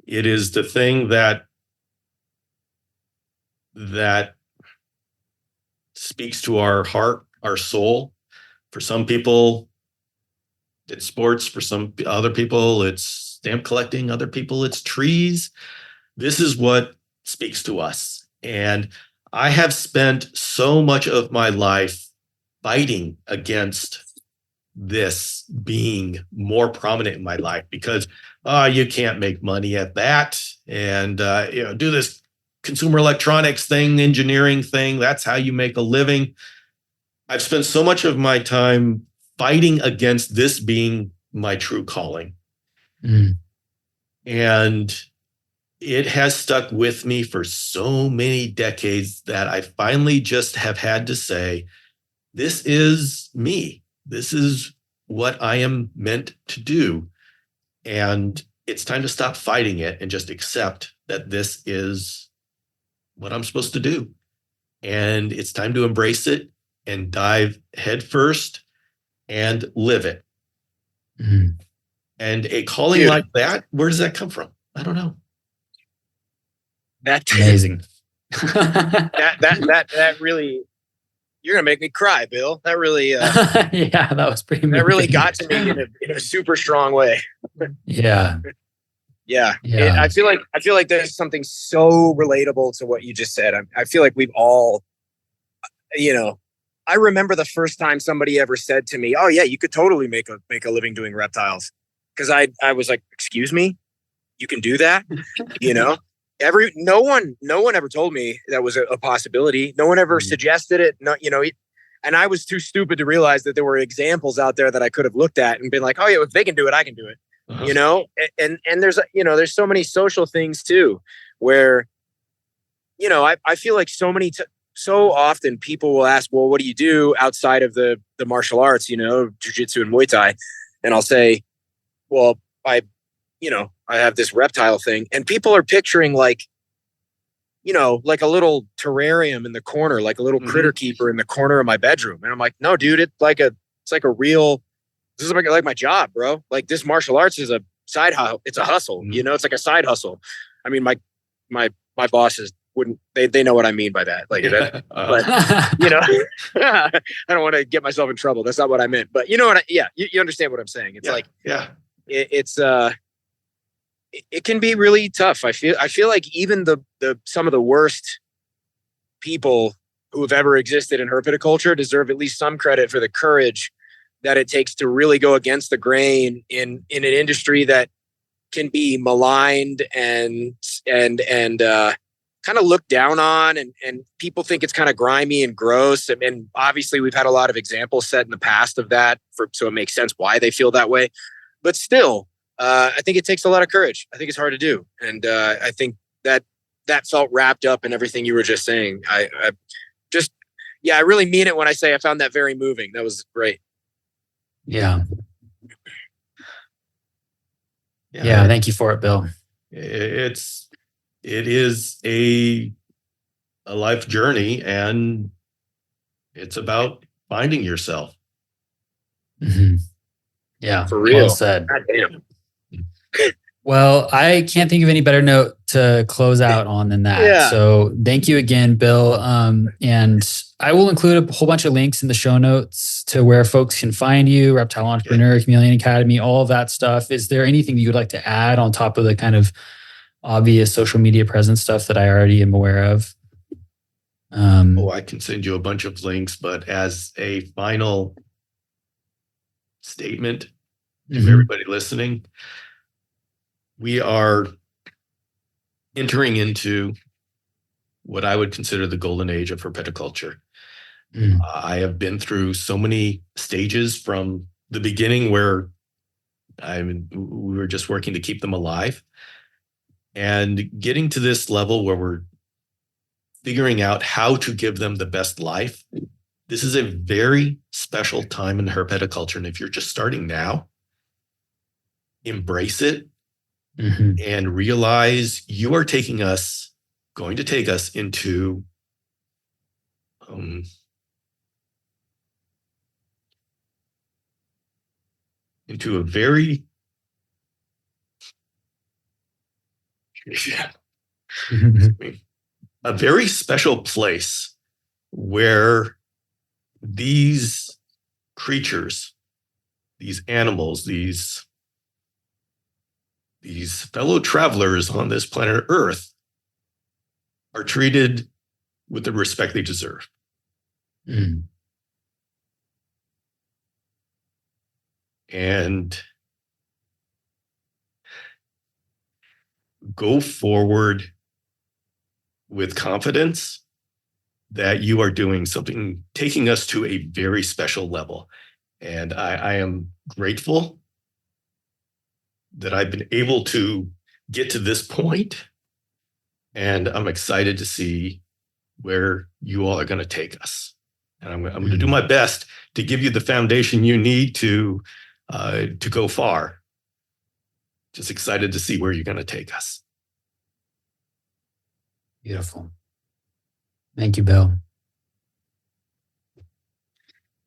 It is the thing that speaks to our heart, our soul. For some people, it's sports. For some other people, it's stamp collecting. Other people, it's trees. This is what speaks to us. And I have spent so much of my life fighting against this being more prominent in my life, because you can't make money at that, and do this consumer electronics thing, engineering thing. That's how you make a living. I've spent so much of my time fighting against this being my true calling. And it has stuck with me for so many decades that I finally just have had to say, this is me. This is what I am meant to do. And it's time to stop fighting it and just accept that this is what I'm supposed to do. And it's time to embrace it and dive headfirst and live it. And a calling like that, where does that come from? I don't know. That's amazing. that really, you're gonna make me cry, Bill. That really, yeah, that was pretty. That really got to me in a super strong way. Yeah. I feel like there's something so relatable to what you just said. I feel like we've all, I remember the first time somebody ever said to me, "Oh yeah, you could totally make a living doing reptiles," because I was like, "Excuse me, you can do that?" No one ever told me that was a possibility. No one ever suggested it. No, and I was too stupid to realize that there were examples out there that I could have looked at and been like, "Oh yeah, if they can do it, I can do it." And there's so many social things too, where, I feel like so often people will ask, well, what do you do outside of the martial arts, jiu-jitsu and Muay Thai? And I'll say, well, I have this reptile thing, and people are picturing like a little terrarium in the corner, like a little critter keeper in the corner of my bedroom. And I'm like, no, dude, it's like a real, this is like my job, bro. Like, this martial arts is a side hustle. It's a hustle, it's like a side hustle. I mean, my bosses wouldn't, they know what I mean by that. Like that, but I don't want to get myself in trouble. That's not what I meant, but you understand what I'm saying. It's it can be really tough. I feel like even the some of the worst people who have ever existed in herpetoculture deserve at least some credit for the courage that it takes to really go against the grain in an industry that can be maligned and kind of looked down on, and people think it's kind of grimy and gross. And obviously we've had a lot of examples set in the past of that, so it makes sense why they feel that way. But still, I think it takes a lot of courage. I think it's hard to do. And I think that felt wrapped up in everything you were just saying. I really mean it when I say I found that very moving. That was great. Yeah. Yeah. Thank you for it, Bill. It is a life journey, and it's about finding yourself. Mm-hmm. Yeah. For real. Well said. God damn. Well, I can't think of any better note to close out on than that. Yeah. So thank you again, Bill. And I will include a whole bunch of links in the show notes to where folks can find you, Reptile Entrepreneur, Chameleon Academy, all of that stuff. Is there anything you would like to add on top of the kind of obvious social media presence stuff that I already am aware of? I can send you a bunch of links, but as a final statement to everybody listening, we are entering into what I would consider the golden age of herpetoculture. I have been through so many stages from the beginning where we were just working to keep them alive, and getting to this level where we're figuring out how to give them the best life. This is a very special time in herpetoculture. And if you're just starting now, embrace it and realize you are going to take us into a very a very special place where these creatures, these animals, these fellow travelers on this planet Earth are treated with the respect they deserve. And go forward with confidence that you are doing something, taking us to a very special level. And I am grateful that I've been able to get to this point, and I'm excited to see where you all are going to take us. And I'm going to do my best to give you the foundation you need to go far. Just excited to see where you're going to take us. Beautiful. Thank you, Bill.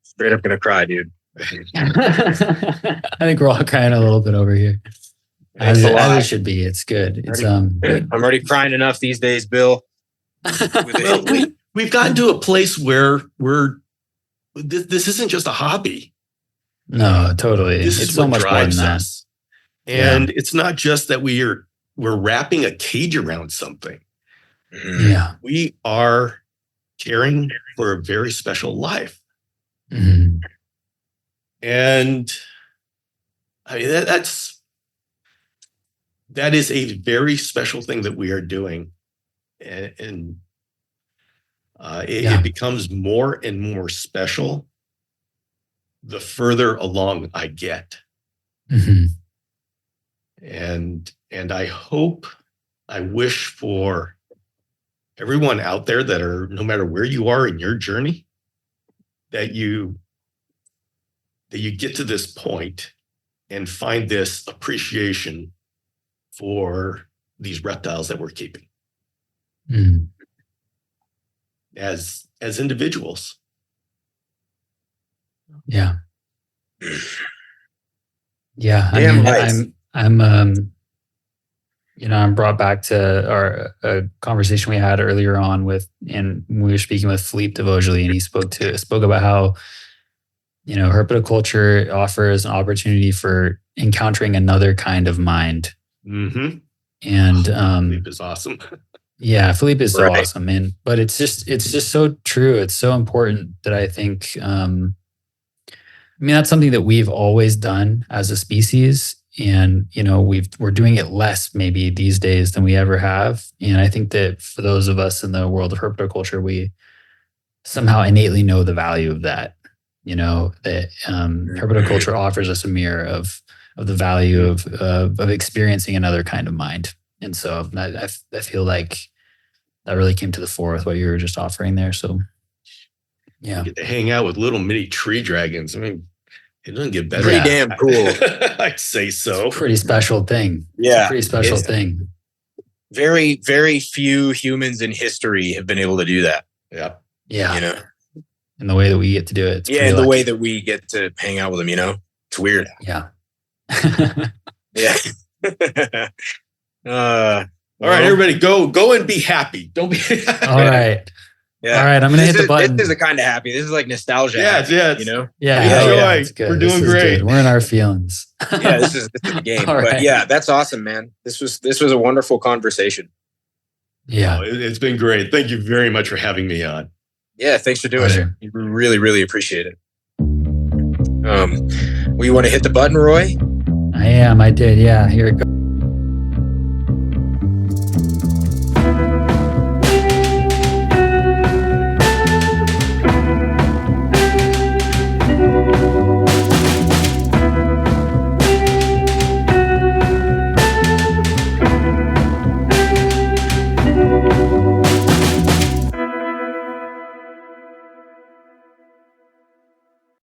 Straight up gonna cry, dude. I think we're all crying a little bit over here. As it should be. It's good. It's I'm already crying enough these days, Bill. Well, we've gotten to a place where this isn't just a hobby. No, totally. This it's is so what much more drives than that. us. And it's not just that we're wrapping a cage around something. Yeah. We are caring for a very special life. And I mean, that is a very special thing that we are doing. And it becomes more and more special the further along I get. And I wish for everyone out there that are, no matter where you are in your journey, that you get to this point and find this appreciation for these reptiles that we're keeping as individuals. Yeah. Yeah. I'm brought back to a conversation we had earlier on and we were speaking with Philippe de Vogely, and he spoke about how, herpetoculture offers an opportunity for encountering another kind of mind. And Philippe is awesome. Yeah, Felipe is so Right. awesome, man. But it's just so true. It's so important that I think I mean, that's something that we've always done as a species. And, you know, we're doing it less maybe these days than we ever have. And I think that for those of us in the world of herpetoculture, we somehow innately know the value of that. You know, that herpetoculture offers us a mirror of the value of experiencing another kind of mind. And so I feel like that really came to the fore with what you were just offering there. So, yeah. You get to hang out with little mini tree dragons. I mean, it doesn't get better. Pretty damn cool. I'd say so. It's a pretty special thing. Yeah. It's a pretty special thing. Very, very few humans in history have been able to do that. Yeah. Yeah. You know? In the way that we get to do it. It's Yeah, pretty in the lucky. way that we get to hang out with them, you know? It's weird. Yeah. Yeah. All right, everybody, go and be happy. Don't be. All right. Yeah. All right, I'm gonna hit the button. This is a kind of happy. This is like nostalgia. Yeah, happy, yeah. You know? Yeah, Enjoy. it's good. We're This doing is great. good. We're in our feelings. Yeah, this is the game. All But right. yeah, that's awesome, man. This was a wonderful conversation. Yeah. Oh, it's been great. Thank you very much for having me on. Yeah, thanks for doing Pleasure. it. Really, really appreciate it. Well, you want to hit the button, Roy? I did. Yeah. Here it goes.